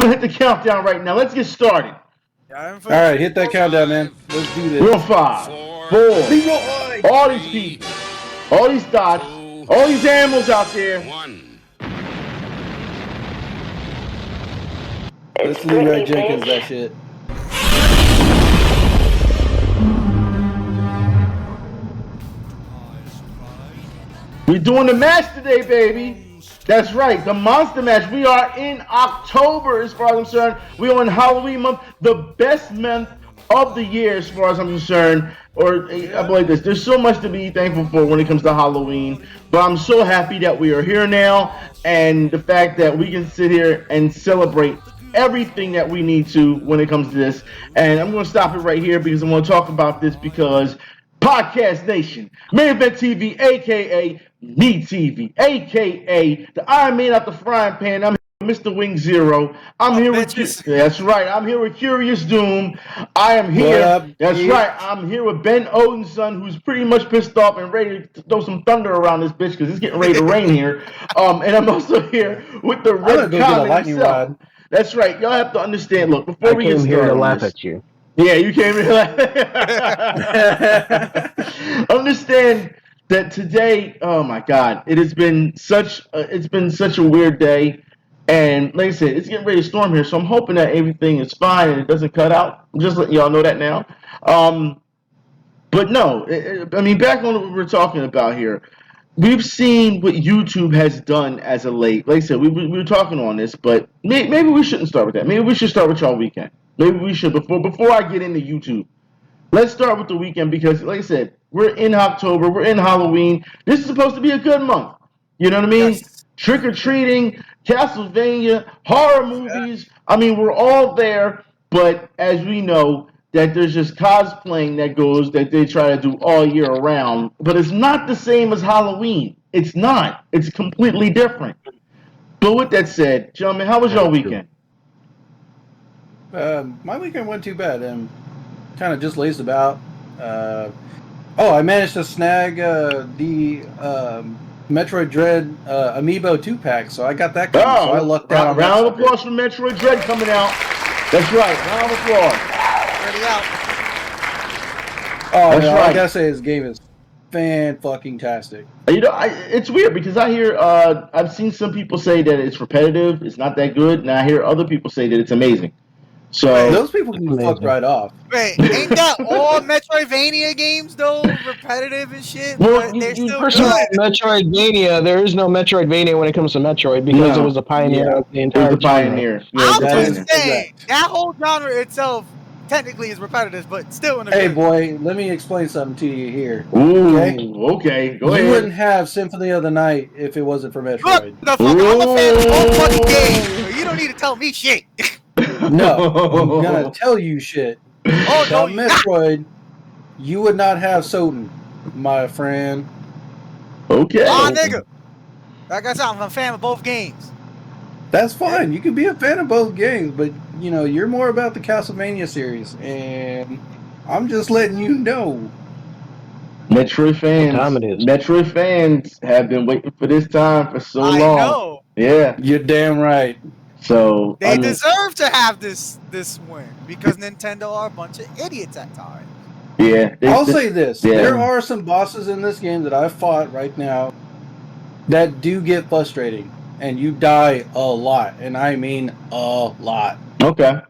gonna hit the countdown right now. Let's get started. All right, hit that countdown, man. Let's do this. Real 5, 4, all these people, all these dots, all these animals out there. Let's Leroy Jenkins that shit. We're doing the match today, baby. That's right, the Monster Match. We are in October, as far as I'm concerned. We are in Halloween month, the best month of the year, as far as I'm concerned. Or I believe this. There's so much to be thankful for when it comes to Halloween. But I'm so happy that we are here now, and the fact that we can sit here and celebrate everything that we need to when it comes to this. And I'm going to stop it right here because I want to talk about this because Podcast Nation, Main Event TV, a.k.a. Me TV, a.k.a. the Iron Man out the frying pan. I'm Mr. Wing Zero. I'm here with that's right. I'm here with Curious Doom. I am here. That's right. I'm here with Ben Odinson, who's pretty much pissed off and ready to throw some thunder around this bitch because it's getting ready to rain here. And I'm also here with the Red Comet himself. That's right. Y'all have to understand. Look, before we get started, here to laugh at you. Yeah, you came here. Understand that today, oh my God, it's been such a weird day, and like I said, it's getting ready to storm here. So I'm hoping that everything is fine and it doesn't cut out. I'm just letting y'all know that now. But no, I mean, back on what we're talking about here, we've seen what YouTube has done as of late. Like I said, we were talking on this, but maybe we shouldn't start with that. Maybe we should start with y'all weekend. Maybe we should before I get into YouTube. Let's start with the weekend because, like I said, we're in October. We're in Halloween. This is supposed to be a good month. You know what I mean? Yes. Trick-or-treating, Castlevania, horror movies. I mean, we're all there. But as we know, that there's just cosplaying that they try to do all year around. But it's not the same as Halloween. It's not. It's completely different. But with that said, gentlemen, how was your weekend? My weekend wasn't too bad. Kind of just lazed about. I managed to snag the Metroid Dread Amiibo 2-pack, so I got that coming. So I lucked out. Round of applause for Metroid Dread coming out. That's right. Round of applause. Ready out. Oh, that's right. I gotta say, this game is fan-fucking-tastic. You know, it's weird because I hear I've seen some people say that it's repetitive, it's not that good, and I hear other people say that it's amazing. So those people can fuck right off. Wait, ain't that all Metroidvania games though? Repetitive and shit. Well, first of all, Metroidvania. There is no Metroidvania when it comes to Metroid because it was a pioneer of the entire. It was a pioneer. I'm just saying that whole genre itself technically is repetitive, but still in a Hey, boy, let me explain something to you here. Ooh, okay, go ahead. You wouldn't have Symphony of the Night if it wasn't for Metroid. Look, the fuck, I'm a fan of all fucking games, so you don't need to tell me shit. No, I'm gonna tell you shit. Oh, no, Metroid, you would not have Soden, my friend. Okay. Nigga. Like I said, I'm a fan of both games. That's fine. You can be a fan of both games, but you know you're more about the Castlevania series, and I'm just letting you know. Metroid fans have been waiting for this time for so long. I know. Yeah, you're damn right. So they deserve to have this win because Nintendo are a bunch of idiots at times. Yeah, I'll say this: there are some bosses in this game that I've fought right now that do get frustrating, and you die a lot, and I mean a lot. Okay.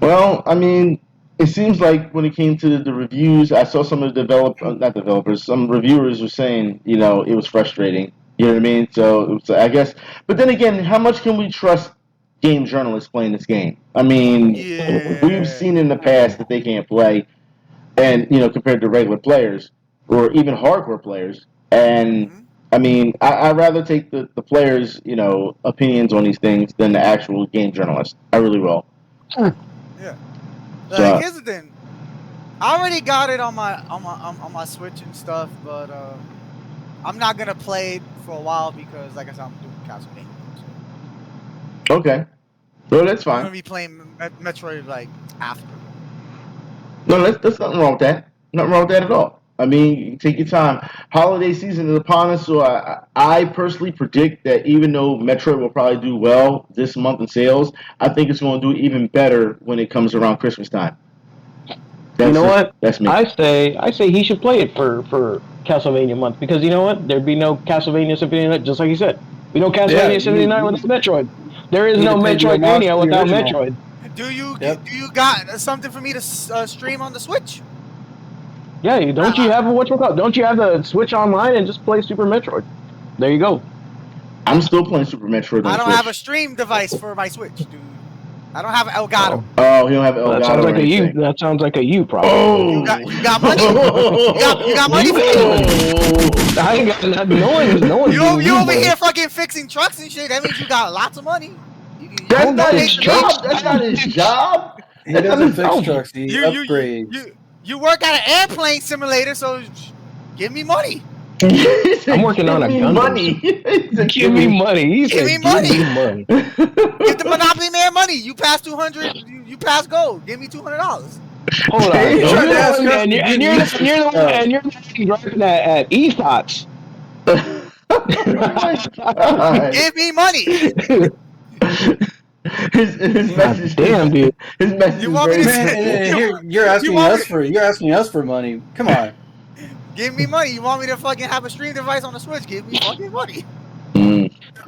Well, I mean, it seems like when it came to the reviews, I saw some of the some reviewers were saying, you know, it was frustrating. You know what I mean? So I guess, but then again, how much can we trust game journalists playing this game? I mean, we've seen in the past that they can't play, and you know, compared to regular players or even hardcore players. And I mean, I'd rather take the players, you know, opinions on these things than the actual game journalist. I really will. Yeah. Like, here's the thing. I already got it on my Switch and stuff, but I'm not gonna play it for a while because, like I said, I'm doing Castlevania. So. Okay. Well, that's fine. I'm gonna be playing Metroid like after. No, there's nothing wrong with that. Nothing wrong with that at all. I mean, take your time. Holiday season is upon us, so I personally predict that even though Metroid will probably do well this month in sales, I think it's going to do even better when it comes around Christmas time. You know what? That's me. I say he should play it for Castlevania month, because you know what? There'd be no Castlevania Symphony Night, just like you said. We know Castlevania Symphony Night without Metroid. There is no Metroidvania without Metroid. Do you got something for me to stream on the Switch? Yeah, don't you have Don't you have the Switch Online and just play Super Metroid? There you go. I'm still playing Super Metroid. I don't have a stream device for my Switch, dude. I don't have Elgato. Oh, you don't have Elgato. That sounds like a you. That sounds like a you problem. Oh, you got money. you got money for me. I ain't got no one. You over here fucking fixing trucks and shit. That means you got lots of money. That's not his job. That's not his job. He doesn't fix trucks. He upgrades. You work at an airplane simulator, so give me money. I'm working on a Gundam. Money. Give me money. Give me money. Give the Monopoly man money. You pass 200. You pass gold. Give me $200. Hold on. And you're the one driving at e-thoughts. Give me money. His message. Damn, dude. His message. You want me to you're asking us for money. Come on. Give me money. You want me to fucking have a stream device on the Switch? Give me fucking money.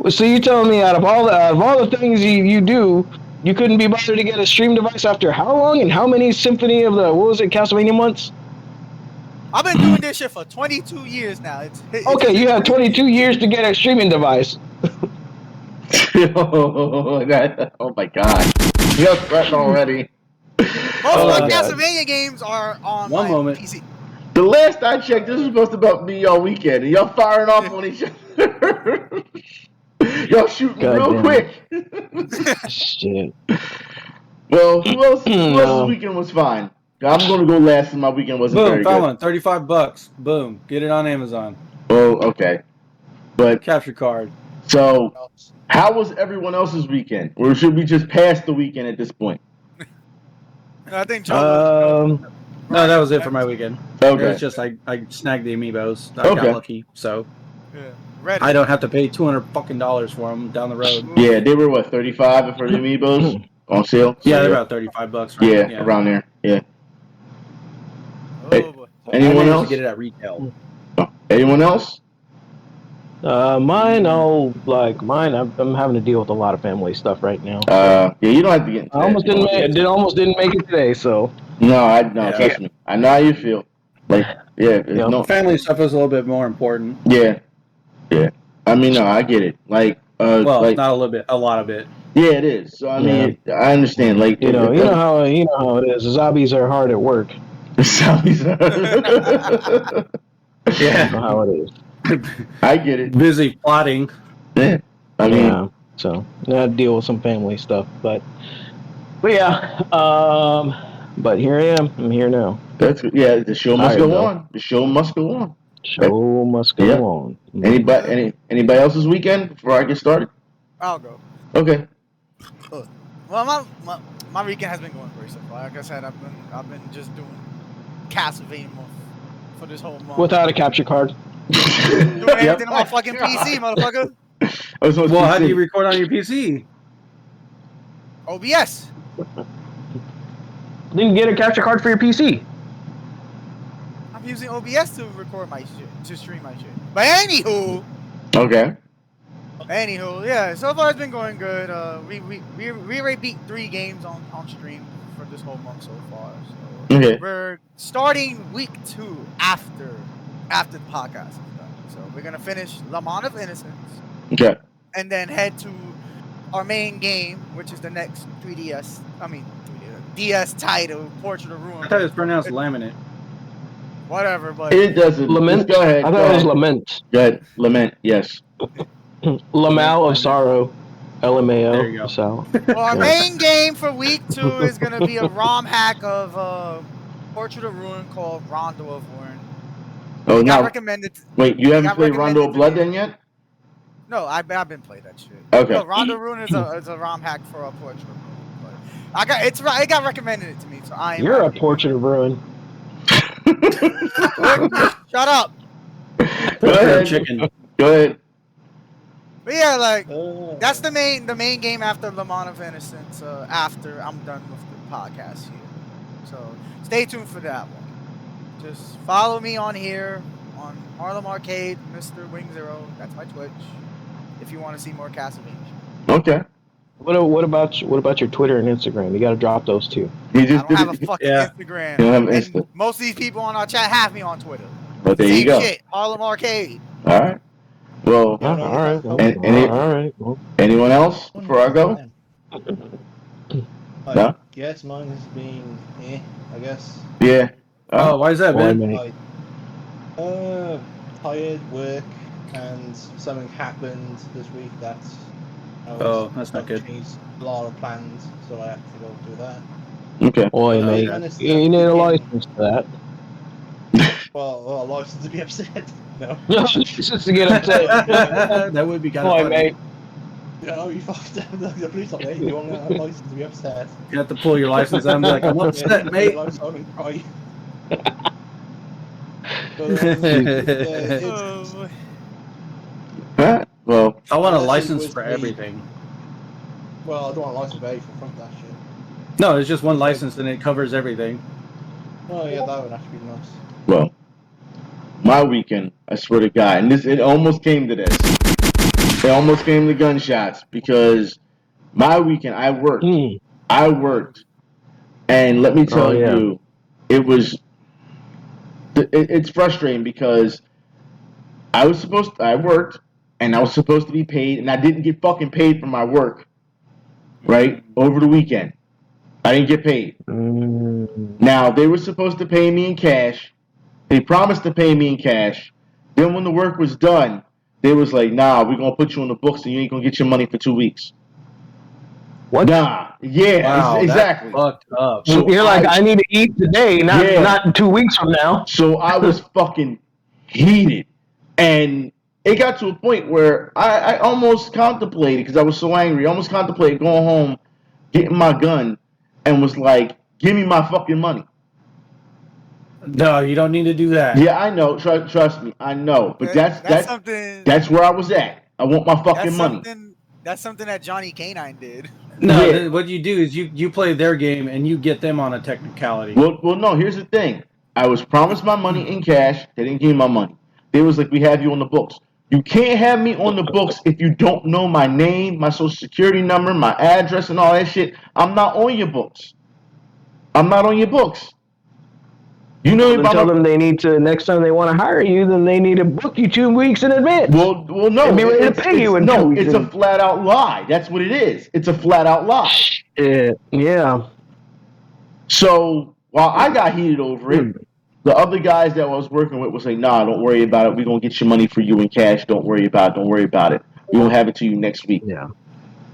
So you telling me out of all the things you do, you couldn't be bothered to get a stream device after how long and how many Symphony of the Castlevania months? I've been doing this shit for 22 years now. Okay, you have 22 years to get a streaming device. Oh my god. You're threatened already. Most of my Castlevania games are on my PC. The last I checked, this was supposed to be y'all weekend, and y'all firing off on each other. Y'all shooting real quick. Shit. Well, who else's weekend was fine? I'm gonna go last, and my weekend wasn't very good. Boom, found one. $35. Boom, get it on Amazon. Oh, okay. But capture card. So, how was everyone else's weekend, or should we just pass the weekend at this point? I think Joe. No, that was it for my weekend. Okay. It's just I snagged the amiibos. I got lucky, so I don't have to pay $200 for them down the road. Yeah, they were what, 35 for the amiibos on sale. Yeah, they're about $35. Right? Yeah, around there. Yeah. Oh, anyone else? Get it at retail. Anyone else? Mine. I'm having to deal with a lot of family stuff right now. Yeah, you don't have to get into I almost didn't make it today, so. No, trust me. I know how you feel. Like, no family stuff is a little bit more important. Yeah. I mean, no, I get it. Like, not a little bit, a lot of it. Yeah, it is. So I mean, I understand. Like, you know how it is. Zombies are hard at work. Zombies are. Yeah, you know how it is. I get it. Busy plotting. Yeah. I mean, so I have to deal with some family stuff, but yeah. But here I am. I'm here now. The show must go on. The show must go on. Show must go on. Anybody else's weekend before I get started? I'll go. Okay. Well, my weekend has been going great so far. Like I said, I've been just doing Castlevania for this whole month. Without a capture card. Doing everything on my fucking PC, motherfucker. Well, how do you record on your PC? OBS. Then you get a capture card for your PC. I'm using OBS to record my shit, to stream my shit. But anywho. Okay. Yeah. So far it's been going good. We already beat 3 games on stream for this whole month so far. So we're starting week 2 after the podcast is done. So we're gonna finish Lamont of Innocence. Okay. And then head to our main game, which is the next DS title, Portrait of Ruin. I thought it was pronounced laminate. Whatever, but it doesn't. Lament. Go ahead. I thought it was lament. Go ahead. Lament. Yes. Lamau of sorrow. LMAO. There you go. So. Well, our main game for week 2 is gonna be a ROM hack of Portrait of Ruin called Rondo of Ruin. Oh, no. Recommended. Wait, you haven't played Rondo of Blood then yet? No, I've been playing that shit. Okay. No, Rondo of Ruin is a ROM hack for a Portrait of Ruin. It got recommended to me, so I am. You're a Portrait of Ruin. Shut up. Go ahead. Chicken. Go ahead. But yeah, like that's the main game after Lamont of Innocence. After I'm done with the podcast here, so stay tuned for that one. Just follow me on here on Harlem Arcade, Mr. Wing Zero. That's my Twitch. If you want to see more Castlevania. Okay. What about your Twitter and Instagram? You got to drop those too. He I just don't did have it. a fucking Instagram. You don't have an And Insta. most of these people on our chat have me on Twitter. But there Same you go. shit. Harlem Arcade. All right. Well, All right. all right. Anyone else before I go? No? Yes, mine has been I guess. Yeah. Oh, why is that, man? Like, tired, work, and something happened this week that's that's not good. Changed a lot of plans, so I had to go do that. Okay. Boy, mate, you need a license for that. Well, a license to be upset. No. Just to get upset. That would be kind of Boy, funny. mate. Yeah, you fucked up. The police are there. You want a license to be upset. You have to pull your license out and be like, I'm upset, mate. Cry. Well, I want a Unless it license was for me. everything. Well, I don't want a license for anything from that shit. No, it's just one license and it covers everything. Oh yeah, that would actually be nice. well, my weekend, I swear to God, and it almost came to this. It almost came to gunshots because my weekend, I worked. And let me tell you, it's frustrating because I worked and I was supposed to be paid and I didn't get fucking paid for my work, right? Over the weekend. I didn't get paid. Now, they were supposed to pay me in cash. They promised to pay me in cash. Then when the work was done, they was like, nah, we're going to put you on the books and you ain't going to get your money for 2 weeks. What? Nah. Yeah, Wow, exactly. that's fucked up. So You're like, I need to eat today, not 2 weeks from now. So I was fucking heated. And it got to a point where I almost contemplated, because I was so angry, I almost contemplated going home, getting my gun, and was like, give me my fucking money. No, you don't need to do that. Yeah, I know. Trust me, I know. But that's something. That's where I was at. I want my fucking money. That's something that Johnny Canine did. No, Yeah. what you do is you play their game and you get them on a technicality. Well, no. Here's the thing. I was promised my money in cash. They didn't give me my money. They was like, we have you on the books. You can't have me on the books if you don't know my name, my social security number, my address, and all that shit. I'm not on your books. I'm not on your books. You know about Tell them they need to, next time they want to hire you, then they need to book you 2 weeks in advance. Well, no. And be ready to pay you in 2 weeks. It's a flat out lie. That's what it is. It's a flat out lie. Yeah. So while I got heated over it, the other guys that I was working with was like, nah, don't worry about it. We're going to get your money for you in cash. Don't worry about it. Don't worry about it. We're going to have it to you next week. Yeah.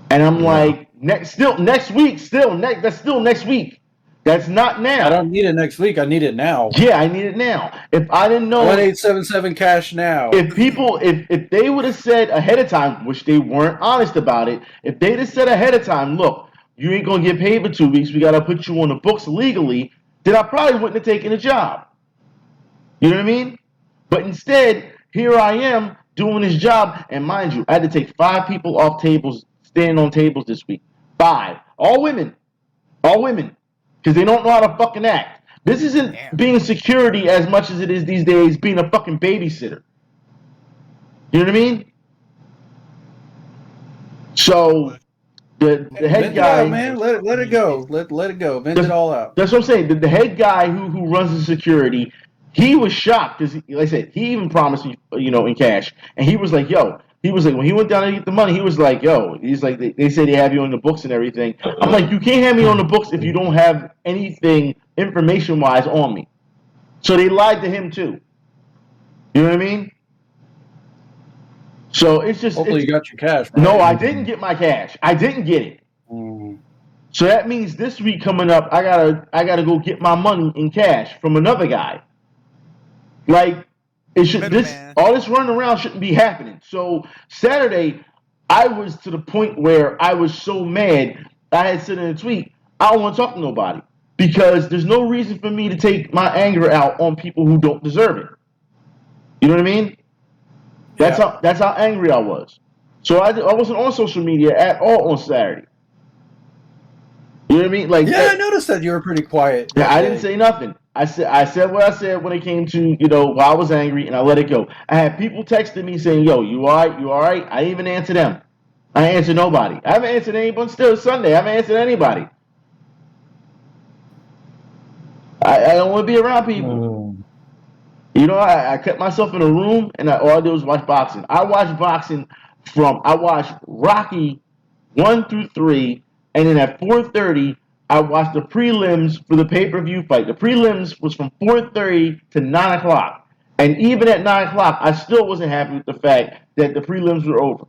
And I'm like, next week. That's still next week. That's not now. I don't need it next week. I need it now. Yeah, I need it now. If I didn't know 1877 cash now. If they would have said ahead of time, which they weren't honest about it, if they'd have said ahead of time, look, you ain't gonna get paid for 2 weeks, we gotta put you on the books legally, then I probably wouldn't have taken the job. You know what I mean? But instead, here I am doing this job, and mind you, I had to take 5 people off tables, standing on tables this week. 5. All women. Because they don't know how to fucking act. This isn't being security as much as it is these days being a fucking babysitter. You know what I mean? So the head guy, out, man, let it go. Let it go. Vent it all out. That's what I'm saying. The head guy who runs the security, he was shocked because, like I said, he even promised me, in cash, and he was like, "Yo." He was like, when he went down to get the money, he was like, yo, he's like, they say they have you on the books and everything. I'm like, you can't have me on the books if you don't have anything information-wise on me. So they lied to him, too. You know what I mean? So it's just... Hopefully you got your cash, right? No, I didn't get my cash. I didn't get it. So that means this week coming up, I gotta go get my money in cash from another guy. Like... all this running around shouldn't be happening. So Saturday, I was to the point where I was so mad, I had said in a tweet, I don't want to talk to nobody. because there's no reason for me to take my anger out on people who don't deserve it. You know what I mean? That's how angry I was. So I wasn't on social media at all on Saturday. You know what I mean? Like, I noticed that you were pretty quiet. Yeah, I didn't say nothing. I said what I said when it came to, while I was angry, and I let it go. I had people texting me saying, "Yo, you all right? You all right?" I didn't even answer them. I didn't answer nobody. I haven't answered anyone. Still Sunday. I haven't answered anybody. I don't want to be around people. I kept myself in a room, and all I did was watch boxing. I watched Rocky 1 through 3, and then at 4:30, I watched the prelims for the pay-per-view fight. The prelims was from 4:30 to 9 o'clock. And even at 9 o'clock, I still wasn't happy with the fact that the prelims were over.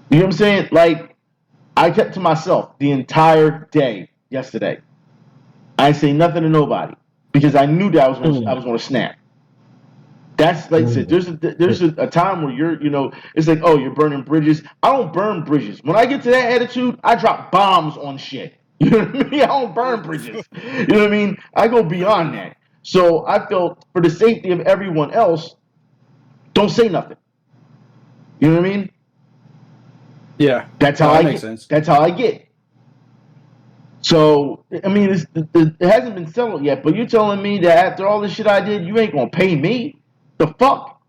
You know what I'm saying? Like, I kept to myself the entire day yesterday. I didn't say nothing to nobody because I knew that I was going to snap. That's like I said, there's a time where it's like, oh, you're burning bridges. I don't burn bridges. When I get to that attitude, I drop bombs on shit. You know what I mean? I don't burn bridges. You know what I mean? I go beyond that. So I felt for the safety of everyone else, don't say nothing. You know what I mean? Yeah. That's how I get. Sense. That's how I get. So, I mean, it hasn't been settled yet, but you're telling me that after all the shit I did, you ain't going to pay me? The fuck?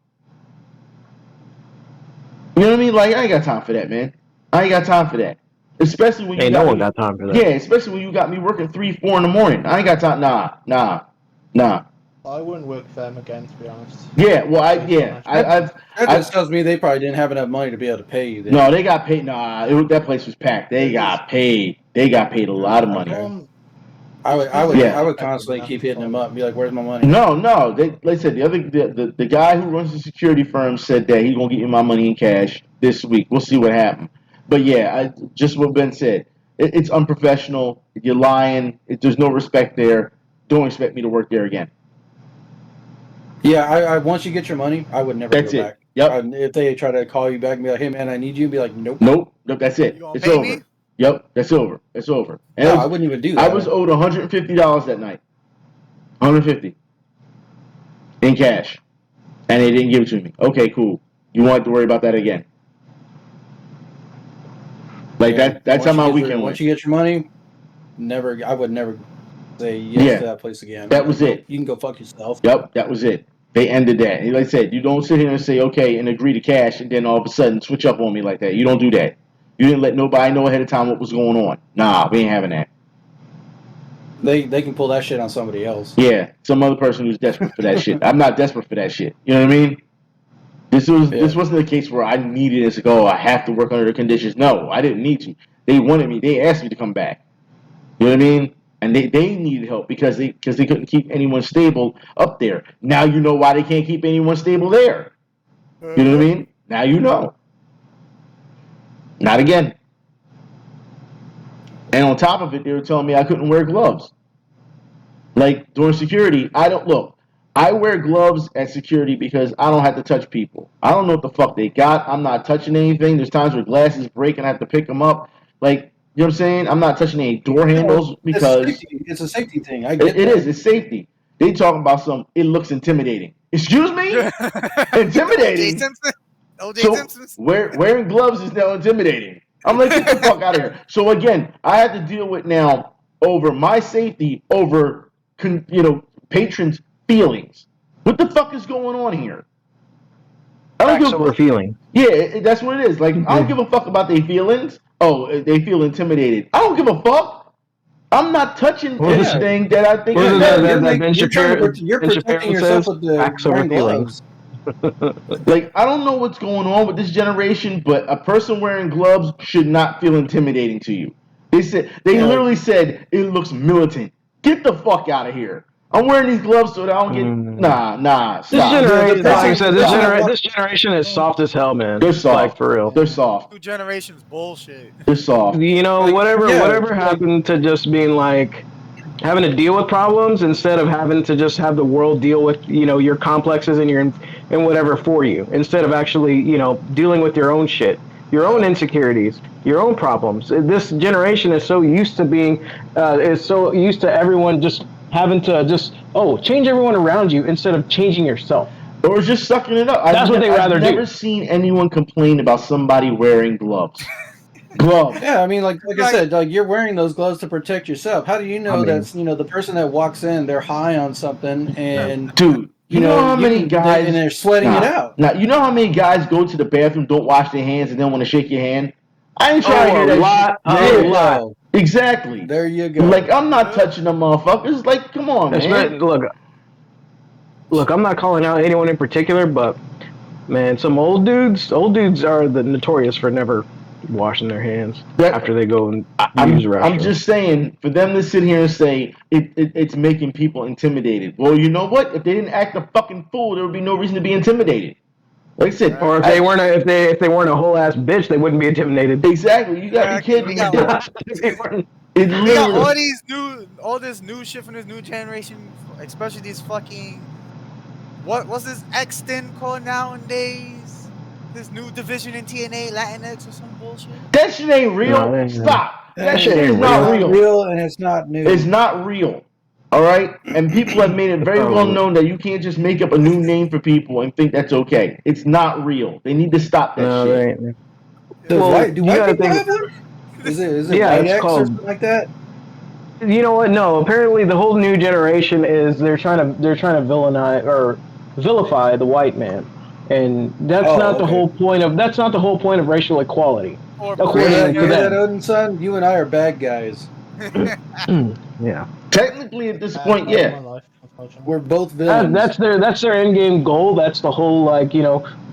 You know what I mean? Like, I ain't got time for that, man. I ain't got time for that. Especially when no one got time for that. Yeah, especially when you got me working 3, 4 in the morning. I ain't got time. Nah. I wouldn't work for them again, to be honest. Yeah, well, that just tells me they probably didn't have enough money to be able to pay you. Then. No, they got paid. That place was packed. They got paid. They got paid a lot of money. I would constantly keep hitting them up and be like, "Where's my money?" No. Like I said, the guy who runs the security firm said that he's gonna get me my money in cash this week. We'll see what happens. But yeah, just what Ben said. It's unprofessional. You're lying. There's no respect there. Don't expect me to work there again. Yeah, I once you get your money, I would never go back. Yep. If they try to call you back and be like, "Hey man, I need you," be like, "Nope." Nope. That's it. It's over. Me? Yep. That's over. It's over. And no, I wouldn't even do that. I was owed $150 that night. $150 in cash, and they didn't give it to me. Okay, cool. You won't have to worry about that again. Like that's how my weekend went. Once you get your money, I would never say yes to that place again. That was it. You can go fuck yourself. Yep, that was it. They ended that. And like I said, you don't sit here and say okay and agree to cash and then all of a sudden switch up on me like that. You don't do that. You didn't let nobody know ahead of time what was going on. Nah, we ain't having that. They can pull that shit on somebody else. Yeah, some other person who's desperate for that shit. I'm not desperate for that shit. You know what I mean? This wasn't the case where I needed it to go. I have to work under the conditions. No, I didn't need to. They wanted me. They asked me to come back. You know what I mean? And they needed help because they couldn't keep anyone stable up there. Now you know why they can't keep anyone stable there. You know what I mean? Now you know. Not again. And on top of it, they were telling me I couldn't wear gloves. Like during security, I wear gloves at security because I don't have to touch people. I don't know what the fuck they got. I'm not touching anything. There's times where glasses break and I have to pick them up. Like, you know what I'm saying? I'm not touching any door handles because it's a safety thing. It is. It's safety. They talking about it looks intimidating. Excuse me? Intimidating? O.J. Simpson? Wearing gloves is now intimidating. I'm like, get the fuck out of here. So again, I have to deal with now over my safety, over patrons' feelings. What the fuck is going on here? I don't give a feeling. Yeah, that's what it is. Like, I don't give a fuck about their feelings. Oh, they feel intimidated. I don't give a fuck. I'm not touching anything that I think. You're protecting yourself with the acts over feelings. Like, I don't know what's going on with this generation, but a person wearing gloves should not feel intimidating to you. They literally said it looks militant. Get the fuck out of here. I'm wearing these gloves so that I don't get nah. Stop. This generation is soft as hell, man. They're soft. Like, for real. They're soft. New generation's bullshit. They're soft. Whatever happened to just being like having to deal with problems instead of having to just have the world deal with your complexes and whatever for you, instead of actually dealing with your own shit. your own insecurities, your own problems. This generation is so used to everyone just having to just change everyone around you instead of changing yourself. Or just sucking it up. That's what they rather do. I've never seen anyone complain about somebody wearing gloves. Gloves. Yeah, I mean, like I said, like you're wearing those gloves to protect yourself. How do you know that's the person that walks in, they're high on something, and dude, you know how many guys and they're sweating it out. Now you know how many guys go to the bathroom, don't wash their hands, and then want to shake your hand. I ain't trying to hear that shit. A lot. Exactly. There you go. Like I'm not touching them motherfuckers. Like, come on, man. Look, I'm not calling out anyone in particular, but man, some old dudes are the notorious for never washing their hands after they go and use the restroom. I'm just saying, for them to sit here and say it's making people intimidated. Well, you know what? If they didn't act a fucking fool, there would be no reason to be intimidated. Like I said, or if they weren't a whole ass bitch, they wouldn't be intimidated. Exactly. You gotta be kidding me. We got all this new shit from this new generation, especially these fucking what's this X thing called nowadays? This new division in TNA, Latinx or some bullshit. That shit ain't real. No, stop. That shit is not real, and it's not new. It's not real. All right, and people have made it very well known that you can't just make up a new name for people and think that's okay. It's not real. They need to stop that shit. Right. Do white people have them? Is it white X or something like that? You know what? No. Apparently, the whole new generation is they're trying to villainize or vilify the white man, and that's not the whole point of racial equality. According to that, Odin son, you and I are bad guys. Yeah. Technically, at this point, yeah. We're both villains. That's their end game goal. That's the whole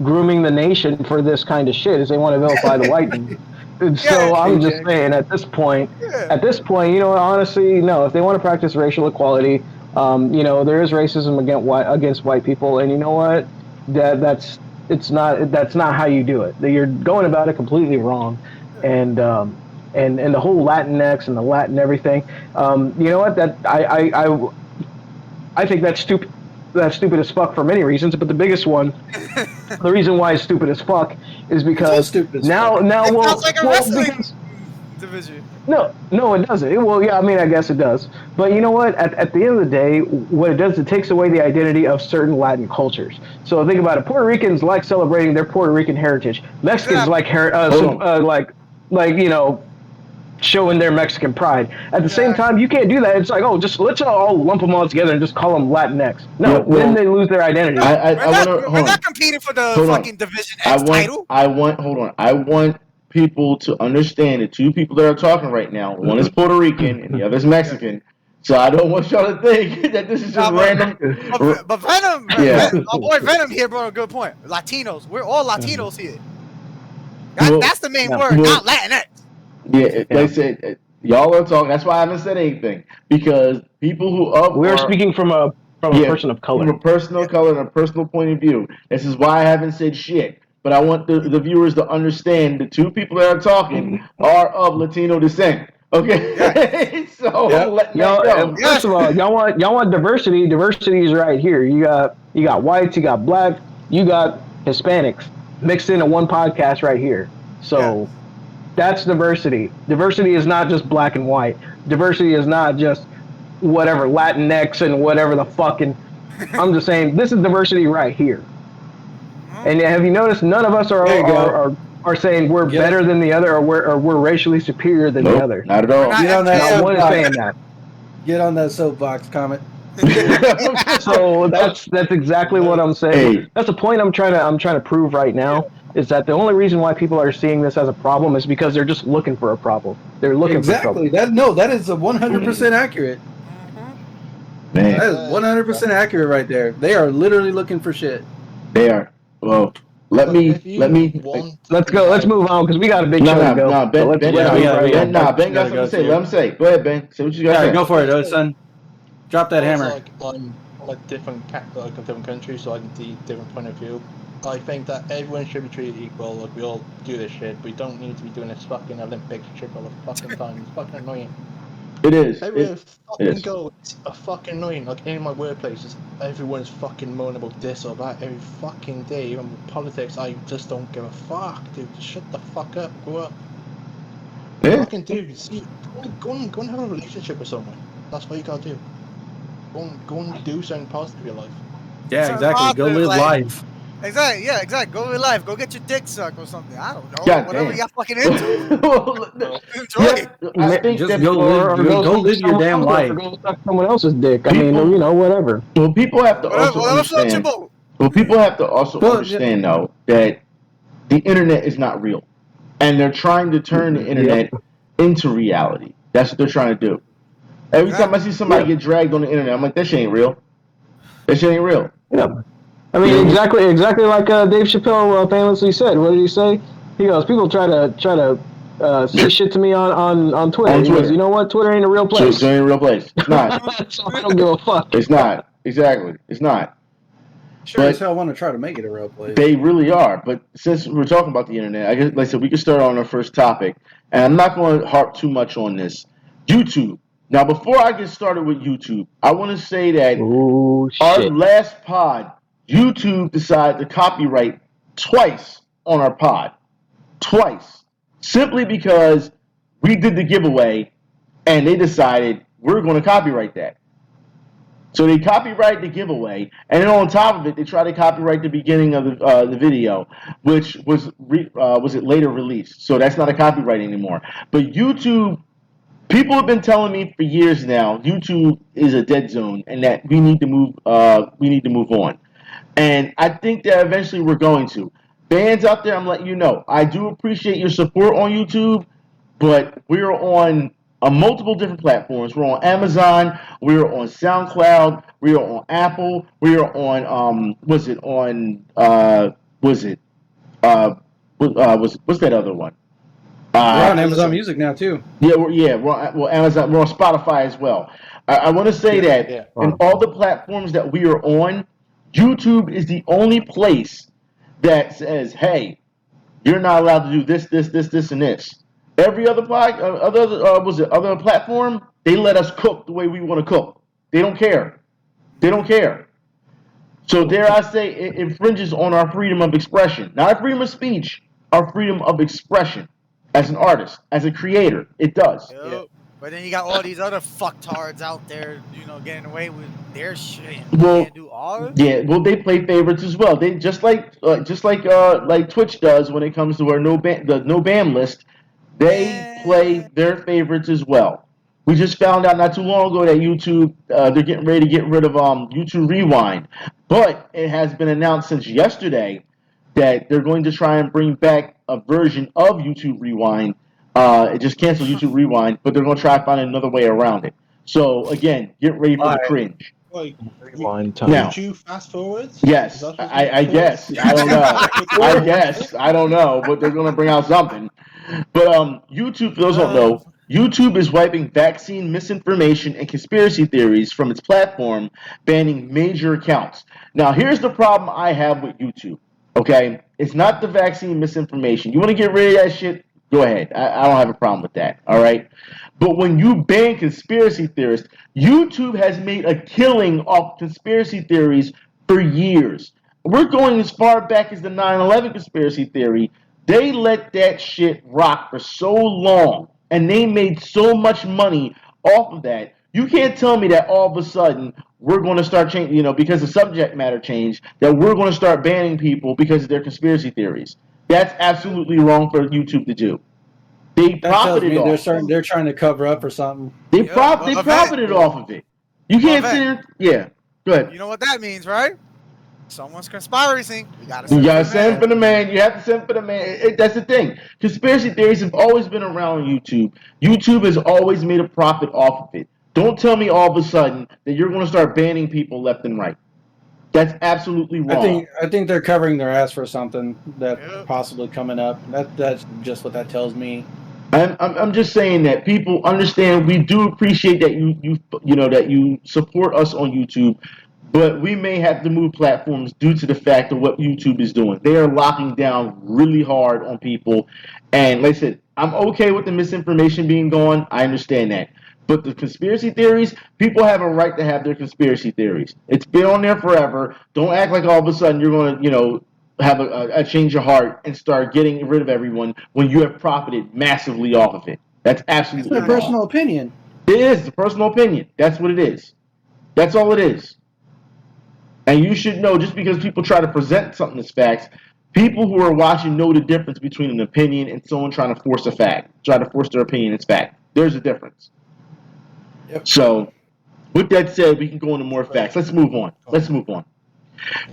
grooming the nation for this kind of shit. Is they want to vilify the white man. So I'm just saying, at this point, honestly, no. If they want to practice racial equality, there is racism against white people, and you know what? That's not how you do it. You're going about it completely wrong, and the whole Latinx and the Latin everything. You know what? That I think that's stupid. That's stupid as fuck for many reasons, but the biggest one, the reason why it's stupid as fuck, is because now it sounds like a wrestling division. No, it doesn't. I guess it does. But you know what? At the end of the day, what it does, it takes away the identity of certain Latin cultures. So think about it. Puerto Ricans like celebrating their Puerto Rican heritage. Mexicans showing their Mexican pride. At the same time, you can't do that. It's like, let's all lump them all together and just call them Latinx. No, then they lose their identity. We're not competing for the fucking Division X title. I want people to understand the two people that are talking right now. One is Puerto Rican and the other is Mexican. So I don't want y'all to think that this is just random. But Venom, my boy Venom here brought a good point. Latinos, we're all Latinos here. That's the main word, not Latinx. Yeah, they said y'all are talking. That's why I haven't said anything, because people who we're speaking from a person of color, from a personal color and a personal point of view. This is why I haven't said shit. But I want the viewers to understand the two people that are talking are of Latino descent. Okay, so first of all, y'all want diversity. Diversity is right here. You got whites, you got black, you got Hispanics mixed into one podcast right here. So. That's diversity. Diversity is not just black and white. Diversity is not just whatever Latinx and whatever the fucking. I'm just saying this is diversity right here. And have you noticed none of us are saying we're better than the other or we're racially superior than the other? Not at all. Not one is saying that. Get on that soapbox, Comet. So that's exactly what I'm saying. That's the point I'm trying to prove right now. Is that the only reason why people are seeing this as a problem is because they're just looking for a problem. They're looking for trouble. That is 100% accurate. Man. That is 100% accurate right there. They are literally looking for shit. They are. Well, let's go. Let's move on because we got a big show to go. Ben got something to say. Let him say. Go ahead, Ben. Say what you got to say. Go for it, son. Drop that hammer. I'm different countries, so I can see different point of view. I think that everyone should be treated equal. Like, we all do this shit. We don't need to be doing this fucking Olympics shit all the fucking time. It's fucking annoying. It is. Everywhere It fucking is. go, it's a fucking annoying. Like in my workplaces, everyone's fucking moaning about this or that every fucking day. Even with politics, I just don't give a fuck, dude. Just shut the fuck up, grow up. Yeah. Fucking dude, see, go and have a relationship with someone. That's what you gotta do. Go and do something positive in your life. Yeah, Sounds exactly. Go positive, live like- life. Exactly. Yeah. Exactly. Go live life. Go get your dick sucked or something. I don't know. God Whatever damn. you're fucking into. Well, Enjoy it. I think Just that go live. Go suck live your someone damn else, life. or go suck someone else's dick. I mean, People- you know, whatever. well, people have to also Whatever floats your understand. boat. Well, people have to also Well, understand though that the internet is not real, and they're trying to turn the internet into reality. That's what they're trying to do. Every time I see somebody get dragged on the internet, I'm like, that shit ain't real. That shit ain't real. Yeah. I mean, exactly like Dave Chappelle famously said. What did he say? He goes, people try to say shit to me on Twitter. On He goes, Twitter. you know what? Twitter ain't a real place. So it ain't a real place. It's not. So I don't give a fuck. It's not. Exactly. It's not. Sure But- as hell want to try to make it a real place. They really are. But since we're talking about the internet, I guess, like I said, we can start on our first topic. And I'm not going to harp too much on this. YouTube. Now, before I get started with YouTube, I want to say that Ooh, our shit. last pod, YouTube decided to copyright twice on our pod. Twice. Simply because we did the giveaway and they decided we're going to copyright that. So they copyright the giveaway, and then on top of it, they try to copyright the beginning of the video, which was it later released. So that's not a copyright anymore. But YouTube, people have been telling me for years now, YouTube is a dead zone, and that we need to move. We need to move on. And I think that eventually we're going to. Fans out there, I'm letting you know, I do appreciate your support on YouTube, but we're on multiple different platforms. We're on Amazon, we're on SoundCloud, we are on Apple, we are on what's that other one? We're on Amazon Music now too. Yeah, we're on Amazon, we're on Spotify as well. I want to say that in all the platforms that we are on, YouTube is the only place that says, "Hey, you're not allowed to do this, and this." Every other other platform, they let us cook the way we want to cook. They don't care. They don't care. So dare I say, it infringes on our freedom of expression, not our freedom of speech, our freedom of expression. As an artist, as a creator, it does. Yep. Yeah. But then you got all these other fucktards out there, you know, getting away with their shit. Well, You can't do all of it. Yeah, well, they play favorites as well. They just like Twitch does when it comes to our no ban list. They play their favorites as well. We just found out not too long ago that YouTube they're getting ready to get rid of YouTube Rewind, but it has been announced since yesterday that they're going to try and bring back a version of YouTube Rewind. It just canceled YouTube Rewind, but they're going to try to find another way around it. So again, get ready for the cringe. Like, Rewind time. Now- would you fast forward? Yes, Is that what I it's guess. called? I don't know. I guess. I don't know, but they're going to bring out something. But YouTube, for those who don't know, YouTube is wiping vaccine misinformation and conspiracy theories from its platform, banning major accounts. Now, here's the problem I have with YouTube, okay? It's not the vaccine misinformation. You want to get rid of that shit? Go ahead. I don't have a problem with that, all right? But when you ban conspiracy theorists, YouTube has made a killing off conspiracy theories for years. We're going as far back as the 9/11 conspiracy theory. They let that shit rock for so long, and they made so much money off of that. You can't tell me that all of a sudden we're going to start changing, because the subject matter changed, that we're going to start banning people because of their conspiracy theories. That's absolutely wrong for YouTube to do. They That tells profited me off. they're trying to cover up for something. They Yeah, profited off of it. You can't sit there. Yeah, go ahead. You know what that means, right? Someone's conspiracy. We gotta You gotta for the send man. for the man. You have to send for the man. That's the thing. Conspiracy theories have always been around on YouTube. YouTube has always made a profit off of it. Don't tell me all of a sudden that you're going to start banning people left and right. That's absolutely wrong. I think they're covering their ass for something that Yep. possibly coming up. That's just what that tells me. I'm just saying that people understand. We do appreciate that you support us on YouTube, but we may have to move platforms due to the fact of what YouTube is doing. They are locking down really hard on people, and like I said, I'm okay with the misinformation being gone. I understand that. But the conspiracy theories, people have a right to have their conspiracy theories. It's been on there forever. Don't act like all of a sudden you're going to, have a change of heart and start getting rid of everyone when you have profited massively off of it. That's absolutely It's a personal opinion. It is a personal opinion. That's what it is. That's all it is. And you should know, just because people try to present something as facts, people who are watching know the difference between an opinion and someone trying to force a fact, try to force their opinion as fact. There's a difference. Yep. So, with that said, we can go into more facts. Let's move on.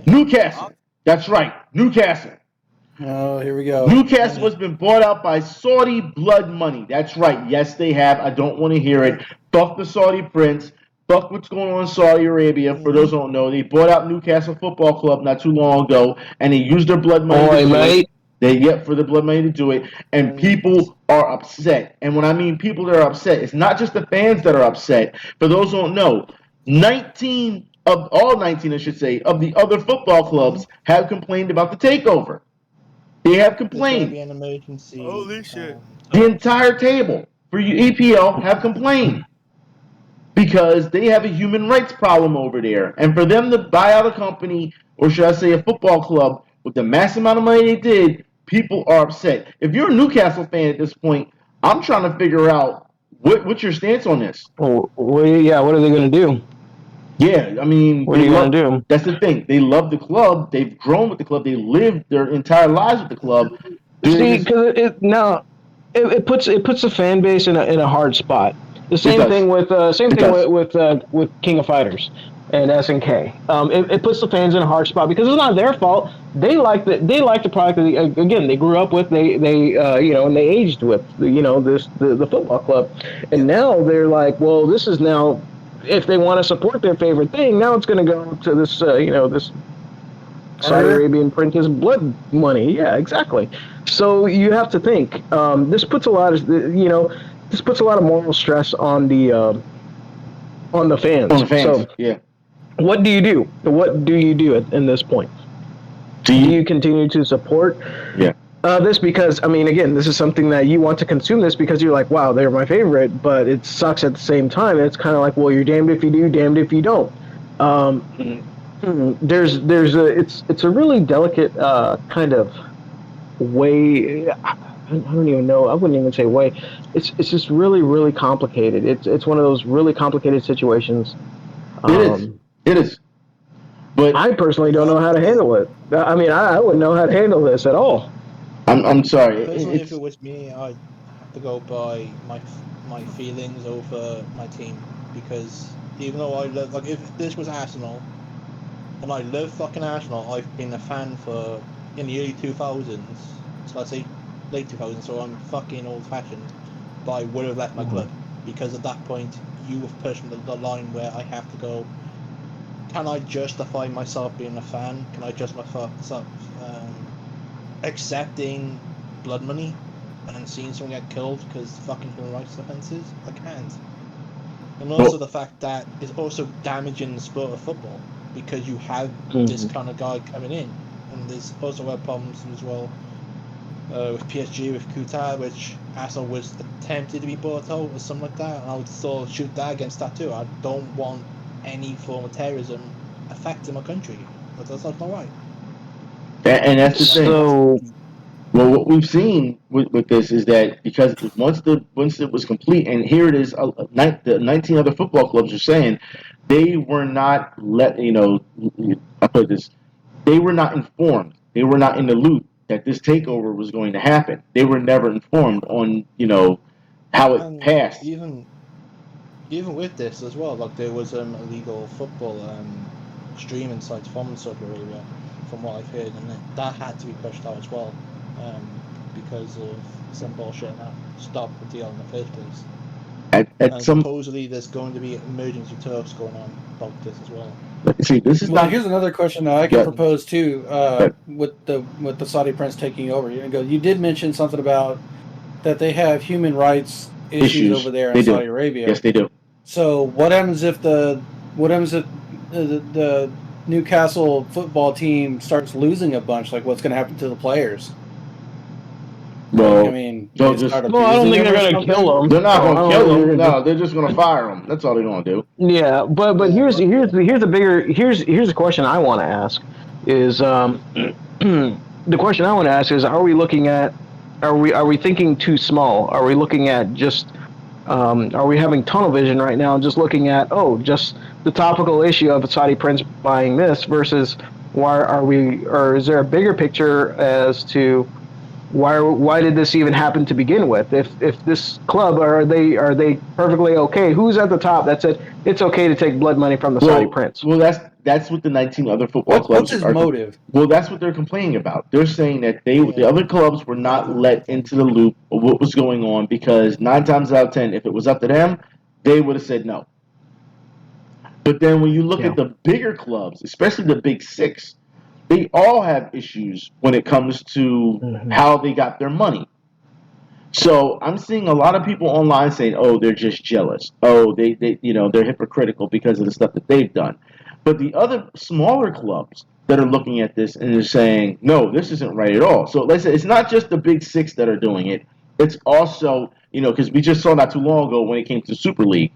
Newcastle. That's right. Newcastle. Oh, here we go. Newcastle has been bought out by Saudi blood money. That's right. Yes, they have. I don't want to hear it. Fuck the Saudi prince. Fuck what's going on in Saudi Arabia. For those who don't know, they bought out Newcastle Football Club not too long ago, and they used their blood money to do it. For the blood money to do it, and people are upset. And when I mean people that are upset, it's not just the fans that are upset. For those who don't know, 19 of the other football clubs have complained about the takeover. They have complained. Be an emergency. Holy shit! The entire table for EPL have complained because they have a human rights problem over there, and for them to buy out a company, or should I say a football club, with the massive amount of money they did, people are upset. If you're a Newcastle fan at this point, I'm trying to figure out what's your stance on this. Well, yeah, what are they going to do? Yeah, I mean, what are you going to do? That's the thing. They love the club. They've grown with the club. They lived their entire lives with the club. See, because it puts the fan base in a hard spot. The same thing with with King of Fighters and SNK. It puts the fans in a hard spot because it's not their fault. They like the product that they grew up with. They and they aged with the football club, and now they're like, well, this is now, if they want to support their favorite thing, now it's going to go to this this Saudi Arabian prince's blood money. Yeah, exactly. So you have to think. This puts a lot of moral stress on the fans. On the fans. So, yeah. What do you do? What do you do in this point? Do you continue to support this? Because, I mean, again, this is something that you want to consume this because you're like, wow, they're my favorite, but it sucks at the same time. It's kind of like, well, you're damned if you do, damned if you don't. It's a really delicate kind of way. I don't even know. I wouldn't even say way. It's just really, really complicated. It's one of those really complicated situations. It is. But I personally don't know how to handle it. I mean, I wouldn't know how to handle this at all. I'm sorry. Personally, if it was me, I'd have to go by my feelings over my team, because even though I love, like, if this was Arsenal, and I love fucking Arsenal, I've been a fan in the early 2000s, so I'd say late 2000s, so I'm fucking old-fashioned, but I would have left my club, because at that point, you have pushed the line where I have to go, can I justify myself being a fan? Can I justify myself accepting blood money and seeing someone get killed because fucking human rights offences? I can't. And also the fact that it's also damaging the sport of football, because you have this kind of guy coming in, and there's also other problems as well with PSG, with Qatar, which Arsenal was attempted to be bought out or something like that, and I would still shoot that against that too. I don't want any form of terrorism affecting my country. That's not right. And that's the thing. So, well, what we've seen with this is that because once it was complete, and here it is, the 19 other football clubs are saying they were not I put this, they were not informed. They were not in the loop that this takeover was going to happen. They were never informed on how it passed. Even with this as well, like, there was illegal football streaming sites from Saudi Arabia, from what I've heard, and that had to be pushed out as well, because of some bullshit that stopped the deal in the first place. And supposedly there's going to be emergency talks going on about this as well. See, this is here's another question that I can propose too. With the Saudi prince taking over, you did mention something about that they have human rights issues over there in Saudi Arabia. Yes, they do. So what happens if the Newcastle football team starts losing a bunch? Like, what's going to happen to the players? Well, I mean, they'll just. I don't think they're gonna kill him. They're not gonna kill him. No, they're just gonna fire him. That's all they're gonna do. Yeah, but here's the question I want to ask is the question I want to ask is are we thinking too small? Are we looking at just are we having tunnel vision right now and just looking at just the topical issue of Saudi prince buying this versus or is there a bigger picture as to why did this even happen to begin with? If this club are they perfectly okay? Who's at the top that said it's okay to take blood money from the Saudi prince? Well, that's what the 19 other football clubs. What's his motive? Well, that's what they're complaining about. They're saying that the other clubs were not let into the loop of what was going on because 9 times out of 10, if it was up to them, they would have said no. But then when you look at the bigger clubs, especially the big 6. They all have issues when it comes to how they got their money. So I'm seeing a lot of people online saying, "Oh, they're just jealous. Oh, they're hypocritical because of the stuff that they've done." But the other smaller clubs that are looking at this and they're saying, "No, this isn't right at all." So let's say it's not just the big 6 that are doing it. It's also, because we just saw not too long ago when it came to Super League,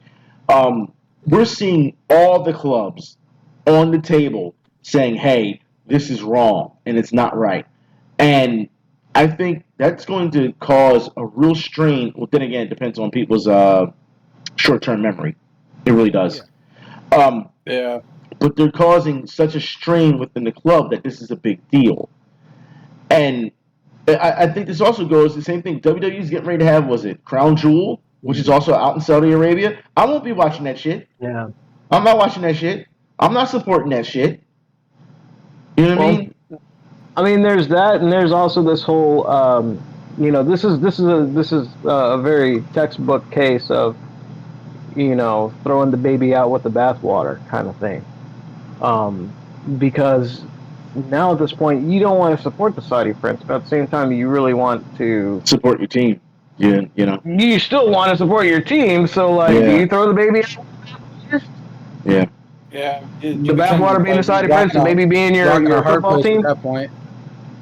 we're seeing all the clubs on the table saying, "Hey, this is wrong and it's not right." And I think that's going to cause a real strain. Well, then again, it depends on people's short-term memory. It really does. Yeah. But they're causing such a strain within the club that this is a big deal. And I think this also goes the same thing. WWE's getting ready to have, was it Crown Jewel, which is also out in Saudi Arabia. I won't be watching that shit. Yeah. I'm not watching that shit. I'm not supporting that shit. You know what I mean? I mean, there's that, and there's also this whole, this is a very textbook case of, throwing the baby out with the bathwater kind of thing, because now at this point you don't want to support the Saudi prince, but at the same time you really want to support your team. Yeah, you still want to support your team, so do you throw the baby out? Yeah. Yeah, the bathwater being the Saudi prince, and maybe being your football team. At that point.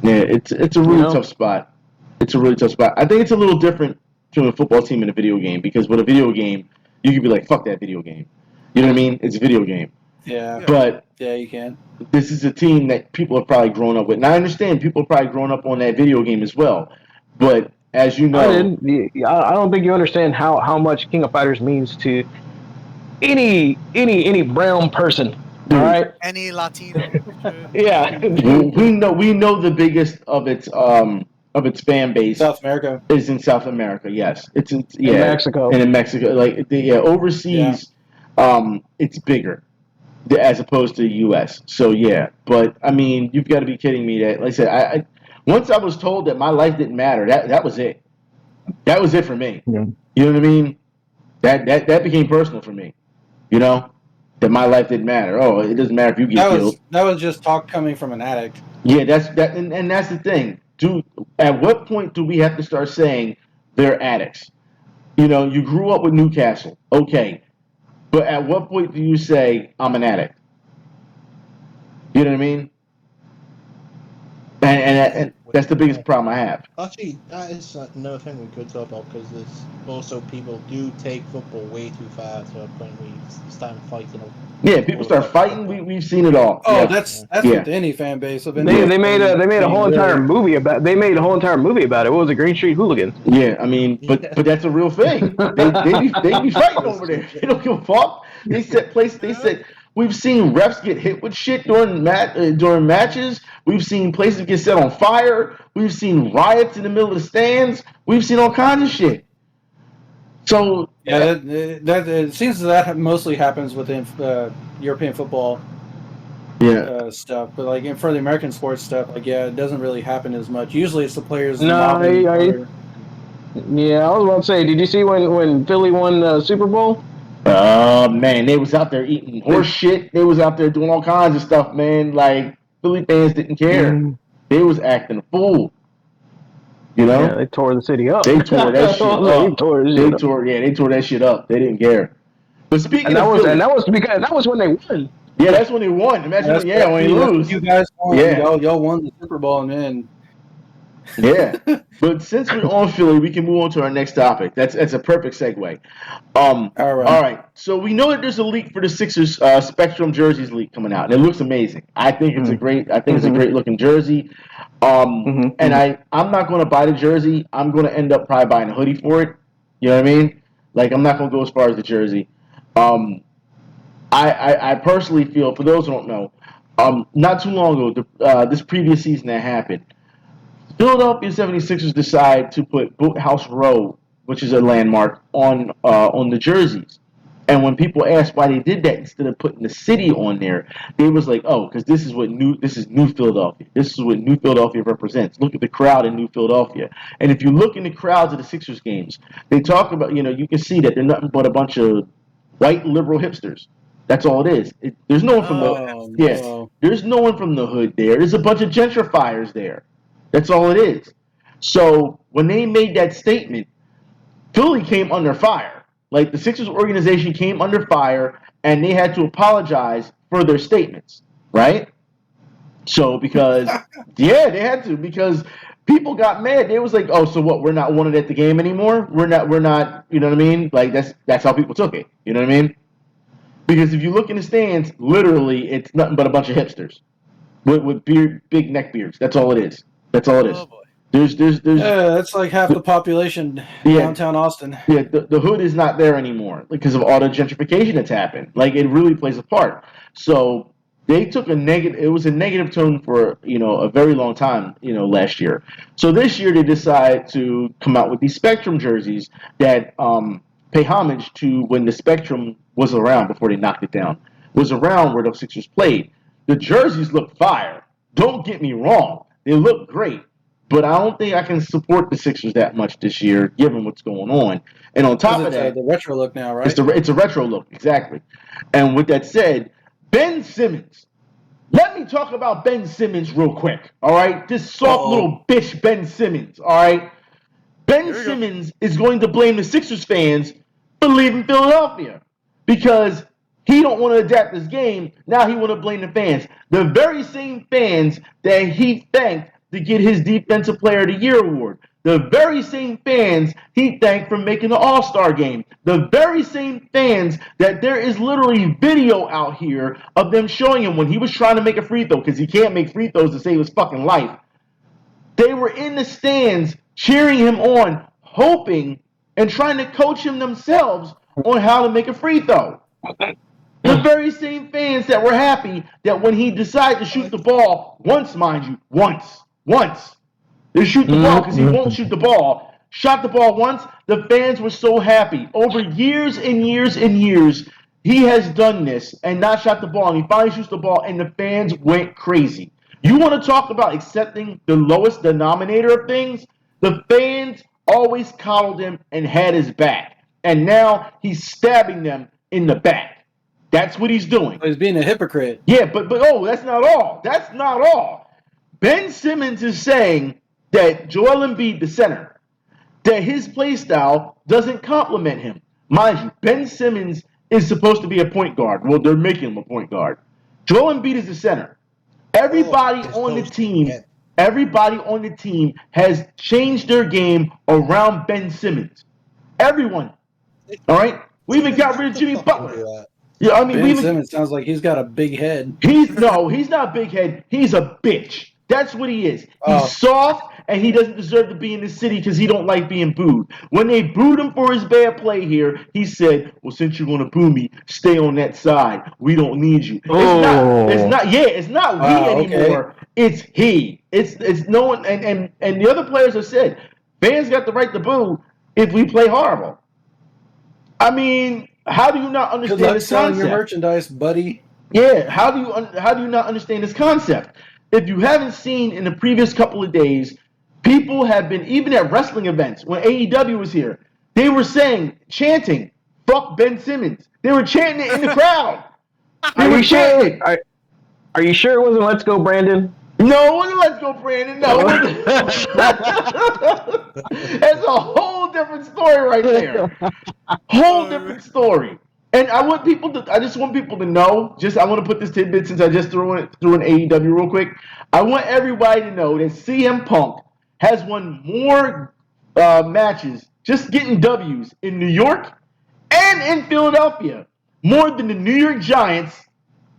Yeah, it's a really tough spot. It's a really tough spot. I think it's a little different between a football team and a video game because with a video game, you could be like, "Fuck that video game." You know what I mean? It's a video game. Yeah. But you can. This is a team that people have probably grown up with, and I understand people have probably grown up on that video game as well. But as you know, I don't think you understand how much King of Fighters means to any brown person. All right, any Latino. Yeah, we know the biggest of its fan base. South America is in South America. Yes, it's in Mexico, and in Mexico, like overseas, it's bigger as opposed to the U.S. So but I mean, you've got to be kidding me. That, like I said, I once I was told that my life didn't matter, that was it. That was it for me. Yeah. You know what I mean? That became personal for me. That my life didn't matter. Oh, it doesn't matter if you get killed. That was just talk coming from an addict. Yeah, and that's the thing. At what point do we have to start saying they're addicts? You grew up with Newcastle, okay, but at what point do you say I'm an addict? You know what I mean? And that's the biggest problem I have. Actually, that is another thing we could talk about because there's also people do take football way too far to a point where you start fighting. Yeah, people start fighting. We've seen it all. Oh, that's with any fan base. They made a whole entire movie about. They made a whole entire movie about it. What was it? Green Street Hooligans. Yeah, I mean, but that's a real thing. They be fighting over there. They don't give a fuck. They said we've seen refs get hit with shit during matches. We've seen places get set on fire. We've seen riots in the middle of the stands. We've seen all kinds of shit. So that it seems that mostly happens within European football. Stuff, but like for the American sports stuff, it doesn't really happen as much. Usually, it's the players. No, I was about to say, did you see when Philly won the Super Bowl? Man, they was out there eating horse shit. They was out there doing all kinds of stuff, man. Like Philly fans didn't care. They was acting a fool. Yeah, they tore the city up. They tore that shit up. They tore that shit up. They didn't care. But speaking of Philly, that was when they won. Yeah, that's when they won. Imagine when you lose. You guys won. Y'all won the Super Bowl, and then Yeah. But since we're on Philly, we can move on to our next topic. That's a perfect segue. All right. So we know that there's a leak for the Sixers Spectrum jerseys leak coming out, and it looks amazing. I think it's a great looking jersey. And I'm not going to buy the jersey. I'm going to end up probably buying a hoodie for it. You know what I mean? Like, I'm not going to go as far as the jersey. I personally feel, for those who don't know, not too long ago, this previous season that happened, Philadelphia 76ers decide to put Boathouse Row, which is a landmark, on the jerseys. And when people asked why they did that instead of putting the city on there, they was like, "Oh, because this is New Philadelphia. This is what New Philadelphia represents. Look at the crowd in New Philadelphia." And if you look in the crowds of the Sixers games, they talk about, you can see that they're nothing but a bunch of white liberal hipsters. That's all it is. There's no one from there's no one from the hood there. There's a bunch of gentrifiers there. That's all it is. So when they made that statement, Philly came under fire. Like, the Sixers organization came under fire, and they had to apologize for their statements, right? So because they had to, because people got mad. They was like, "Oh, so what? We're not wanted at the game anymore. We're not. You know what I mean? Like, that's how people took it. You know what I mean? Because if you look in the stands, literally, it's nothing but a bunch of hipsters with big neck beards. That's all it is. That's all it is. Oh, boy. There's that's like half the population downtown Austin. Yeah, the hood is not there anymore because of all the gentrification that's happened. Like, it really plays a part. So they took it was a negative tone for, a very long time, last year. So this year they decide to come out with these Spectrum jerseys that pay homage to when the Spectrum was around before they knocked it down. Was around where the Sixers played. The jerseys look fire. Don't get me wrong. They look great. But I don't think I can support the Sixers that much this year, given what's going on. And on top of that, the retro look now, right? It's a retro look, exactly. And with that said, Ben Simmons. Let me talk about Ben Simmons real quick, all right? This soft little bitch, Ben Simmons, all right? Ben Simmons is going to blame the Sixers fans for leaving Philadelphia because he don't want to adapt his game. Now he want to blame the fans. The very same fans that he thanked to get his Defensive Player of the Year award. The very same fans he thanked for making the All-Star game. The very same fans that there is literally video out here of them showing him when he was trying to make a free throw, because he can't make free throws to save his fucking life. They were in the stands cheering him on, hoping and trying to coach him themselves on how to make a free throw. The very same fans that were happy that when he decided to shoot the ball, once, mind you, once, they shoot the ball because he won't shoot the ball, shot the ball once, the fans were so happy. Over years and years and years, he has done this and not shot the ball, and he finally shoots the ball, and the fans went crazy. You want to talk about accepting the lowest denominator of things? The fans always coddled him and had his back, and now he's stabbing them in the back. That's what he's doing. He's being a hypocrite. Yeah, but that's not all. That's not all. Ben Simmons is saying that Joel Embiid, the center, that his play style doesn't complement him. Mind you, Ben Simmons is supposed to be a point guard. Well, they're making him a point guard. Joel Embiid is the center. Everybody on the team has changed their game around Ben Simmons. Everyone. All right? We even got rid of Jimmy Butler. Yeah, I mean, Ben Simmons sounds like he's got a big head. He's not a big head. He's a bitch. That's what he is. He's soft, and he doesn't deserve to be in the city because he don't like being booed. When they booed him for his bad play here, he said, "Well, since you're going to boo me, stay on that side. We don't need you." It's not we anymore. Okay. It's he. It's no one. And the other players have said, fans got the right to boo if we play horrible. I mean, how do you not understand this concept? Selling your merchandise, buddy. Yeah, how do you not understand this concept? If you haven't seen in the previous couple of days, people have been, even at wrestling events, when AEW was here, they were chanting, "Fuck Ben Simmons." They were chanting it in the crowd. Are you sure it wasn't "Let's Go Brandon"? No, it wasn't "Let's Go Brandon." No, that's a whole different story right there. Whole different story. And I just want people to know, I want to put this tidbit since I just threw in AEW real quick. I want everybody to know that CM Punk has won more matches just getting W's in New York and in Philadelphia, more than the New York Giants,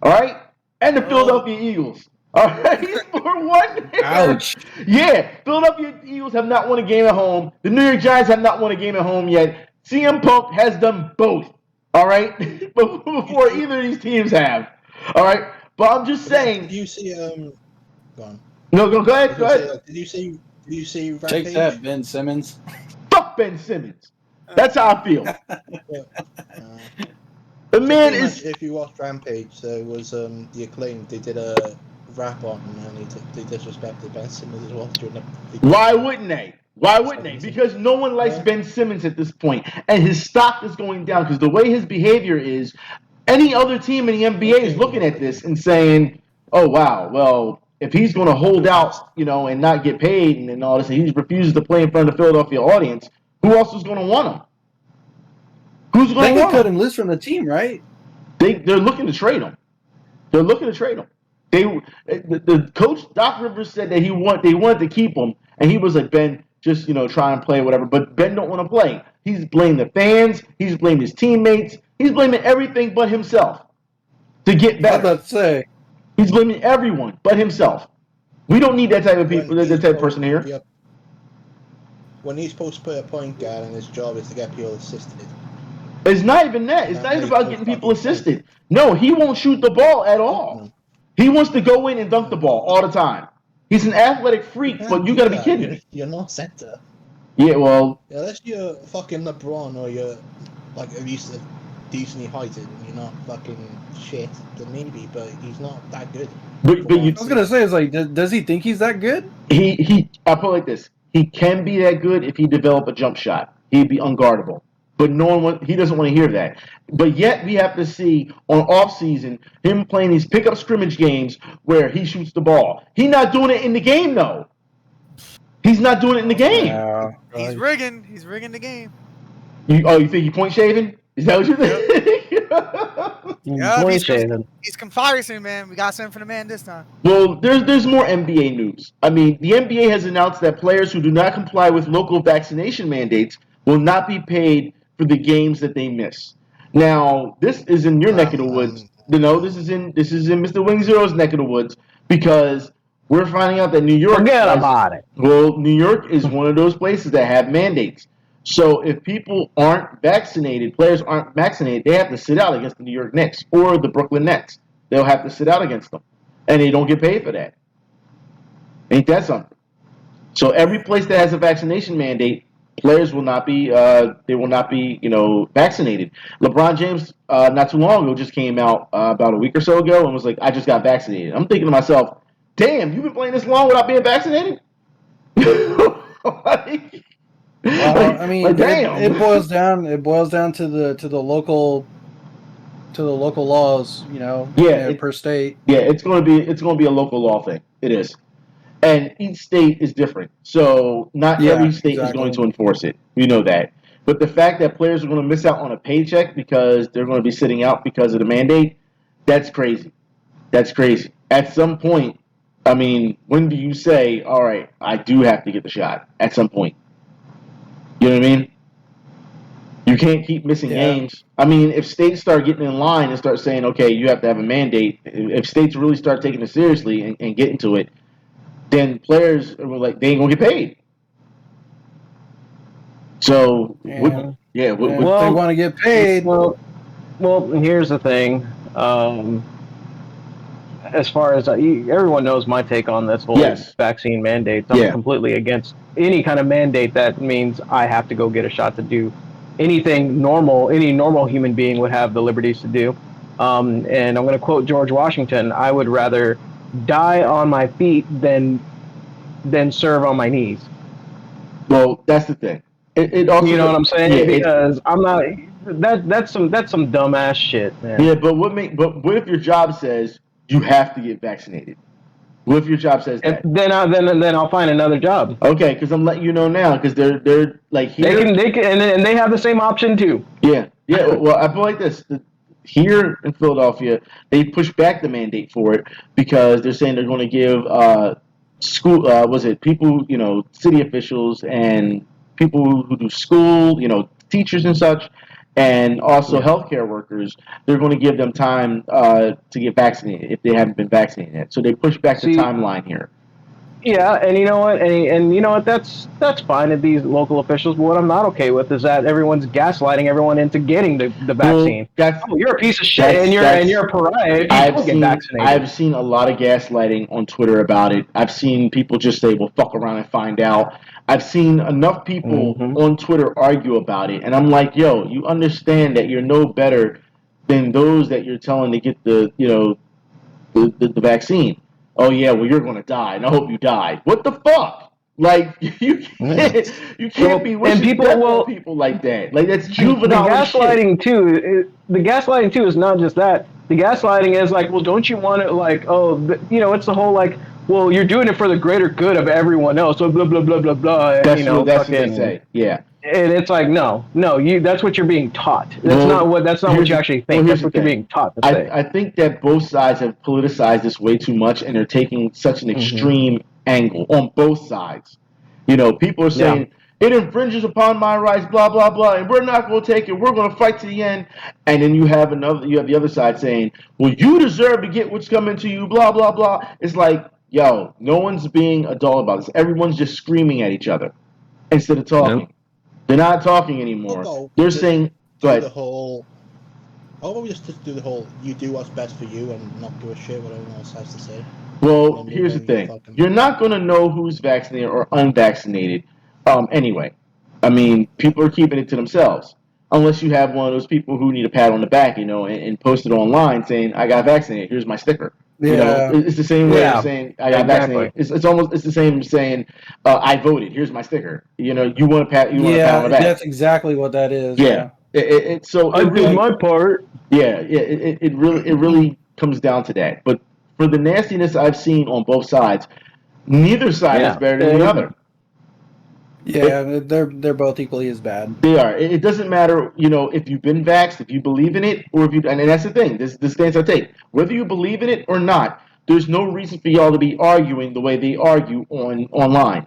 all right, and the Philadelphia Eagles. All right, for one. Ouch. Yeah, Philadelphia Eagles have not won a game at home. The New York Giants have not won a game at home yet. CM Punk has done both. All right, before either of these teams have. All right, but I'm just saying. Did you see? Go on. No, go ahead. Go ahead. Did you see? Rampage? Take that, Ben Simmons. Fuck Ben Simmons. That's how I feel. The man is. If you watched Rampage, there was the Acclaim. They did a rap on and they disrespected Ben Simmons as well during the. Why wouldn't they? Why wouldn't they? Because no one likes Ben Simmons at this point, and his stock is going down because the way his behavior is. Any other team in the NBA is looking at this and saying, "Oh wow, well, if he's going to hold out, and not get paid and all this, and he refuses to play in front of the Philadelphia audience, who else is going to want him? Who's going to want him? They could cut him loose from the team, right? They're looking to trade him. They're looking to trade him. The coach Doc Rivers said that they wanted to keep him, and he was like, Ben, just try and play whatever. But Ben don't want to play. He's blaming the fans. He's blaming his teammates. He's blaming everything but himself to get better. I was about to say. He's blaming everyone but himself. We don't need that type of people, that type of person here. Yep. When he's supposed to play a point guard and his job is to get people assisted. It's not even that. It's not even about getting people assisted. No, he won't shoot the ball at all. He wants to go in and dunk the ball all the time. He's an athletic freak, but you got to be kidding me. You're not center. Yeah, well. Unless you're fucking LeBron or you're like at least decently heighted and you're not fucking shit, then maybe, but he's not that good. But I was gonna say, it's like, does he think he's that good? I put it like this: he can be that good if he develop a jump shot. He'd be unguardable. But he doesn't want to hear that. But yet we have to see on off season him playing these pickup scrimmage games where he shoots the ball. He's not doing it in the game though. He's not doing it in the game. He's rigging. He's rigging the game. You think he point shaving? Is that what you think? Yeah, he's comparison, man. We got something for the man this time. Well, there's more NBA news. I mean, the NBA has announced that players who do not comply with local vaccination mandates will not be paid for the games that they miss. Now, this is in your neck of the woods. This is in Mr. Wing Zero's neck of the woods because we're finding out that New York. Forget about it. Well, New York is one of those places that have mandates. So if people aren't vaccinated, players aren't vaccinated, they have to sit out against the New York Knicks or the Brooklyn Nets. They'll have to sit out against them, and they don't get paid for that. Ain't that something? So every place that has a vaccination mandate, players will not be. They will not be, vaccinated. LeBron James, not too long ago, just came out about a week or so ago and was like, "I just got vaccinated." I'm thinking to myself, "Damn, you've been playing this long without being vaccinated?" Well, I mean, damn. It boils down. It boils down to the local laws, per state. Yeah, it's going to be a local law thing. It is, and each state is different. So not every state is going to enforce it. You know that. But the fact that players are going to miss out on a paycheck because they're going to be sitting out because of the mandate, that's crazy. That's crazy. At some point, I mean, when do you say, "All right, I do have to get the shot"? At some point. You know what I mean? You can't keep missing games. I mean, if states start getting in line and start saying, okay, you have to have a mandate, if states really start taking it seriously and get into it, then players are like, they ain't going to get paid. So, they want to get paid. Well, here's the thing. As far as everyone knows my take on this whole vaccine mandate, I'm completely against any kind of mandate that means I have to go get a shot to do anything normal, any normal human being would have the liberties to do. And I'm going to quote George Washington, I would rather die on my feet than serve on my knees. Well, that's the thing. It also, you know what I'm saying? Yeah, because I'm not. That's some dumbass shit, man. Yeah, but what if your job says you have to get vaccinated? What if your job says that? Then I'll find another job. Okay, because I'm letting you know now, because they're like here. They can, and they have the same option too. Yeah. Well, I feel like this. Here in Philadelphia, they pushed back the mandate for it because they're saying they're going to give school, was it people, city officials and people who do school, teachers and such, and also healthcare workers, they're going to give them time to get vaccinated if they haven't been vaccinated yet. So they push back the timeline here. Yeah, and you know what, and you know what, that's fine at these local officials. But what I'm not okay with is that everyone's gaslighting everyone into getting the vaccine. You're a piece of shit, and you're a pariah if you don't get vaccinated. I've seen a lot of gaslighting on Twitter about it. I've seen people just say, "Well, fuck around and find out." I've seen enough people on Twitter argue about it, and I'm like, "Yo, you understand that you're no better than those that you're telling to get the vaccine." Oh yeah, well you're gonna die, and I hope you die. What the fuck? Like you can't be wishing death on people like that. Like that's juvenile. The gaslighting too. The gaslighting too is not just that. The gaslighting is like, well, don't you want it? Like, it's the whole like, well, you're doing it for the greater good of everyone else. So blah blah blah blah blah. And, that's what they say. Yeah. And it's like, no, that's what you're being taught. That's not what you actually think. That's what you're being taught to say. I think that both sides have politicized this way too much, and they're taking such an extreme angle on both sides. People are saying it infringes upon my rights, blah blah blah, and we're not going to take it. We're going to fight to the end. And then you have the other side saying, well, you deserve to get what's coming to you, blah blah blah. It's like, yo, no one's being adult about this. Everyone's just screaming at each other instead of talking. Yep. They're not talking anymore. They're saying, "Go ahead." We just do the whole "you do what's best for you" and not give a shit what anyone else has to say. Well, here's the thing: you're not going to know who's vaccinated or unvaccinated. Anyway, I mean, people are keeping it to themselves, unless you have one of those people who need a pat on the back, and post it online saying, "I got vaccinated. Here's my sticker." Yeah. It's the same way of saying I got vaccinated. It's the same as saying I voted. Here's my sticker. You want a pat. You want a pat on the back. That's exactly what that is. Yeah. I did my part. Yeah. It really comes down to that. But for the nastiness I've seen on both sides, neither side is better than the other. Yeah, they're both equally as bad. They are. It doesn't matter, if you've been vaxxed, if you believe in it, or if you. And that's the thing. This stance I take. Whether you believe in it or not, there's no reason for y'all to be arguing the way they argue online.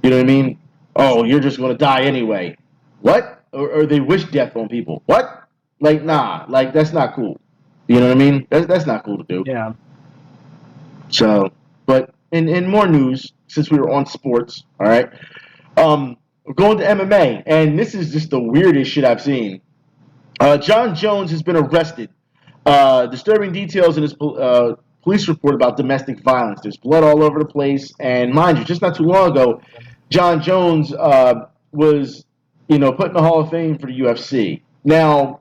You know what I mean? Oh, you're just gonna die anyway. What? Or they wish death on people. What? Like, nah. Like that's not cool. You know what I mean? That's not cool to do. Yeah. So, but in more news, since we were on sports, all right. We're going to MMA, and this is just the weirdest shit I've seen. Jon Jones has been arrested. Disturbing details in his police report about domestic violence. There's blood all over the place, and mind you, just not too long ago, Jon Jones was, put in the Hall of Fame for the UFC. Now,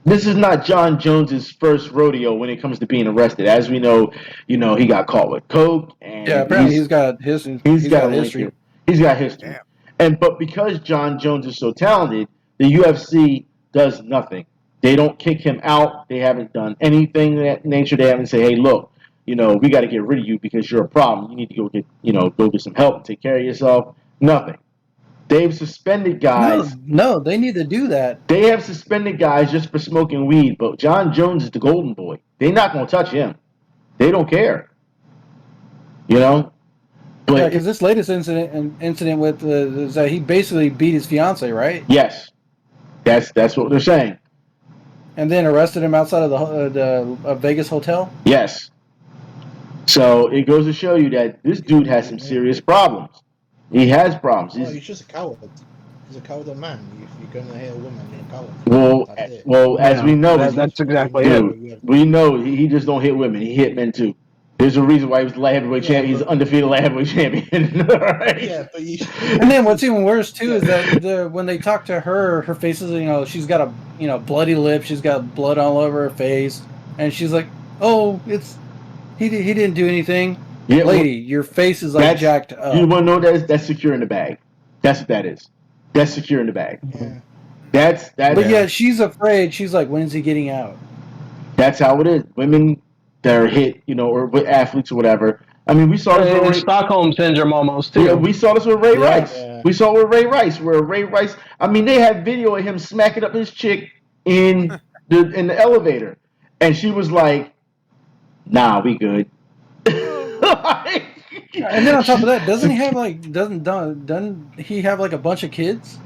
this is not Jon Jones's first rodeo when it comes to being arrested. As we know, he got caught with coke, and apparently he's got history. He's got history. Damn. But because Jon Jones is so talented, the UFC does nothing. They don't kick him out. They haven't done anything of that nature. They haven't said, hey, look, we got to get rid of you because you're a problem. You need to go get some help and take care of yourself. Nothing. They've suspended guys. No, they need to do that. They have suspended guys just for smoking weed, but Jon Jones is the golden boy. They're not going to touch him. They don't care. But because this latest incident with is that he basically beat his fiance, right? Yes, that's what they're saying. And then arrested him outside of the Vegas hotel. Yes. So it goes to show you that this dude has some serious problems. He has problems. He's just a coward. He's a coward man. If you're going to hit a woman, you're a coward. Well, as we know, that's exactly it. We know he just don't hit women. He hit men too. There's a reason why he was the light heavyweight champion. He's undefeated light heavyweight champion. Right? Yeah, but and then what's even worse too is that when they talk to her face is she's got a bloody lip. She's got blood all over her face, and she's like, "Oh, he didn't do anything." Yeah, lady, your face is like jacked up. You want to know that's secure in the bag. That's what that is. That's secure in the bag. Yeah. That's that. But yeah, she's afraid. She's like, when is he getting out? That's how it is. Women that are hit, or with athletes or whatever. I mean, we saw this with Stockholm syndrome almost too. Yeah, we saw this with Ray Rice. Yeah. We saw it with Ray Rice, where Ray Rice. I mean, they had video of him smacking up his chick in the elevator, and she was like, "Nah, we good." And then on top of that, doesn't he have like doesn't he have like a bunch of kids?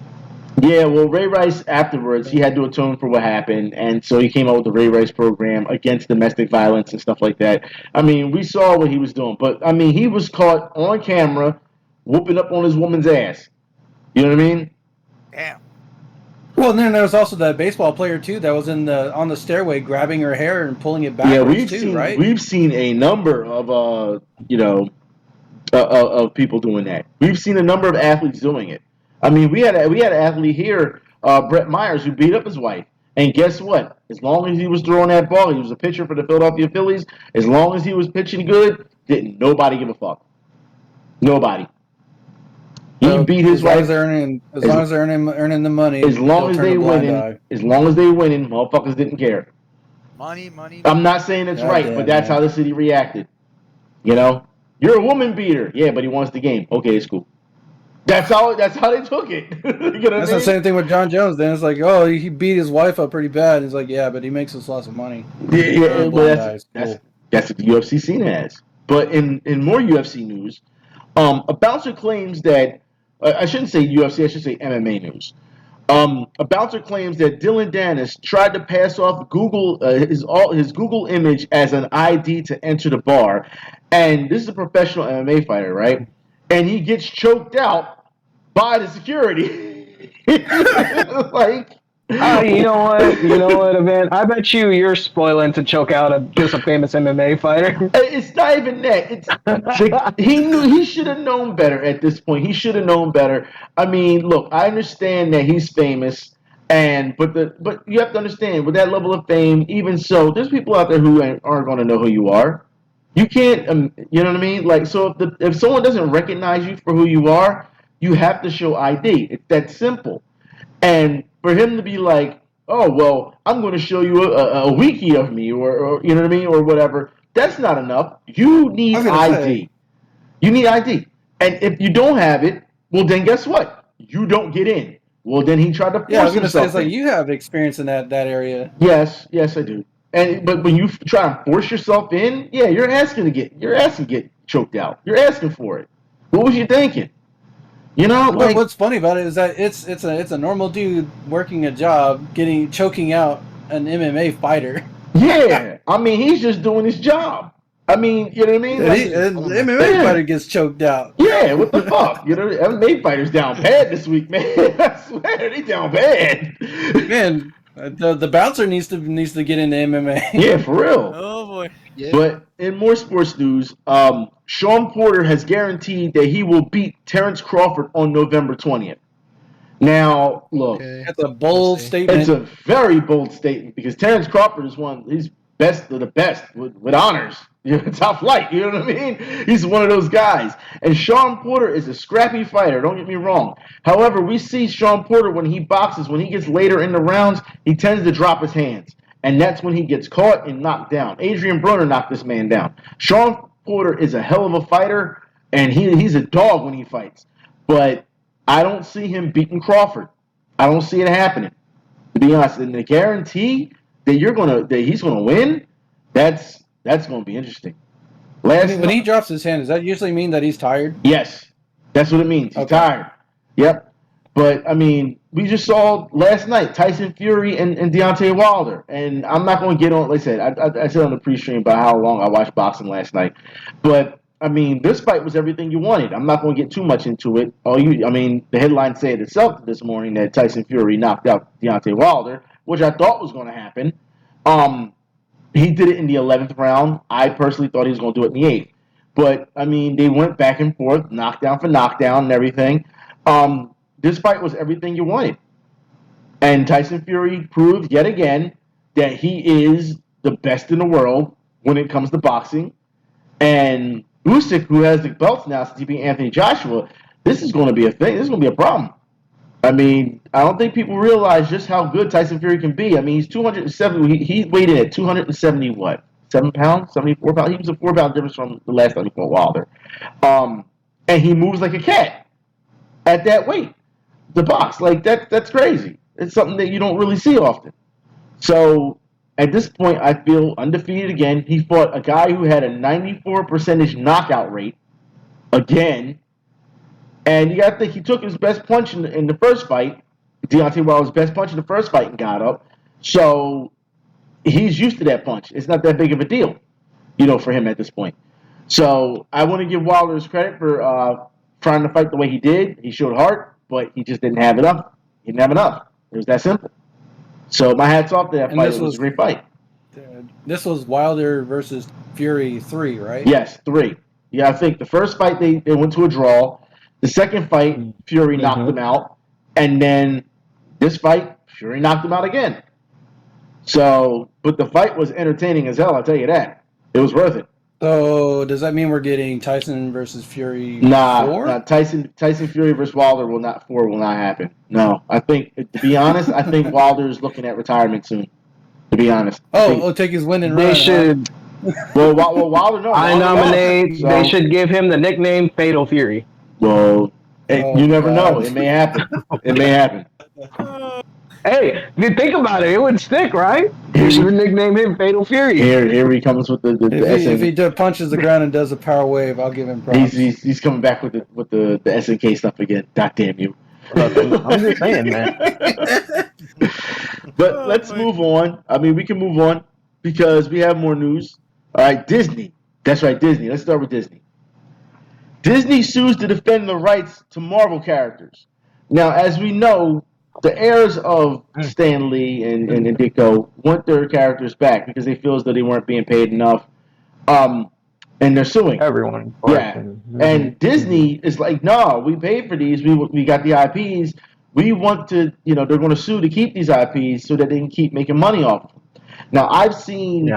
Yeah, well, Ray Rice afterwards, he had to atone for what happened, and so he came out with the Ray Rice program against domestic violence and stuff like that. I mean, we saw what he was doing, but I mean, he was caught on camera whooping up on his woman's ass. You know what I mean? Damn. Well, and then there was also that baseball player too that was on the stairway grabbing her hair and pulling it Yeah, backwards right? we've seen a number of of people doing that. We've seen a number of athletes doing it. I mean, we had an athlete here, Brett Myers, who beat up his wife. And guess what? As long as he was throwing that ball, he was a pitcher for the Philadelphia Phillies. As long as he was pitching good, didn't nobody give a fuck. Nobody. He beat his wife. As long as they're earning the money. As long as they winning, motherfuckers didn't care. Money. I'm not saying it's right, but that's how the city reacted. You know, you're a woman beater. Yeah, but he wants the game. Okay, it's cool. That's how they took it. You know that's the same thing with John Jones. Then it's like, oh, he beat his wife up pretty bad. He's like, yeah, but he makes us lots of money. Yeah, but that's what the UFC scene has. But in more UFC news, a bouncer claims that I shouldn't say UFC, I should say MMA news. A bouncer claims that Dillon Danis tried to pass off Google his Google image as an ID to enter the bar, and this is a professional MMA fighter, right? And he gets choked out by the security. Like, you know what, man? I bet you're spoiling to choke out just a famous MMA fighter. It's not even that. He should have known better at this point. He should have known better. I mean, look, I understand that he's famous, but you have to understand with that level of fame, even so, there's people out there who aren't going to know who you are. You can't, you know what I mean? Like, so if someone doesn't recognize you for who you are, you have to show ID. It's that simple. And for him to be like, oh, well, I'm going to show you a wiki of me, or you know what I mean, or whatever, that's not enough. You need ID. You need ID. And if you don't have it, well, then guess what? You don't get in. Well, then he tried to force I was going to say, it's in. like you have experience in that area. Yes, I do. But when you try and force yourself in, yeah, you're asking to get choked out. You're asking for it. What was you thinking? You know, like, what's funny about it is that it's a normal dude working a job choking out an MMA fighter. Yeah, I mean, he's just doing his job. I mean, you know what I mean? Like, an MMA fighter gets choked out. Yeah, what the fuck? You know, MMA fighters down bad this week, man. I swear, they down bad. Man, the bouncer needs to get into MMA. Yeah, for real. Oh boy. Yeah. But in more sports news, Shawn Porter has guaranteed that he will beat Terrence Crawford on November 20th. Now, look, that's a bold statement. It's a very bold statement because Terrence Crawford is he's best of the best with honors. Top flight, you know what I mean? He's one of those guys. And Shawn Porter is a scrappy fighter, don't get me wrong. However, we see Shawn Porter when he boxes, when he gets later in the rounds, he tends to drop his hands. And that's when he gets caught and knocked down. Adrian Broner knocked this man down. Shawn Porter is a hell of a fighter, and he's a dog when he fights. But I don't see him beating Crawford. I don't see it happening, to be honest. And the guarantee that he's gonna win, that's gonna be interesting. When he drops his hand, does that usually mean that he's tired? Yes, that's what it means. He's tired. Yep. But, I mean, we just saw last night Tyson Fury and Deontay Wilder. And I'm not going to get on, like I said, I said on the pre-stream about how long I watched boxing last night. But, I mean, this fight was everything you wanted. I'm not going to get too much into it. The headline said itself this morning that Tyson Fury knocked out Deontay Wilder, which I thought was going to happen. He did it in the 11th round. I personally thought he was going to do it in the 8th. But, I mean, they went back and forth, knockdown for knockdown and everything. This fight was everything you wanted. And Tyson Fury proved yet again that he is the best in the world when it comes to boxing. And Usyk, who has the belts now since he beat Anthony Joshua, this is going to be a thing. This is going to be a problem. I mean, I don't think people realize just how good Tyson Fury can be. I mean, he's 270. He weighed in at 270 what? 7 pounds? 74 pounds? He was a 4-pound difference from the last time he fought Wilder. And he moves like a cat at that weight. The box, like that's crazy. It's something that you don't really see often. So at this point, I feel undefeated again. He fought a guy who had a 94% knockout rate. again. And you got to think he took his best punch in the first fight. Deontay Wilder's best punch in the first fight and got up. So he's used to that punch. It's not that big of a deal, for him at this point. So I want to give Wilder his credit for trying to fight the way he did. He showed heart, but he just didn't have enough. He didn't have enough. It was that simple. So my hat's off to that fight. It was a great fight. This was Wilder versus Fury 3, right? Yes, 3. Yeah, I think the first fight they went to a draw. The second fight, Fury knocked him out. And then this fight, Fury knocked him out again. So, but the fight was entertaining as hell, I'll tell you that. It was worth it. So, does that mean we're getting Tyson versus Fury 4? Nah, Tyson Fury versus Wilder will not happen. No, I think, to be honest, I think Wilder's looking at retirement soon. To be honest. He'll take his win and run. They should. Well, Wilder, no. I nominate. They should give him the nickname Fatal Fury. Well, you never know. It may happen. It may happen. Hey, if you think about it, it would stick, right? You should nickname him Fatal Fury. Here he comes with the if he punches the ground and does a power wave, I'll give him props. He's coming back with the SNK stuff again. God damn you. I'm just saying, man. But let's move on. I mean, we can move on because we have more news. All right, Disney. That's right, Disney. Let's start with Disney. Disney sues to defend the rights to Marvel characters. Now, as we know, the heirs of Stan Lee and Ditko want their characters back because they feel as though they weren't being paid enough. And they're suing. Everyone. Yeah. And Disney is like, no, we paid for these. We got the IPs. We want to, they're going to sue to keep these IPs so that they can keep making money off of them. Now, I've seen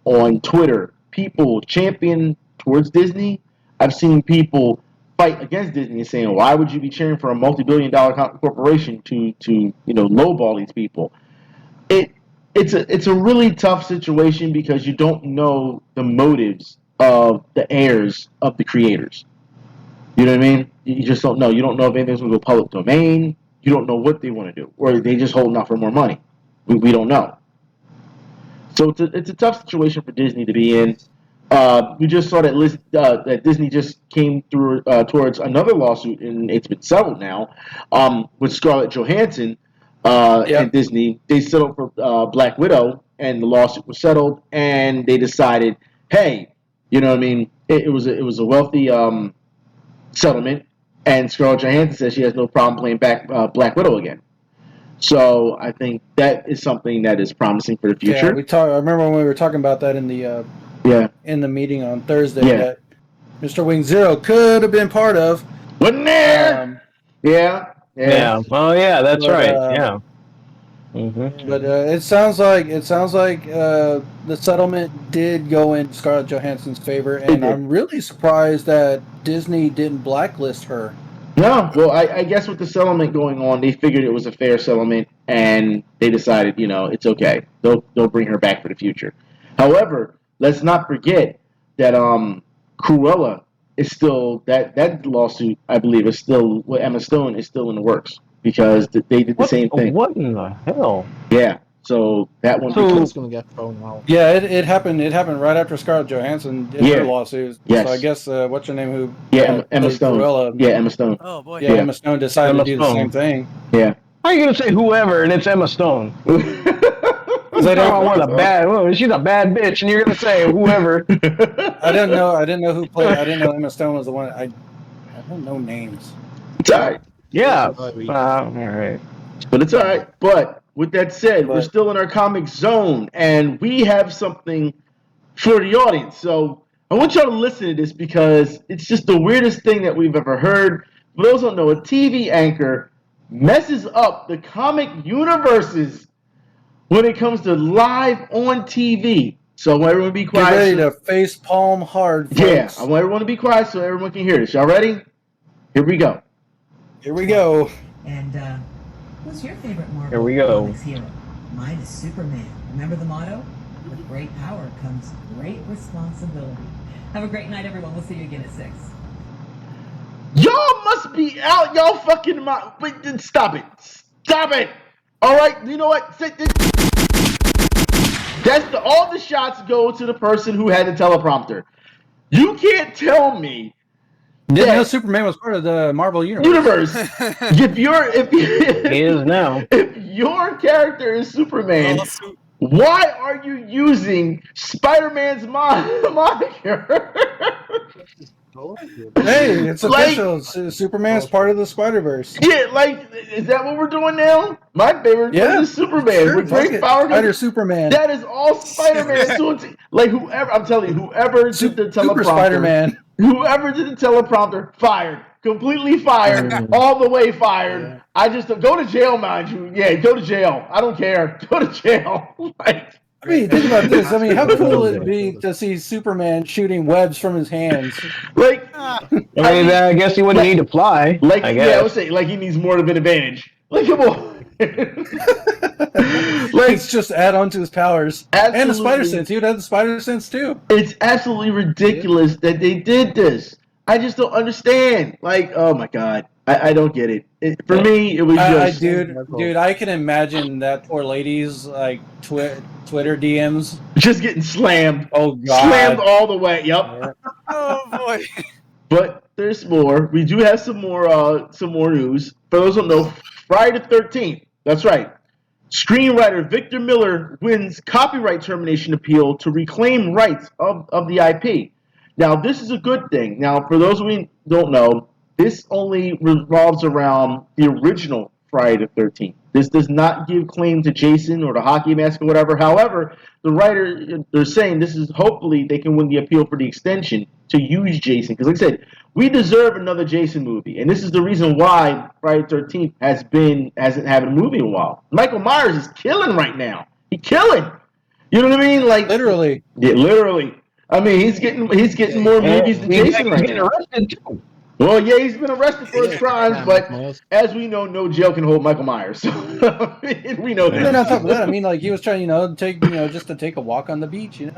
on Twitter people champion towards Disney. I've seen people fight against Disney and saying, why would you be cheering for a multi-billion-dollar corporation to lowball these people? It's a really tough situation because you don't know the motives of the heirs of the creators. You know what I mean? You just don't know. You don't know if anything's going to go public domain. You don't know what they want to do, or they just holding out for more money. We don't know. So it's a tough situation for Disney to be in. We just saw that Disney just came through towards another lawsuit, and it's been settled now with Scarlett Johansson and Disney. They settled for Black Widow, and the lawsuit was settled, and they decided, hey, you know what I mean? It was a wealthy settlement, and Scarlett Johansson says she has no problem playing back Black Widow again. So I think that is something that is promising for the future. Yeah, I remember when we were talking about that in the in the meeting on Thursday that Mr. Wing Zero could have been part of. Wasn't there? Yeah. Oh yeah, that's right. Yeah. Mm-hmm. But it sounds like the settlement did go in Scarlett Johansson's favor, and I'm really surprised that Disney didn't blacklist her. No, well, I guess with the settlement going on, they figured it was a fair settlement, and they decided, it's okay. They'll bring her back for the future. However, let's not forget that Cruella is still that lawsuit. I believe is still with Emma Stone is still in the works because they did the same thing. What in the hell? Yeah. So that one is going to get thrown out. Yeah, it happened. It happened right after Scarlett Johansson did her lawsuit. Yes. So I guess what's her name? Emma Stone. Cruella. Yeah, Emma Stone. Oh boy. Yeah, Emma Stone decided to do the same thing. Yeah. How are you gonna say whoever and it's Emma Stone? They don't want a bad. Well, she's a bad bitch, and you're gonna say whoever. I didn't know who played. I didn't know Emma Stone was the one. I don't know names. It's all right. Yeah. All right. But it's all right. But with that said, we're still in our comic zone, and we have something for the audience. So I want y'all to listen to this because it's just the weirdest thing that we've ever heard. For those who don't know, a TV anchor messes up the comic universes when it comes to live on TV. So I want everyone to be quiet. Get ready to face palm hard, folks. Yeah, I want everyone to be quiet so everyone can hear this. Y'all ready? Here we go. Here we go. And who's your favorite Marvel Here we go. Comics hero? Mine is Superman. Remember the motto? With great power comes great responsibility. Have a great night, everyone. We'll see you again at 6. Y'all must be out y'all fucking mind. Wait, stop it. Stop it. All right, you know what? All the shots go to the person who had the teleprompter. You can't tell me Didn't know Superman was part of the Marvel universe. if He is now. if your character is Superman, why are you using Spider-Man's moniker? Hey, it's official. Superman's part of the Spider-Verse. Yeah, like, is that what we're doing now? My favorite is Superman. Sure, with great power. Superman. That is all Spider-Man doing. Like, whoever, I'm telling you, whoever did the teleprompter. Super Spider-Man. Whoever did the teleprompter, fired. Completely fired. All the way fired. Yeah. I just, go to jail, mind you. Yeah, go to jail. I don't care. Go to jail. Like, I mean, think about this. I mean, how cool would it be to see Superman shooting webs from his hands? Like, I guess he wouldn't need to fly. Like, I guess. Yeah, I would say, like, he needs more of an advantage. Like, come on. Like, it's just add on to his powers. Absolutely. And the spider sense. He would have the spider sense too. It's absolutely ridiculous that they did this. I just don't understand. Like, oh my god, I don't get it. For me, it was just dude. I can imagine that poor lady's like Twitter DMs just getting slammed. Oh god, slammed all the way. Yep. Yeah. Oh boy. But there's more. We do have some more news. For those who don't know, Friday the 13th. That's right. Screenwriter Victor Miller wins copyright termination appeal to reclaim rights of the IP. Now, this is a good thing. Now, for those who don't know, this only revolves around the original Friday the 13th. This does not give claim to Jason or the hockey mask or whatever. However, the writer, they're saying this is hopefully they can win the appeal for the extension to use Jason. Because like I said, we deserve another Jason movie. And this is the reason why Friday the 13th hasn't had a movie in a while. Michael Myers is killing right now. He's killing. You know what I mean? Like literally. Yeah, literally. I mean, he's getting more movies than Jason right now. Arrested too. Well, yeah, he's been arrested for his crimes, but as we know, no jail can hold Michael Myers. So we know that. And then on top of that, I mean, like he was trying, just to take a walk on the beach, Yeah,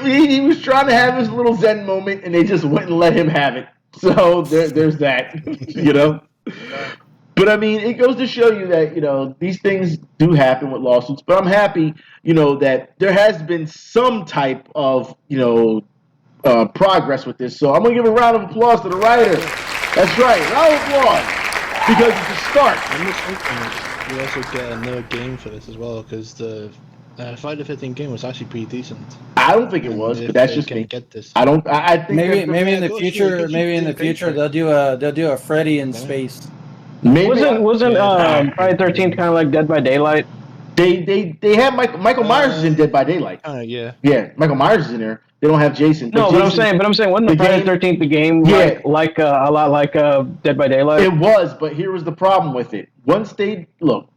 he was trying to have his little Zen moment, and they just wouldn't let him have it. So there's that, But I mean, it goes to show you that these things do happen with lawsuits. But I'm happy, that there has been some type of progress with this. So I'm gonna give a round of applause to the writer. That's right, round of applause because it's a start. I'm just hoping we also get another game for this as well, because the Friday the 13th game was actually pretty decent. I don't think it was, but that's just me. Get this. I don't. I think maybe in the future, they'll do a Freddy in space. Maybe wasn't Friday the 13th kind of like Dead by Daylight? They have Michael Myers is in Dead by Daylight. Yeah. Yeah, Michael Myers is in there. They don't have Jason. No, but I'm saying, wasn't the Friday the 13th the game like a lot like Dead by Daylight? It was, but here was the problem with it. Once they look,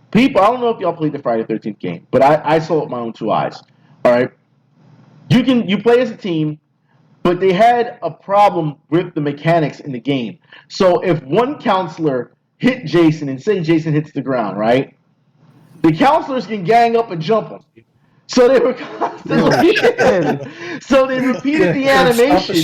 people, I don't know if y'all played the Friday the 13th game, but I saw it with my own two eyes. All right, you play as a team, but they had a problem with the mechanics in the game. So if one counselor hit Jason and say Jason hits the ground, right? The counselors can gang up and jump him. So they were constantly. So they repeated the animation.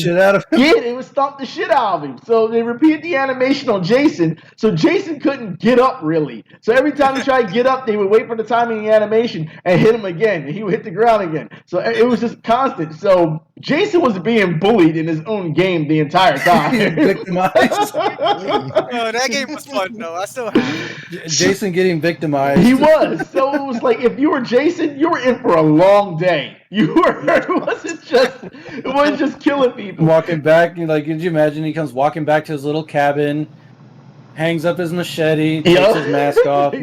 They would stomp the shit out of him. So they repeated the animation on Jason. So Jason couldn't get up really. So every time he tried to get up, they would wait for the timing of the animation and hit him again, and he would hit the ground again. So it was just constant. So Jason was being bullied in his own game the entire time. Victimized. That game was fun though. I still have it. Jason getting victimized. He was. So it was like if you were Jason, you were in for a long day. It wasn't just killing people. Walking back, could you imagine he comes walking back to his little cabin, hangs up his machete, takes his mask off,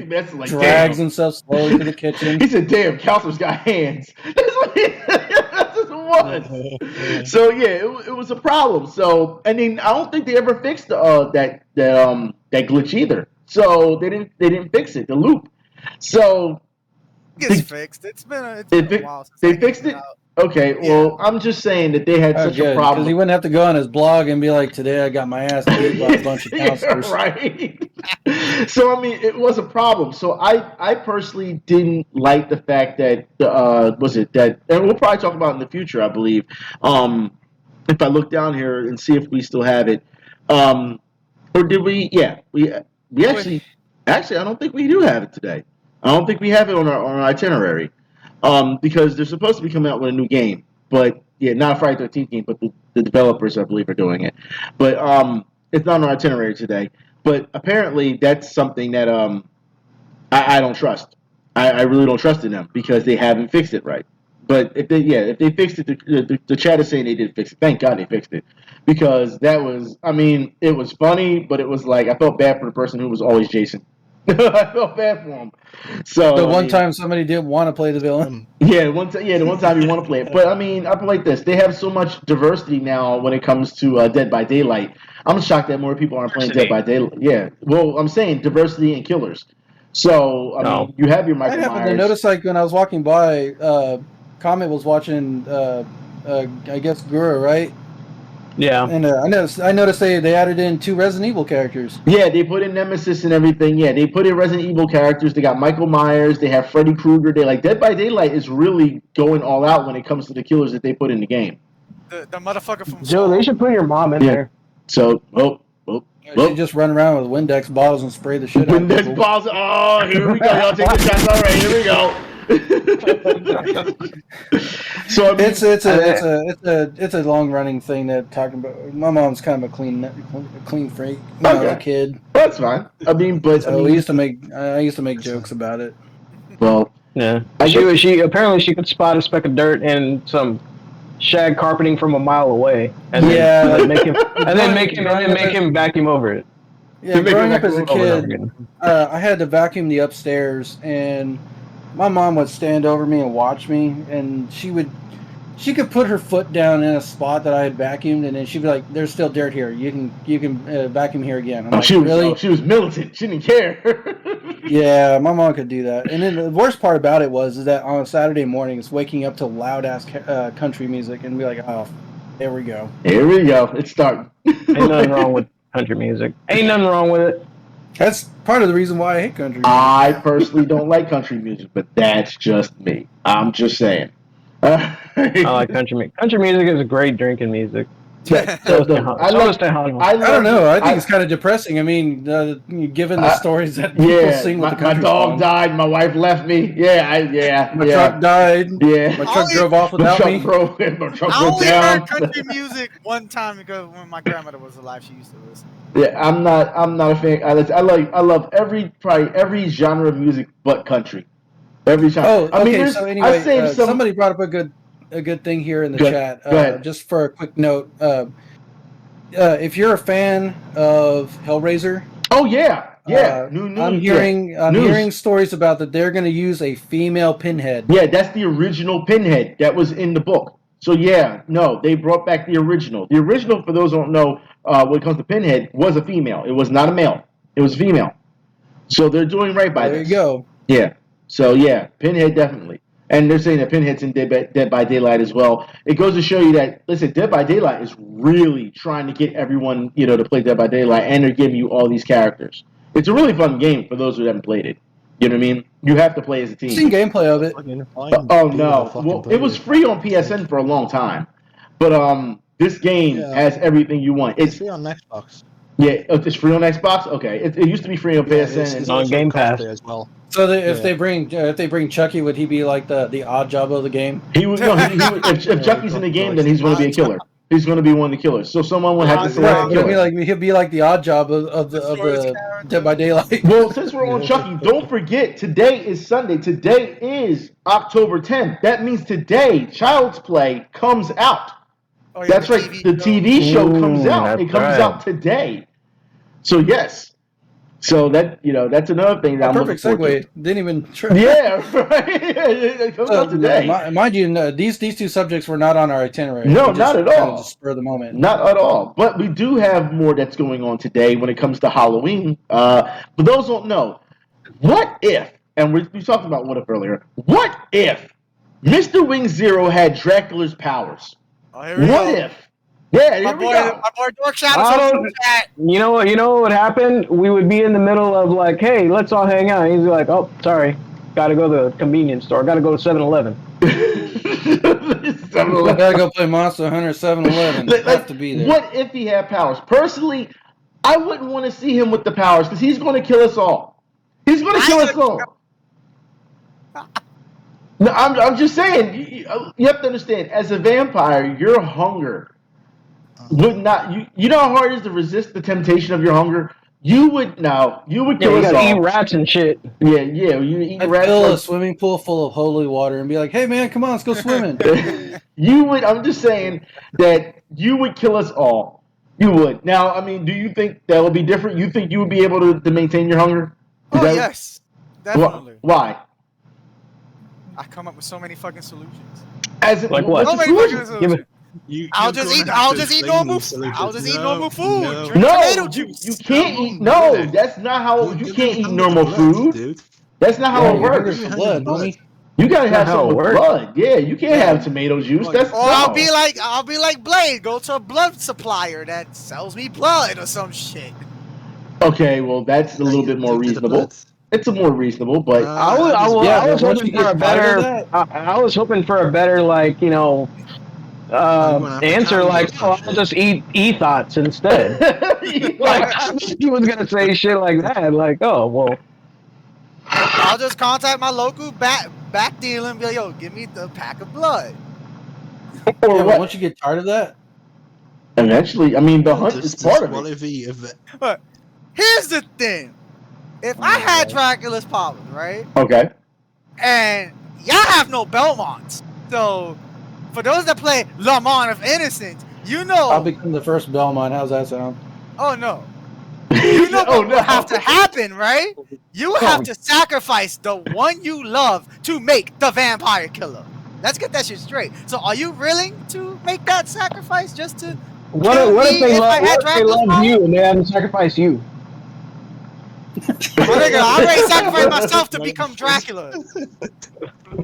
drags himself slowly to the kitchen. He said, "Damn, counselor's got hands." That's what it was. So yeah, it was a problem. So I don't think they ever fixed that glitch either. So they didn't fix it, the loop. So it's fixed. It's been a while since they fixed it. Okay, well, I'm just saying that they had such a problem. Because he wouldn't have to go on his blog and be like, today I got my ass beat by a bunch of counselors. Right. So, I mean, it was a problem. So, I personally didn't like the fact that, and we'll probably talk about it in the future, I believe, if I look down here and see if we still have it. Or did we? Yeah, we actually, I don't think we do have it today. I don't think we have it on our itinerary. Because they're supposed to be coming out with a new game, but not a Friday 13th game, but the developers, I believe, are doing it. But it's not on our itinerary today. But apparently, that's something that I don't trust. I really don't trust in them because they haven't fixed it right. But if they fixed it, the chat is saying they did fix it. Thank God they fixed it, because that was, I mean, it was funny, but it was like I felt bad for the person who was always Jason. I felt bad for him. So the one time somebody didn't want to play the villain. Yeah, the one time you want to play it. But I mean, I put it like this: they have so much diversity now when it comes to Dead by Daylight. I'm shocked that more people aren't playing Dead by Daylight. Yeah, well, I'm saying diversity in killers. So I mean, you have your Michael Myers. I happened to notice, like when I was walking by, Comet was watching, I guess Gura, right? Yeah. And I noticed they added in 2 Resident Evil characters. Yeah, they put in Nemesis and everything. Yeah, they put in Resident Evil characters. They got Michael Myers. They have Freddy Krueger. They like Dead by Daylight is really going all out when it comes to the killers that they put in the game. The motherfucker from Joe, they should put your mom in there. So, She just run around with Windex bottles and spray the shit out. Windex bottles. Oh, here we go. Y'all take the shots. All right, here we go. So I mean, it's a long running thing that talking about. My mom's kind of a clean freak when I was a kid. That's fine. I mean, but I used to make jokes about it. Well, yeah. She apparently she could spot a speck of dirt in some shag carpeting from a mile away, and then make him vacuum over it. Yeah, growing up as a kid, I had to vacuum the upstairs, and my mom would stand over me and watch me, and she could put her foot down in a spot that I had vacuumed, and then she'd be like, "There's still dirt here. You can vacuum here again." I'm like, really? She was militant. She didn't care. Yeah, my mom could do that. And then the worst part about it was that on a Saturday morning, it's waking up to loud ass country music, and be like, "Oh, there we go. Here we go. It's starting." Ain't nothing wrong with country music. Ain't nothing wrong with it. That's part of the reason why I hate country music. I personally don't like country music, but that's just me. I'm just saying. I like country music. Country music is great drinking music. I don't know. I think it's kind of depressing. I mean, given the stories that people sing with the country my dog song. died. My wife left me. My truck died. Yeah. My truck drove off without me. My truck I broke only down. heard country music one time because when my grandmother was alive, she used to listen. Yeah, I'm not a fan. I love probably every genre of music but country. Every genre. Oh, okay. I mean, so anyway, somebody brought up a good thing here in the chat. Go ahead. Just for a quick note, if you're a fan of Hellraiser, I'm hearing stories about that they're going to use a female Pinhead. Yeah, that's the original Pinhead that was in the book. So they brought back the original. The original, for those who don't know, when it comes to Pinhead, was a female. It was not a male. It was female. So they're doing right by this. There you go. Yeah. So Pinhead definitely. And they're saying that Pinhead's in Dead by Daylight as well. It goes to show you that, listen, Dead by Daylight is really trying to get everyone, to play Dead by Daylight, and they're giving you all these characters. It's a really fun game for those who haven't played it. You know what I mean? You have to play as a team. I've seen gameplay of it. Oh, no. Well, it was free on PSN for a long time. But this game has everything you want. It's free on Xbox. Yeah, it's free on Xbox? Okay. It used to be free on PSN. It's on Game Pass as well. So if they bring Chucky, would he be like the odd job of the game? He would. If Chucky's in the game, then he's going to be a killer. He's going to be one of the killers. So someone would have to select a killer. He'll be like the odd job of the Dead by Daylight. Well, since we're on Chucky, don't forget today is Sunday. Today is October 10th. That means today Child's Play comes out. Oh, yeah, That's right. The TV show comes out. It comes out today. So yes. So that's another thing that I'm perfect segue. Didn't even try. Yeah, right. It comes out today. Mind you, these two subjects were not on our itinerary. No, not at all. Just spur of the moment. Not at all. But we do have more that's going on today when it comes to Halloween. For those who don't know, what if, and we talked about what if earlier, what if Mr. Wing Zero had Dracula's powers? Oh, here we go. If? Yeah, here we go. My boy Dork Shadow. You know what would happen? We would be in the middle of like, hey, let's all hang out. And he's like, oh, sorry, gotta go to the convenience store. Gotta go to 7-Eleven. 7-Eleven. Gotta go play Monster Hunter 7-Eleven. Have to be there. What if he had powers? Personally, I wouldn't want to see him with the powers because he's going to kill us all. He's going to kill us all. No, I'm just saying. You have to understand. As a vampire, your hunger would not. You know how hard it is to resist the temptation of your hunger. You would kill you us gotta eat all. rats and shit. Yeah. You eat I'd rats. fill a Like, swimming pool full of holy water and be like, "Hey man, come on, let's go swimming." you would. I'm just saying that you would kill us all. You would. Now, I mean, do you think that would be different? You think you would be able to maintain your hunger? Yes, definitely. Why? I come up with so many fucking solutions. As in, Like what? So what's the many fucking solution? solutions. I'll just eat normal food. Drink tomato juice. You can't eat. No, that's not how. You can't eat normal food. Dude. That's not how it You're hungry works. for blood, homie. You gotta have how something it with works. blood. Yeah, you can't have tomato juice. That's Or I'll be like Blade. Go to a blood supplier that sells me blood or some shit. okay. Well, that's a little bit more reasonable. It's a more reasonable, but I was once hoping you for a get tired of better. that- I was hoping for a better, like, answer. Like, oh, I'll just eat e-thoughts instead. Like, he was gonna say shit like that. Like, oh well. I'll just contact my local back dealer and be like, yo, give me the pack of blood. or Yeah, what? but once you get tired of that, Eventually, I mean, the hunt is part of it. But here's the thing. If I had Dracula's powers, right? Okay. And y'all have no Belmonts. So, for those that play Lamont of Innocence, you know... I'll become the first Belmont. How's that sound? Oh, no. You know Oh, what will have to happen, right? You will have to sacrifice the one you love to make the vampire killer. Let's get that shit straight. So are you willing to make that sacrifice just to What if they love you and they have to sacrifice you? I already sacrificed myself to become Dracula.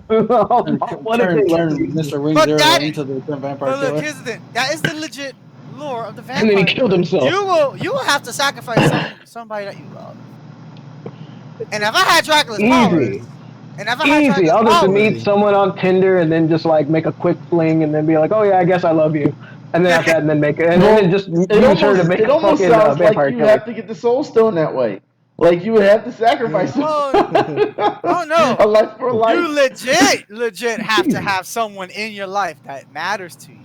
What if Turn they love you? Mr. Ring But Zero that- into the vampire But look, killer? here's the thing. That is the legit lore of the vampire. And then he killed himself. You will have to sacrifice somebody that you love. And if I had Dracula's powers, Easy. and if I had Easy. Dracula's I'll just powers, meet someone on Tinder and then just like make a quick fling and then be like, oh yeah, I guess I love you. And then after that, and then make it, and then just use her to make it a almost fucking sounds like vampire you killer. have to get the soul stone that way. Like you would have to sacrifice Oh no! a life for a life. You legit have to have someone in your life that matters to you.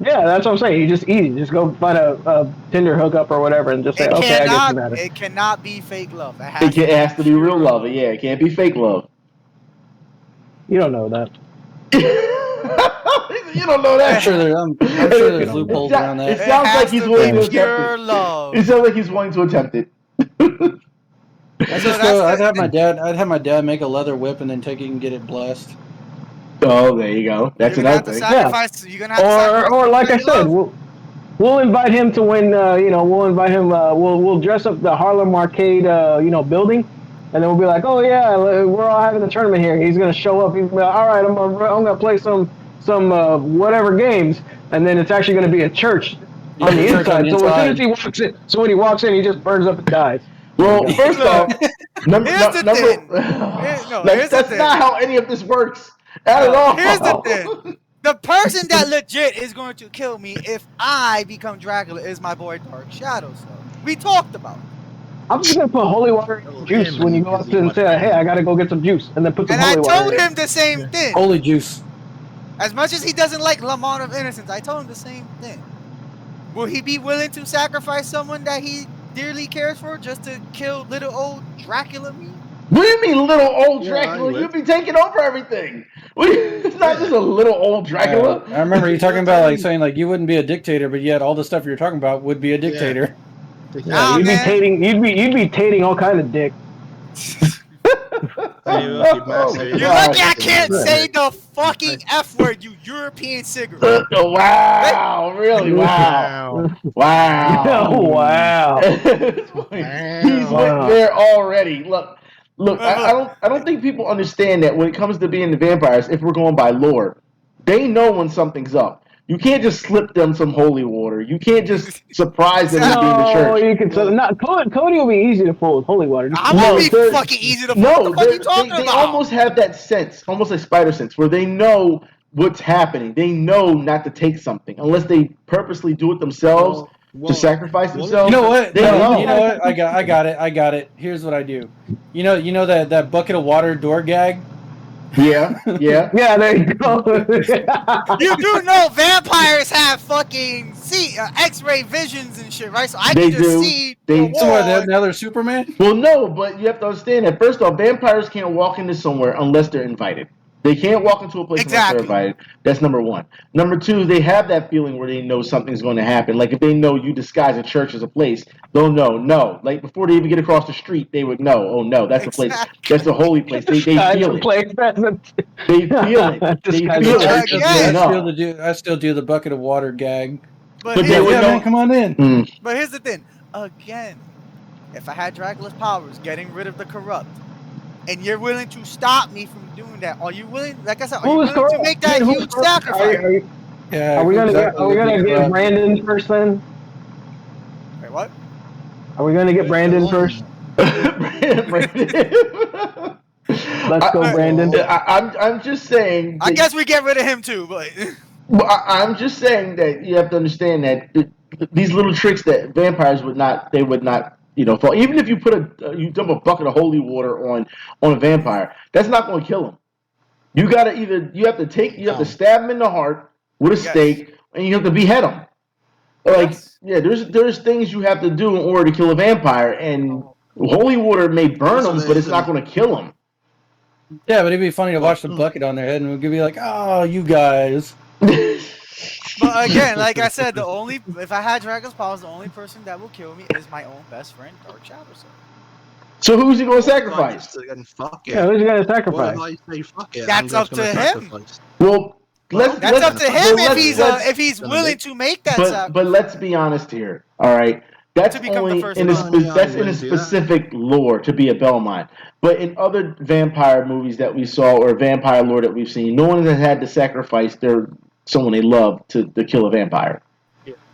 Yeah, that's what I'm saying. You just eat it. Just go find a Tinder hookup or whatever and just say, okay, I guess you matter. It cannot be fake love. It has to be real love. Yeah, it can't be fake love. You don't know that. You don't know that. I'm sure there's loopholes around It that. sounds like he's willing to pure attempt it. love. It sounds like he's willing to attempt it. I'd have my dad make a leather whip and then take it and get it blessed. Oh, there you go. That's You're gonna another thing. You're gonna have to sacrifice Or like I fake said, love. we'll invite him to when we'll invite him. We'll dress up the Harlem Arcade building, and then we'll be like, oh yeah, we're all having a tournament here. He's gonna show up. He's gonna be like, all right, I'm gonna play some whatever games, and then it's actually gonna be a church on the inside. So as soon as he walks in, when he walks in, he just burns up and dies. Well, first off, Here's the thing. that's not how any of this works at all. Here's the thing. The person that legit is going to kill me if I become Dracula is my boy Dark Shadow. So we talked about it. I'm just gonna put holy water in juice when you go up to and say, hey, I gotta go get some juice, and then put some And I holy water told in. him the same thing. Holy juice. As much as he doesn't like Lamont of Innocence, I told him the same thing. Will he be willing to sacrifice someone that he dearly cares for just to kill little old Dracula me? What do you mean, little old Dracula? I You'd be taking over everything. It's not just a little old Dracula. I remember you talking about saying you wouldn't be a dictator, but yet all the stuff you're talking about would be a dictator. Nah, You'd man. be tating all kind of dick. You're lucky I can't say the fucking F word, you European cigarette. Wow, really? Wow. Wow. Oh, wow. He's went there already. Look. I don't think people understand that when it comes to being the vampires. If we're going by lore, they know when something's up. You can't just slip them some holy water. You can't just surprise them with being the church. You can. Cody will be easy to fool with holy water. I won't be fucking easy to No, what the fuck you talking they about? almost have that sense, almost like spider sense, where they know what's happening. They know not to take something unless they purposely do it themselves to sacrifice themselves. You know what? They know. You know what? I got it. Here's what I do. You know that bucket of water door gag? Yeah. Yeah, there you go. You do know vampires have fucking X-ray visions and shit, right? So I They can just do. see They- the So what, wall. now they're Superman? Well, no, but you have to understand that first off, vampires can't walk into somewhere unless they're invited. They can't walk into a place unless they're Exactly. invited. That's number one. Number two, they have that feeling where they know something's going to happen. Like if they know you disguise a church as a place, they'll know. No, like before they even get across the street, they would know. Oh no, that's the place. That's the holy place. They feel it. They feel it. They feel it. I still do the bucket of water gag. But But here's, they would know. Man, come on in. but here's the thing. Again, if I had Dracula's powers, getting rid of the corrupt, and you're willing to stop me from doing that, are you willing? Like I said, are you willing to make that huge sacrifice? Are we gonna get Brandon first then? Wait, what? Are we gonna get Brandon first? Let's go, Brandon. I'm just saying. I guess we get rid of him too, but. Well, I'm just saying that you have to understand that these little tricks that vampires would not fall. Even if you you dump a bucket of holy water on a vampire, that's not going to kill him. You have to stab him in the heart with a stake, and you have to behead him. Like, there's things you have to do in order to kill a vampire, and holy water may burn him, but it's not going to kill him. Yeah, but it'd be funny to watch the bucket on their head, and we'd be like, "Oh, you guys." But again, like I said, if I had Dragon's powers, the only person that will kill me is my own best friend, Dark Shadow. So who's he going to sacrifice? Yeah, who's he going to sacrifice? That's up to him. Well, that's up to him if he's willing to make that sacrifice. But let's be honest here. All right. That's only in a specific lore to be a Belmont. But in other vampire movies that we saw or vampire lore that we've seen, no one has had to sacrifice someone they love to kill a vampire.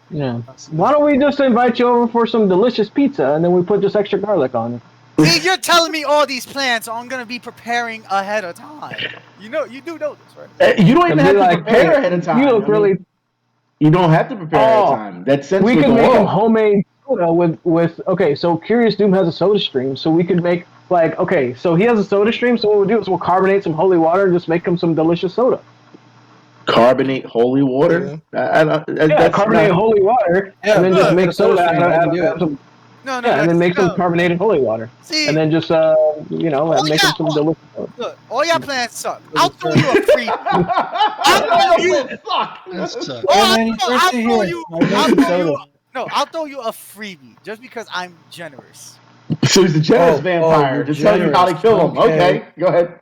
Yeah. Why don't we just invite you over for some delicious pizza and then we put just extra garlic on it? See, you're telling me all these plans, so I'm gonna be preparing ahead of time. You do know this, right? You don't even have to prepare ahead of time. You look really. You don't have to prepare ahead of time. That sense we can make a homemade soda with. Okay, so Curious Doom has a soda stream, so we could make so he has a soda stream. So what we'll do is we'll carbonate some holy water and just make him some delicious soda. Carbonate holy water? Carbonate holy water, and then just make soda out of some. And then make some carbonated holy water. See, and then just make them some delicious. Look, all your plans suck. I'll throw you a free. I'll throw you a freebie just because I'm generous. So he's a generous vampire to tell you how to kill him. Okay, go ahead.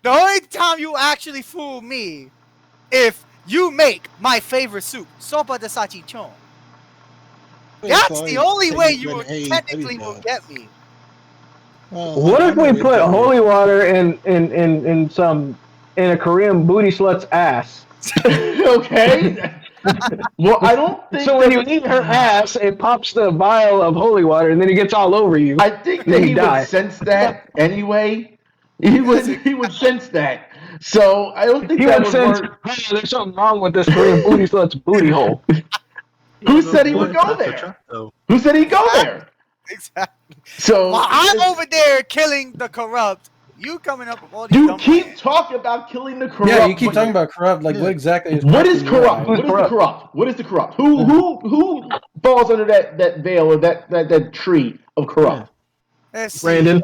The only time you actually fool me, if you make my favorite soup, sopa de salchichon. That's the only way you technically will get me. What if we put holy water in a Korean booty slut's ass? Okay. Well, I don't think. So when you eat her ass, it pops the vial of holy water, and then it gets all over you. I think that he would sense that anyway. He would sense that. So I don't think that would work. Hey, there's something wrong with this Korean booty slut's booty hole. Who said he would go there? Who said he'd go there? Exactly. So while I'm over there killing the corrupt, you coming up with all these. You keep talking about killing the corrupt. Yeah, you keep talking about corrupt. Like, what exactly is? What is corrupt? What is the corrupt? What is the corrupt? Who falls under that veil or that tree of corrupt? Brandon.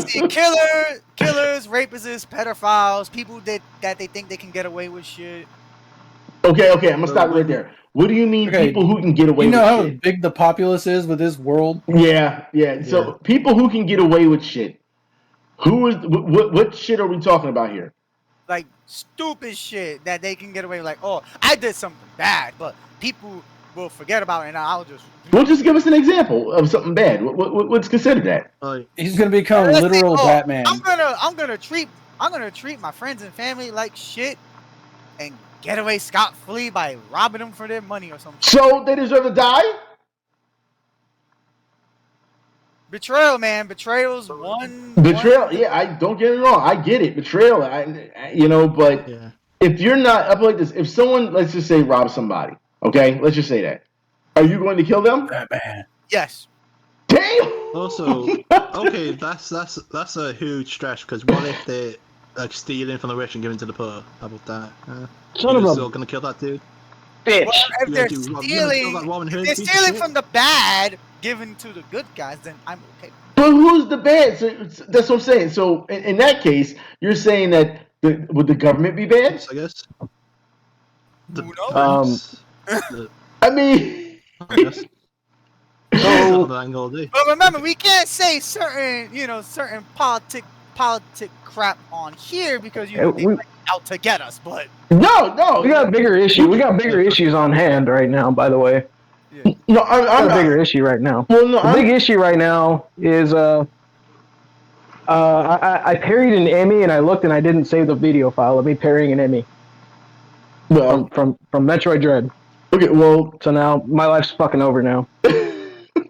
See, killers, rapists, pedophiles, people that they think they can get away with shit. Okay, I'm gonna stop right there. What do you mean people who can get away with shit? You know how big the populace is with this world? Yeah. So people who can get away with shit. What shit are we talking about here? Like stupid shit that they can get away with. Like, oh, I did something bad, but people will forget about it and I'll just... Well, just give us an example of something bad. What's considered that? He's gonna become literal Batman. I'm gonna treat my friends and family like shit and get away scot-free by robbing them for their money or something. So they deserve to die? Betrayal, man. Betrayal's one. Betrayal, yeah. I don't get it wrong. I get it. Betrayal, but if you're not up like this, if someone, let's just say, robs somebody, okay? Let's just say that. Are you going to kill them? Batman. Yes. Damn. Also, okay, that's a huge stretch because what if they're like stealing from the rich and giving to the poor? How about that? Son of You're a still gonna kill that dude? bitch. Well, if Yeah, they're dude, Rob, stealing, if they're stealing from the bad, given to the good guys, then I'm okay. But who's the bad? So, that's what I'm saying. So in that case, you're saying that would the government be bad? I guess. The Who knows? prince. I mean, I guess. So- But remember, we can't say certain politic crap on here because they might be out to get us. But no, we got bigger issues. We got bigger issues on hand right now. By the way, no, I'm got a not. bigger issue right now. Well, no, the big issue right now is I parried an Emmy and I looked and I didn't save the video file of me parrying an Emmy. Well, from Metroid Dread. Okay, well, so now my life's fucking over now.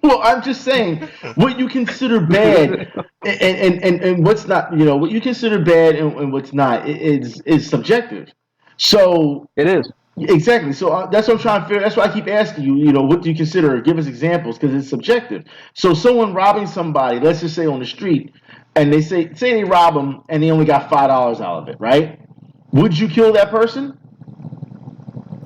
Well, I'm just saying what you consider bad and what's not. You know, what you consider bad and what's not is subjective. So it is. Exactly. So that's what I'm trying to figure. That's why I keep asking you. You know, what do you consider? Give us examples because it's subjective. So someone robbing somebody, let's just say on the street, and they say they rob them and they only got $5 out of it, right? Would you kill that person?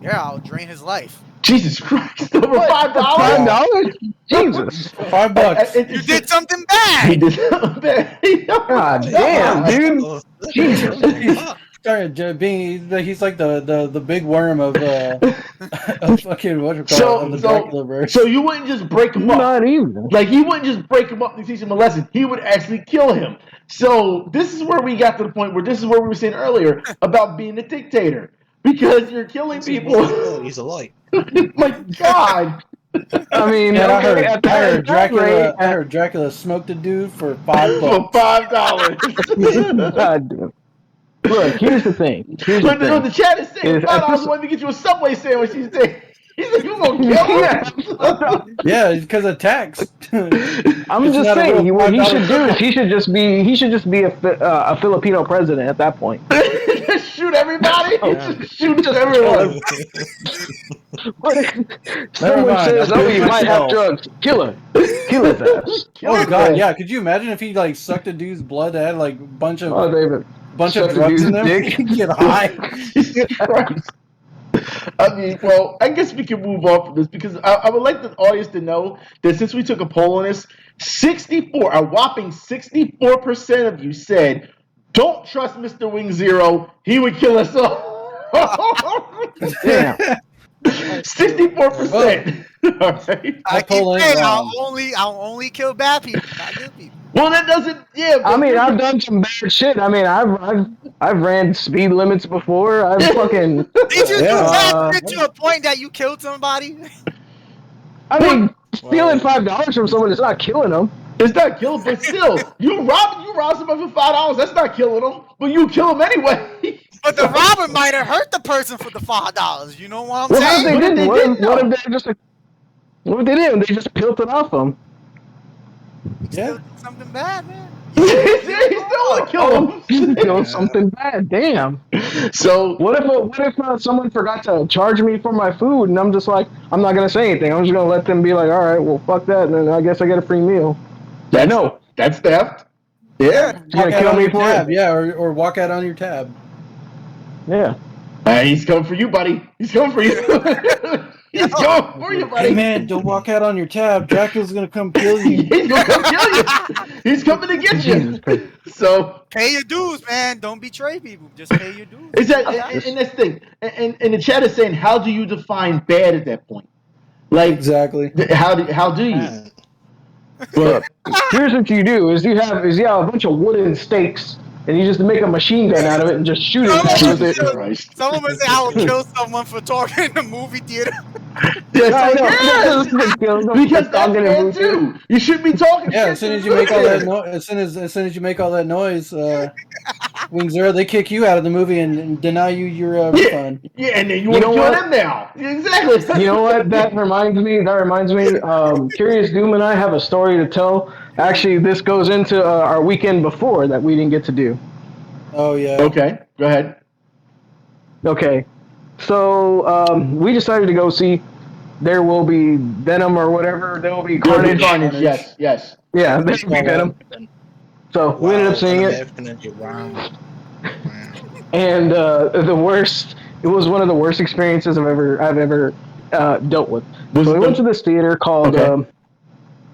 Yeah, I'll drain his life. Jesus Christ! Over $5? $5? Jesus! $5. You did something bad. He did something bad. God damn, dude! Jesus! He's like the big worm of fucking the Dracula verse. So you wouldn't just break him up. Not even. Like you wouldn't just break him up and teach him a lesson. He would actually kill him. So this is where we got to the point where this is what we were saying earlier about being a dictator. Because you're killing people. He's a light. My God. I mean, I heard Dracula smoked a dude for $5. For $5. God damn. Look, here's the thing. The chat is saying $5 wanted to get you a Subway sandwich. He said, "You gonna kill him?" Yeah, it's because of tax. I'm just saying, what he should do is he should just be a Filipino president at that point. Shoot everybody. Yeah. Shoot everyone. Someone says, "Oh, you might have drugs." Kill him. Kill his ass. Oh God, yeah. Could you imagine if he like sucked a dude's blood that had like a bunch of drugs in them? Get high. I mean, well, I guess we can move on from this because I would like the audience to know that since we took a poll on this, a whopping 64% of you said, "Don't trust Mr. Wing Zero. He would kill us all." Damn. 64%. All right. I keep saying I'll only kill bad people, not good people. Well, that doesn't. Yeah. I mean, I've done some bad shit. I mean, I've ran speed limits before. I've fucking. Did you do that to a point that you killed somebody? I mean, stealing $5 from someone is not killing them. It's not killing, but still, you rob somebody for $5. That's not killing them, but you kill them anyway. But the robber might have hurt the person for the $5. You know what I'm saying? saying? What if they didn't? They just peeled it off them. Yeah. Something bad, man. He still want to kill him. Kill something bad. Damn. So what if someone forgot to charge me for my food and I'm just like, I'm not gonna say anything. I'm just gonna let them be like, all right, well, fuck that, and then I guess I get a free meal. That's theft. Yeah. You're gonna kill me for it? Yeah, or walk out on your tab. Yeah. He's coming for you, buddy. He's coming for you. He's going for you, buddy. Hey, man, don't walk out on your tab. Dracula's gonna come kill you. He's gonna come kill you. He's coming to get you. So pay your dues, man. Don't betray people. Just pay your dues. Is that and that's the thing. And the chat is saying, how do you define bad at that point? Like exactly. How do you? Look, here's what you do: is you have a bunch of wooden stakes, and you just make a machine gun out of it and just shoot it with it. Someone would say, "I will kill someone for talking in the movie theater." Because that's bad too. You shouldn't be talking. Yeah, as soon as you make all that noise, as soon as you make all that noise, Wing Zero, they kick you out of the movie and deny you your refund. Yeah, and then you want to kill them now. Exactly. You know what? That reminds me. Curious Doom and I have a story to tell. Actually, this goes into our weekend before that we didn't get to do. Oh yeah. Okay, go ahead. Okay. So we decided to go see there will be venom or whatever. There will be There'll be carnage. Carnage. Yes. Yeah, there will be venom. So we ended up seeing it. And the worst, it was one of the worst experiences I've ever dealt with. So we went to this theater called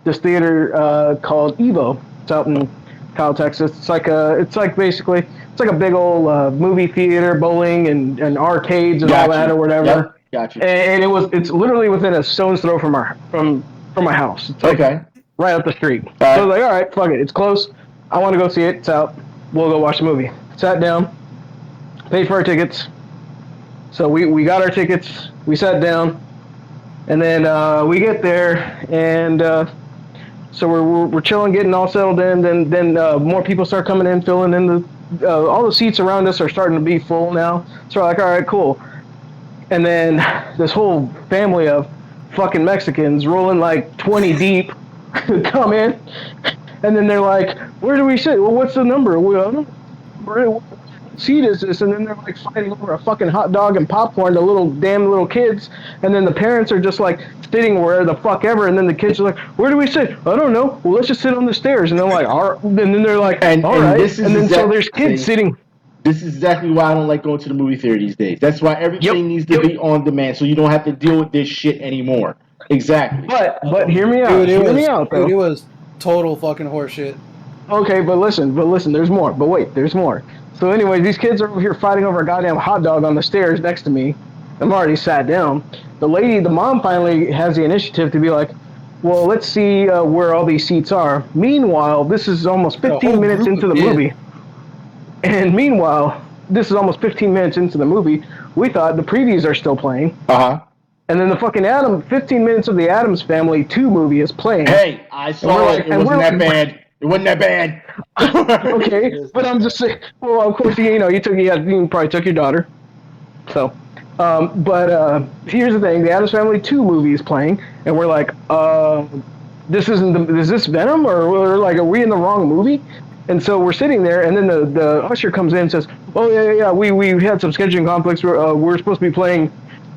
Evo. It's out in Kyle, Texas. It's like basically a big old movie theater, bowling and arcades and all that or whatever. Yep. Gotcha. And it's literally within a stone's throw from my house. It's like right up the street. So I was like, all right, fuck it, it's close. I want to go see it. It's out. We'll go watch the movie. Sat down, paid for our tickets. So we got our tickets. We sat down, and then we get there, and so we're chilling, getting all settled in. Then more people start coming in, filling in all the seats around us are starting to be full now. So we're like, all right, cool. And then this whole family of fucking Mexicans rolling like 20 deep come in. And then they're like, where do we sit? Well, what's the number? What seat is this? And then they're like fighting over a fucking hot dog and popcorn to little kids. And then the parents are just like sitting where the fuck ever. And then the kids are like, where do we sit? I don't know. Well, let's just sit on the stairs. And they're like, all right. And then they're like, all right. And then so there's kids sitting. This is exactly why I don't like going to the movie theater these days. That's why everything needs to be on demand, so you don't have to deal with this shit anymore. Exactly. But hear me out. Hear me out, though. It was total fucking horseshit. Okay, but listen, there's more. But wait, there's more. So anyway, these kids are over here fighting over a goddamn hot dog on the stairs next to me. I'm already sat down. The mom finally has the initiative to be like, well, let's see where all these seats are. Meanwhile, this is almost 15 minutes into the movie. And meanwhile, this is almost 15 minutes into the movie. We thought the previews are still playing. Uh-huh. And then the fucking 15 minutes of the Addams Family 2 movie is playing. Hey, I saw it. It wasn't that bad. It wasn't that bad. Okay, but I'm just saying. Well, of course, you probably took your daughter. So, but here's the thing: the Addams Family 2 movie is playing, and we're like, is this Venom, or we're like, are we in the wrong movie? And so we're sitting there, and then the usher comes in and says, "Oh yeah, we had some scheduling conflicts. We're supposed to be playing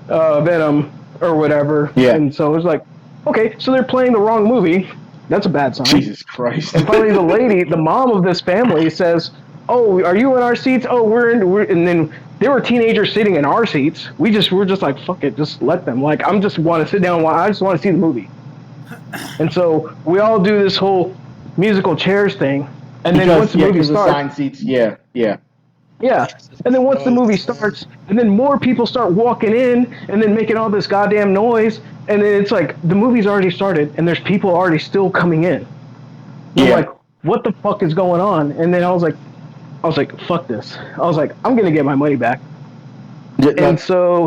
Venom or whatever." Yeah. And so it's like, okay, so they're playing the wrong movie. That's a bad sign. Jesus Christ. And finally, the mom of this family says, "Oh, are you in our seats? Oh, we're in." And then there were teenagers sitting in our seats. We're just like, fuck it, just let them. Like, I just want to sit down. I just want to see the movie. And so we all do this whole musical chairs thing. And then once the movie starts, assigned seats, yeah. And then once the movie starts, and then more people start walking in, and then making all this goddamn noise, and then it's like the movie's already started, and there's people already still coming in. I'm like, what the fuck is going on? And then I was like, fuck this. I was like, I'm gonna get my money back. And so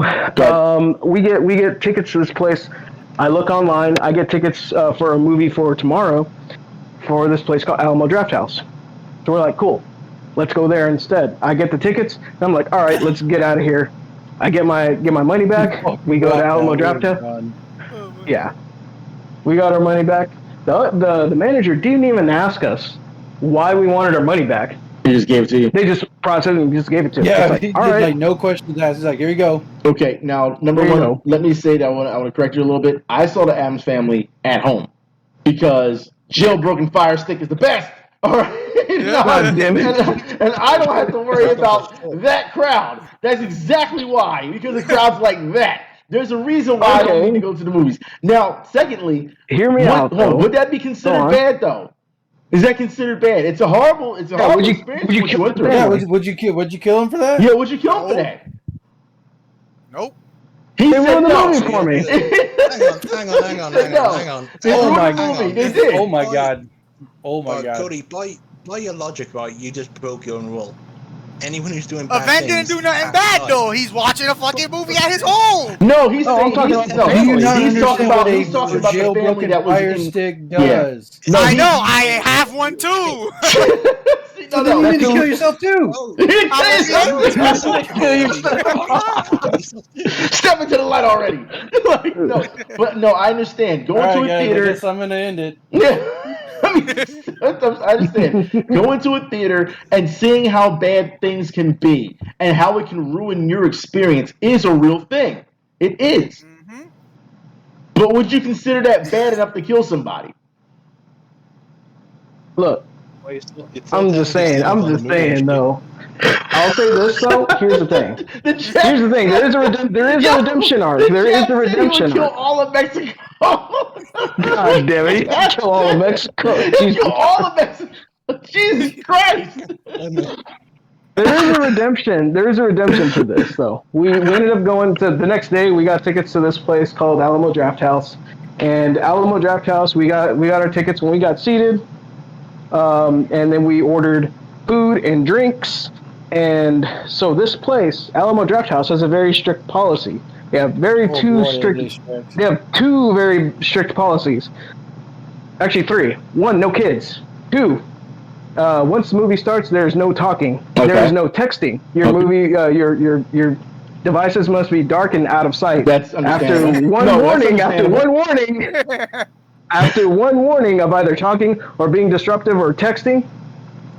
we get tickets to this place. I look online. I get tickets for a movie for tomorrow. For this place called Alamo Drafthouse. So we're like, cool, let's go there instead. I get the tickets, and I'm like, all right, let's get out of here. I get my money back. We go to Alamo Drafthouse. Yeah. We got our money back. The manager didn't even ask us why we wanted our money back. He just gave it to you. They just processed it and just gave it to us. Yeah, like, he all did, right. like, no questions asked. He's like, here you go. Okay, now, number one, let me say that I want to correct you a little bit. I saw the Addams Family at home because jailbroken Fire Stick is the best. All right, God damn it. And I don't have to worry about that crowd. That's exactly why, because the crowd's like that. There's a reason why I don't need to go to the movies. Now, secondly, hear me out. Would that be considered bad though? Is that considered bad? It's a horrible experience. Would you kill him? Yeah, would you kill him for that? Yeah, would you kill him for that? Nope. He said the no. movie for me. Hang on. Oh my god. They did. Oh my god. Oh my god. Cody, by your logic, right, you just broke your own rule. Anyone who's doing bad Event didn't do nothing bad though. He's watching a fucking movie at his home. No, he's talking about he's talking about the family that was Fire Stick does. Yeah. No, I know. I have one too. So then you need to kill yourself too. Step into the light already. No, I understand. Going to a theater. I guess I'm gonna end it. Yeah. I understand. Going to a theater and seeing how bad things can be and how it can ruin your experience is a real thing. It is. But would you consider that bad enough to kill somebody? Look, I'm just saying though. I'll say this though. Here's the thing. Here's the thing. There is a redemption arc. There is a redemption kill arc. all of Mexico. God damn it! You kill all of Mexico. Kill all of Mexico. Jesus Christ. There is a redemption. There is a redemption to this, though. We ended up going to the next day. We got tickets to this place called Alamo Draft House, and Alamo Draft House. We got our tickets when we got seated, and then we ordered food and drinks. And so this place, Alamo Draft House, has a very strict policy. They have They have two very strict policies. Actually, 3. 1, no kids. 2. Once the movie starts, there is no talking. Okay. There is no texting. Your movie, your devices must be dark and out of sight. That's understandable. After one warning of either talking or being disruptive or texting,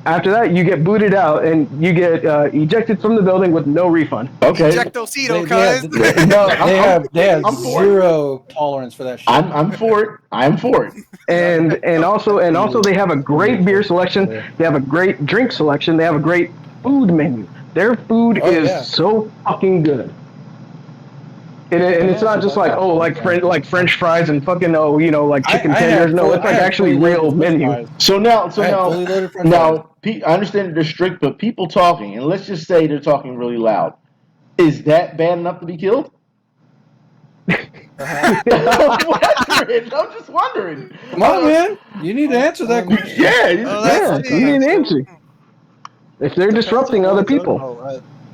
after that you get booted out and you get ejected from the building with no refund. Okay. Ejectocito, they have zero tolerance for that shit. I'm for it. I'm for it. And also they have a great beer selection. They have a great drink selection. They have a great food menu. Their food is so fucking good. And it's not just like like French fries and fucking like chicken tenders. No, it's like actually real menu. So now, I understand that they're strict, but people talking, and let's just say they're talking really loud. Is that bad enough to be killed? I'm just wondering. Come on, man. You need to answer that question. You need to answer. If they're disrupting other people.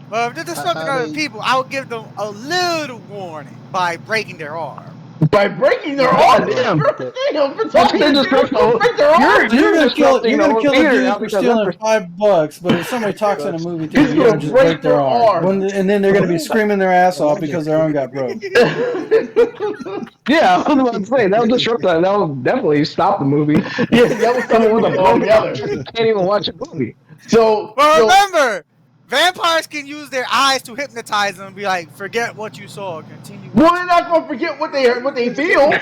Well, if they're disrupting other people, I would give them a little warning by breaking their arm. By breaking their arm? Damn. You're gonna kill a dude for stealing $5, but if somebody talks in a movie theater, you're gonna just break their arm. And then they're gonna be screaming their ass off because their arm got broke. Yeah, I was about to say, that would disrupt that. That would definitely stop the movie. Yeah, that was coming with a blow together. You can't even watch a movie. Remember, vampires can use their eyes to hypnotize them and be like, forget what you saw, continue. Well, they're not going to forget what they feel. You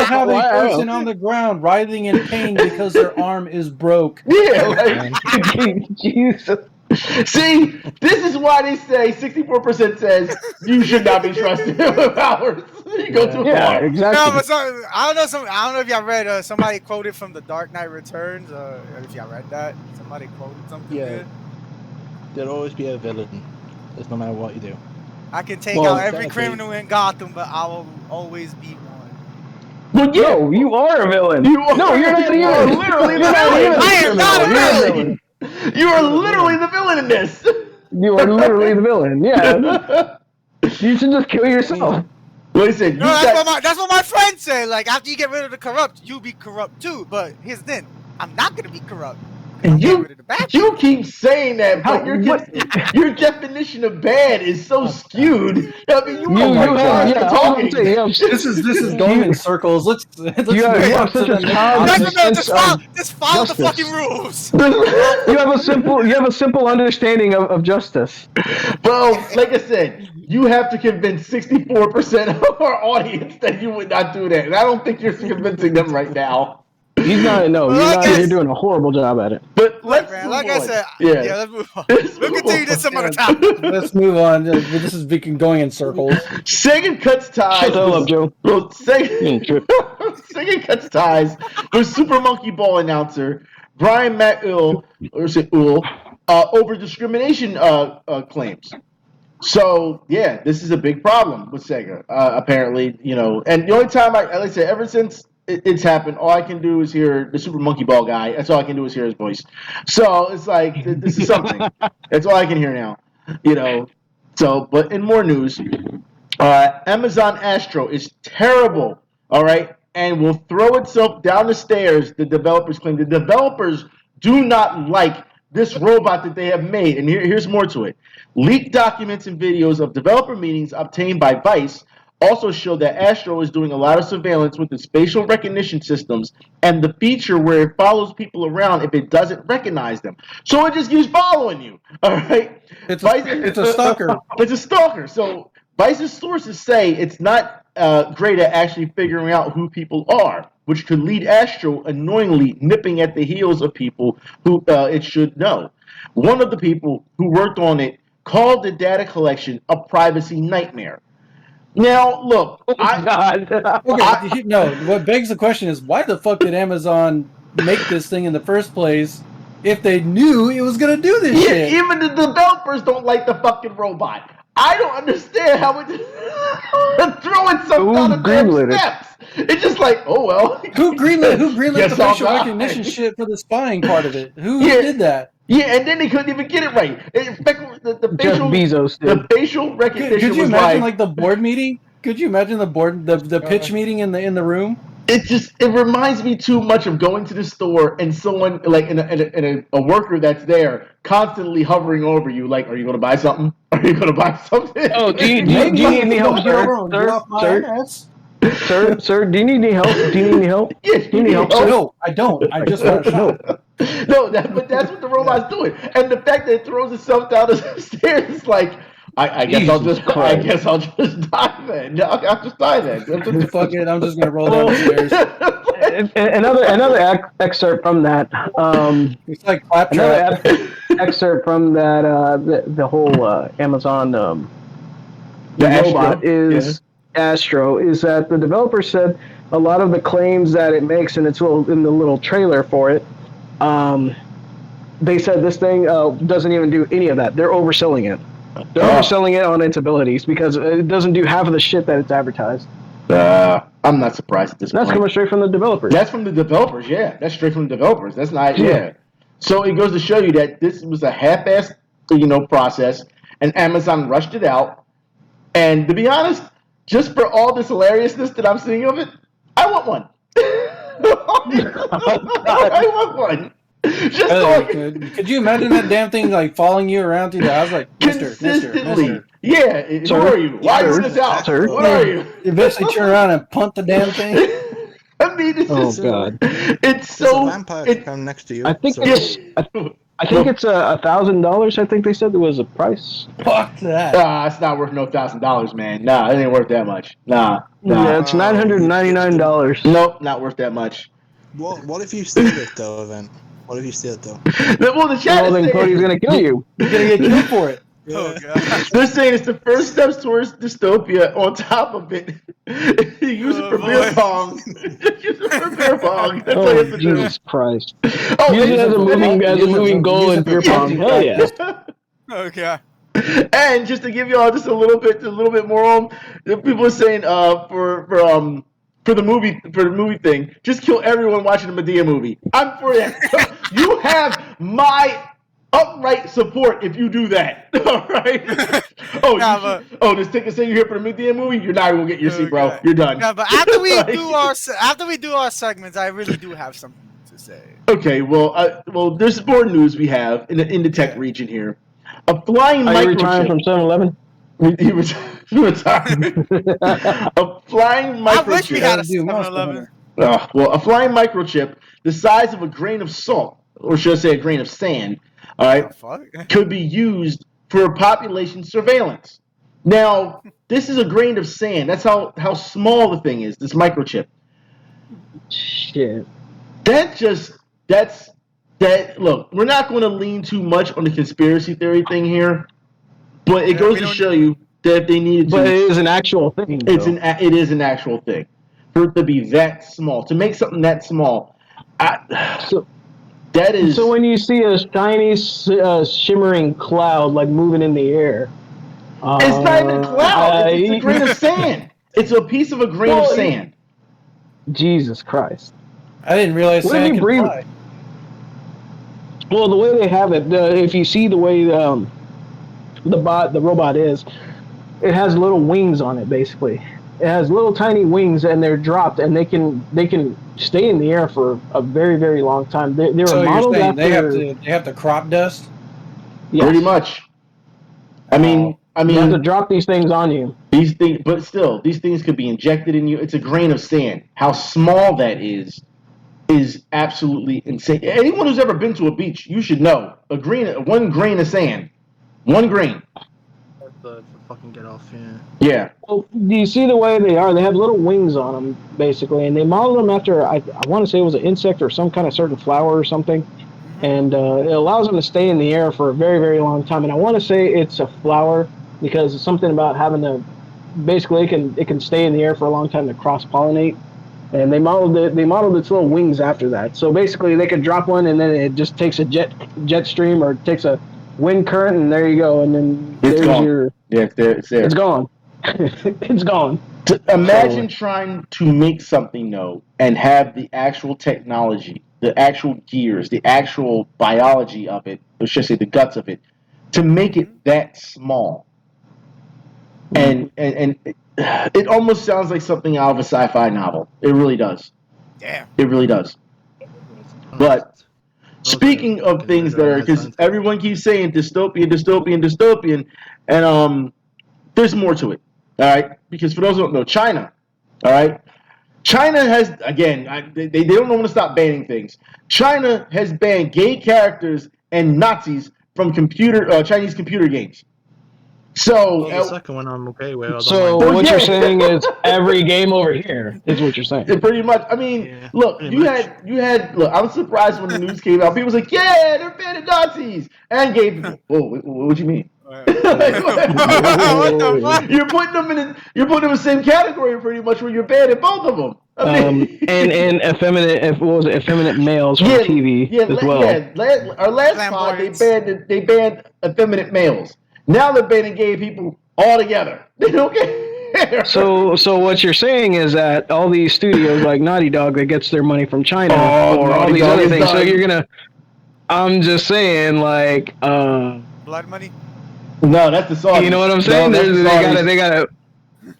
have a person on the ground writhing in pain because their arm is broke. Yeah, Jesus. See, this is why they say 64% says you should not be trusted with powers. You go too far. Exactly. No, but I don't know if y'all read somebody quoted from The Dark Knight Returns. If y'all read that, somebody quoted something good. There'll always be a villain. That's no matter what you do. I can take out every criminal in Gotham, but I will always be one. Well, no, you are a villain. You're not. You are literally the villain. I am not a villain. You are literally the villain in this. You are literally the villain. Yeah. You should just kill yourself. Listen, that's what my friends say. Like, after you get rid of the corrupt, you be corrupt too. But here's the thing: I'm not gonna be corrupt. And you keep saying that, but your definition of bad is so skewed. I mean, This is going in circles. Let's just follow the fucking rules. You have a simple understanding of justice. Well, like I said, you have to convince 64% of our audience that you would not do that, and I don't think you're convincing them right now. He's not. No, you're doing a horrible job at it. But let's I said, let's move on. We'll continue this some other time. Let's move on. This is going in circles. Sega cuts ties. Shut the hell up, Joe. Well, Sega cuts ties with Super Monkey Ball announcer Brian McIll, over discrimination claims. So yeah, this is a big problem with Sega. Apparently, and the only time like I said, ever since it's happened, all I can do is hear the Super Monkey Ball guy. That's all I can do is hear his voice. So it's like, this is something. That's all I can hear now. So, but in more news, Amazon Astro is terrible, all right, and will throw itself down the stairs, the developers claim. The developers do not like this robot that they have made, and here's more to it. Leaked documents and videos of developer meetings obtained by Vice also show that Astro is doing a lot of surveillance with the facial recognition systems and the feature where it follows people around if it doesn't recognize them. So it just keeps following you. All right? It's a stalker. It's a stalker. So Vice's sources say it's not great at actually figuring out who people are, which could lead Astro annoyingly nipping at the heels of people who it should know. One of the people who worked on it called the data collection a privacy nightmare. Now, look, no. What begs the question is, why the fuck did Amazon make this thing in the first place if they knew it was gonna do this shit? Even the developers don't like the fucking robot. I don't understand how it throwing some kind of damn steps. It's just like, oh well. Who greenlit the facial recognition shit for the spying part of it? Who did that? Yeah, and then they couldn't even get it right. In fact, the facial recognition. Could you imagine like the board meeting? Could you imagine the pitch meeting in the room? It reminds me too much of going to the store and someone like a worker that's there constantly hovering over you, like, are you going to buy something? Are you going to buy something? Oh, do you need any help, sir? Do you need any help? Yes, do you need help? No, I don't. I just want to shot. No, but that's what the robot's doing, and the fact that it throws itself down the stairs is like, I guess I'll just die then. I'll just die then. Fuck it, I'm just gonna roll down the stairs. Another excerpt from that. It's like claptrap. Another excerpt from that. The whole Amazon the robot is Astro. Is that the developer said a lot of the claims that it makes in the little trailer for it. They said this thing doesn't even do any of that. They're overselling it. They're overselling it on its abilities because it doesn't do half of the shit that it's advertised. I'm not surprised at this point. That's coming straight from the developers. That's from the developers, yeah. That's straight from the developers. That's not, So it goes to show you that this was a half-assed, process, and Amazon rushed it out. And to be honest, just for all this hilariousness that I'm seeing of it, I want one. I want one. Could you imagine that damn thing like following you around through the house, like Mister? Yeah, who are you? Why are you in this house? Sir? What are you? Eventually turn around and punt the damn thing. I mean, God! It's so. There's a vampire come next to you. I think it's $1,000. I think they said there was a price. Fuck that. It's not worth no $1,000, man. Nah, it ain't worth that much. Nah. Yeah, it's $999. Nope, not worth that much. What if you steal it though? Then what if you steal it though? Well, the chat then Cody's gonna kill you. You're gonna get killed for it. Oh god! They're saying it's the first steps towards dystopia. On top of it, use it for beer pong. Use it for beer pong. That's what you have to Jesus Christ! Oh, use it as a moving goal in beer pong. Hell yeah! Okay. And just to give y'all just a little bit more on, people are saying for the movie thing, just kill everyone watching the Madea movie. I'm for that. You have my upright support if you do that. All right. This ticket saying you're here for the Madea movie, you're not gonna get your seat, bro. You're done. Yeah, but after we do our segments, I really do have something to say. Okay. Well, there's more news we have in the tech region here. A flying microchip. Are you retiring from 7-Eleven? He retired. A flying microchip. I wish we had a 7-Eleven. A flying microchip the size of a grain of salt, or should I say a grain of sand, all right, could be used for population surveillance. Now, this is a grain of sand. That's how small the thing is, this microchip. Shit. Look, we're not going to lean too much on the conspiracy theory thing here, but it goes to show you that if they needed to. But it is an actual thing. It is an actual thing. For it to be that small, to make something that small, So when you see a shiny, shimmering cloud like moving in the air, it's not even a cloud. It's a grain of sand. It's a piece of a grain of sand. Jesus Christ! I didn't realize sand could fly. Well, the way they have it, if you see the way the robot is, it has little wings on it. Basically, it has little tiny wings, and they're dropped, and they can stay in the air for a very, very long time. They're modeled after. They have to crop dust. Yes. Pretty much. I mean, you have to drop these things on you. These things could be injected in you. It's a grain of sand. How small that is absolutely insane. Anyone who's ever been to a beach, you should know one grain of sand, 1 grain. to fucking get off. Yeah. Yeah. Well, do you see the way they are? They have little wings on them, basically, and they modeled them after, I want to say it was an insect or some kind of certain flower or something, and it allows them to stay in the air for a very, very long time. And I want to say it's a flower because it's something about having to, basically, it can stay in the air for a long time to cross-pollinate. And they modeled its little wings after that. So basically, they could drop one, and then it just takes a jet stream or takes a wind current, and there you go. And then It's there's gone. your. Yeah, it's there. It's gone. It's gone. Imagine trying to make something though, and have the actual technology, the actual gears, the actual biology of it, or should I say the guts of it, to make it that small. And it almost sounds like something out of a sci-fi novel. It really does. Yeah. It really does. But speaking of things that are, because everyone keeps saying dystopian, and there's more to it. All right, because for those who don't know, China. All right, China has again. They don't want to stop banning things. China has banned gay characters and Nazis from Chinese computer games. So the second one I'm okay with. So what you're saying is every game over here is what you're saying. Pretty much. I mean, look, you had. Look, I was surprised when the news came out. People was like, "Yeah, they're banning Nazis and gay people." Whoa, what you mean? What the fuck? You're putting them in the same category pretty much where you're banning both of them. I mean, and effeminate males from TV as well. Yeah, our last pod they banned effeminate males. Now they're banning gay people altogether. They don't care. So what you're saying is that all these studios like Naughty Dog that gets their money from China or all these other things. So you're gonna. I'm just saying, like. Blood money. No, that's the song. You know what I'm saying? They gotta.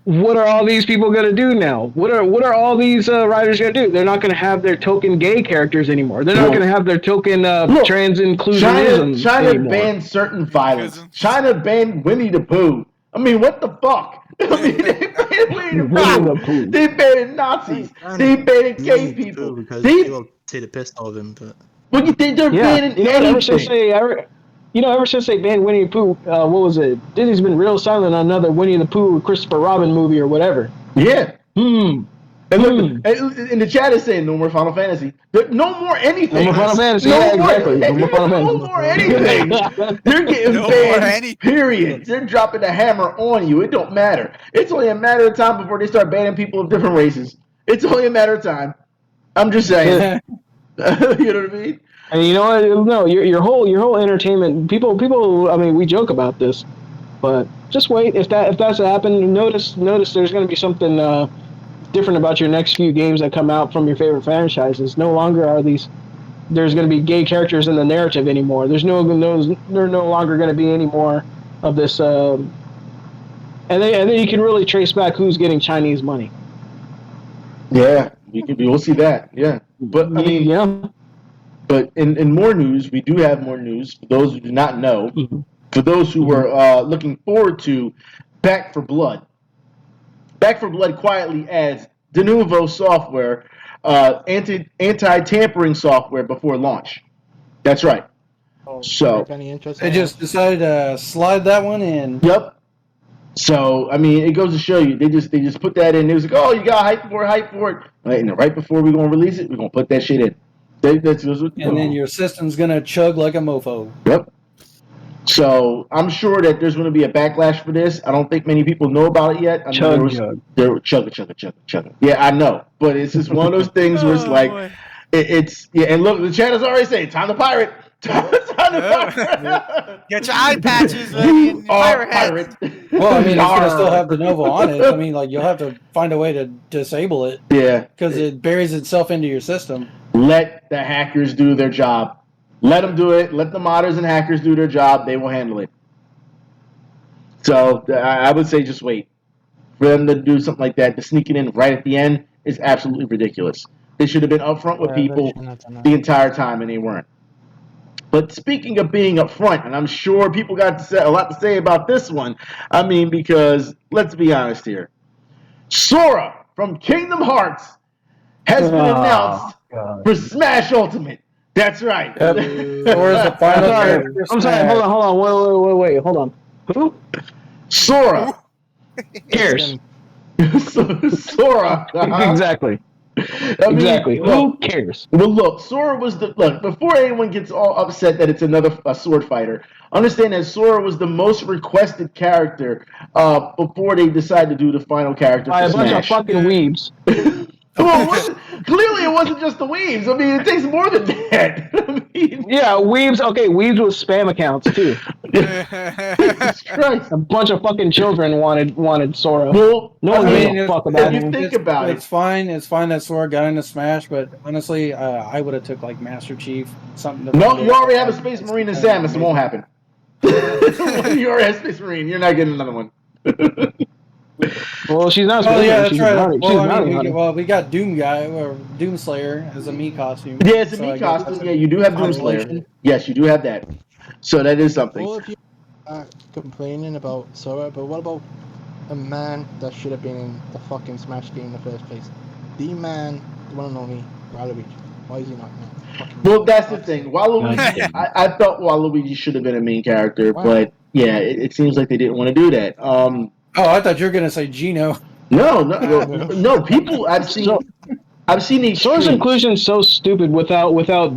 What are all these people gonna do now? What are all these writers gonna do? They're not gonna have their token gay characters anymore. They're not gonna have their token trans inclusionism China anymore. banned certain violence. China banned Winnie the Pooh. I mean, what the fuck? I mean, they banned Winnie the Pooh. They banned Nazis. They banned gay people. Because people say the piss out of him, but. Well, you think they're banning anything? Ever since they banned Winnie the Pooh, what was it? Disney's been real silent on another Winnie the Pooh Christopher Robin movie or whatever. Yeah. And look, and the chat is saying no more Final Fantasy. No more anything. No more Final Fantasy. Exactly. No more Final Fantasy. No more anything. They're getting banned. Period. They're dropping the hammer on you. It don't matter. It's only a matter of time before they start banning people of different races. It's only a matter of time. I'm just saying. You know what I mean? And you know what? No, your whole entertainment. People. I mean, we joke about this, but just wait. If that's happened, notice there's going to be something different about your next few games that come out from your favorite franchises. No longer are these. There's going to be gay characters in the narrative anymore. There's no longer going to be any more of this. And then you can really trace back who's getting Chinese money. Yeah, we'll see that. Yeah, but I mean, yeah. But in more news, we do have more news. For those who do not know, for those who were looking forward to Back 4 Blood. Back 4 Blood quietly adds Denuvo software, anti-tampering software before launch. That's right. So they just decided to slide that one in. Yep. So I mean, it goes to show you they just put that in. It was like, oh, you got hype for it. Right before we're gonna release it, we're gonna put that shit in. And then your system's gonna chug like a mofo. Yep. So I'm sure that there's gonna be a backlash for this. I don't think many people know about it yet. Chug. Yeah, I know, but it's just one of those things where it's like, and look, the channel's already saying, time to pirate. Time to pirate. Get your eye patches ready and pirate. Well, I mean, it's gonna still have Denuvo on it. I mean, like you'll have to find a way to disable it. Yeah. Because it buries itself into your system. Let the hackers do their job. Let them do it. Let the modders and hackers do their job. They will handle it. So I would say just wait. For them to do something like that, to sneak it in right at the end is absolutely ridiculous. They should have been upfront with people the entire time, and they weren't. But speaking of being upfront, and I'm sure people got a lot to say about this one. I mean, because let's be honest here. Sora from Kingdom Hearts has been announced for Smash Ultimate. That's right. Sora's the final character. I'm sorry. Hold on. Wait. Hold on. Who? Sora. Cares. Sora. Exactly. Exactly. Who cares? Well, look, Sora was before anyone gets all upset that it's another sword fighter, understand that Sora was the most requested character before they decided to do the final character By for a bunch of Smash. fucking weebs. Well, clearly it wasn't just the weebs. I mean, it takes more than that. I mean, Yeah, weebs. Okay, weebs with spam accounts too. Jesus Christ. A bunch of fucking children wanted Sora. Well, No one I gave mean, a fuck about if you him. think about It's fine. It's fine that Sora got into Smash, but honestly, I would have took like Master Chief, something. No, you already have a Space Marine in Samus. It won't happen. You already have Space Marine. You're not getting another one. Well, she's not. Oh yeah, that's she's right. Bounty, Well, I bounty mean, hunter. we got Doom Guy or Doomslayer as a Mii costume. Yeah, it's a So Mii I guess costume. that's Yeah, you do have consolation. Doomslayer. Yes, you do have that. So that is something. All of you are complaining about Sora, but what about a man that should have been in the fucking Smash game in the first place? The man, the one and only, Waluigi. Why is he not now? Well, that's the thing. Waluigi, I felt Waluigi should have been a main character, but yeah, it seems like they didn't want to do that. Oh, I thought you were gonna say Gino. No. People I've seen the Sora's inclusion is so stupid without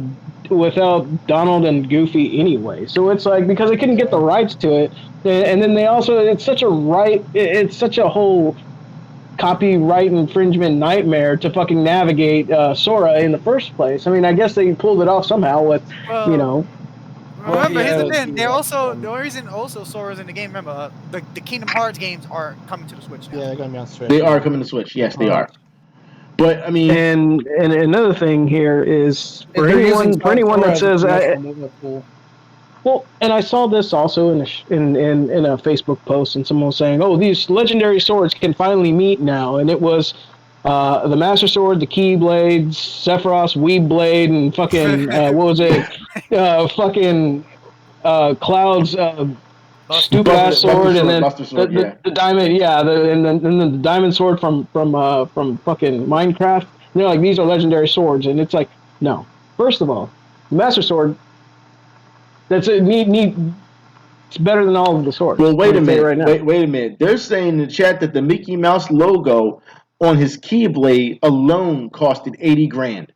Donald and Goofy anyway. So it's like because they couldn't get the rights to it, and then they also it's such a whole copyright infringement nightmare to fucking navigate Sora in the first place. I mean, I guess they pulled it off somehow with Remember, here's the yeah, thing. They also the only reason also Sora's in the game. Remember, the Kingdom Hearts games are coming to the Switch now. Yeah, they're gonna be on Switch. They are coming to Switch. Yes, they are. But I mean, and another thing here is for anyone that says well, and I saw this also in a Facebook post, and someone was saying, "Oh, these legendary swords can finally meet now," and it was the Master Sword, the Keyblade, Sephiroth's Weeb Blade, and fucking what was it? Fucking Cloud's stupid ass sword, and then the diamond, and then the diamond sword from fucking Minecraft. And they're like, these are legendary swords, and it's like, no. First of all, the Master Sword. That's it. It's better than all of the swords. Well, wait a minute. Right wait a minute. They're saying in the chat that the Mickey Mouse logo on his Keyblade alone costed $80,000.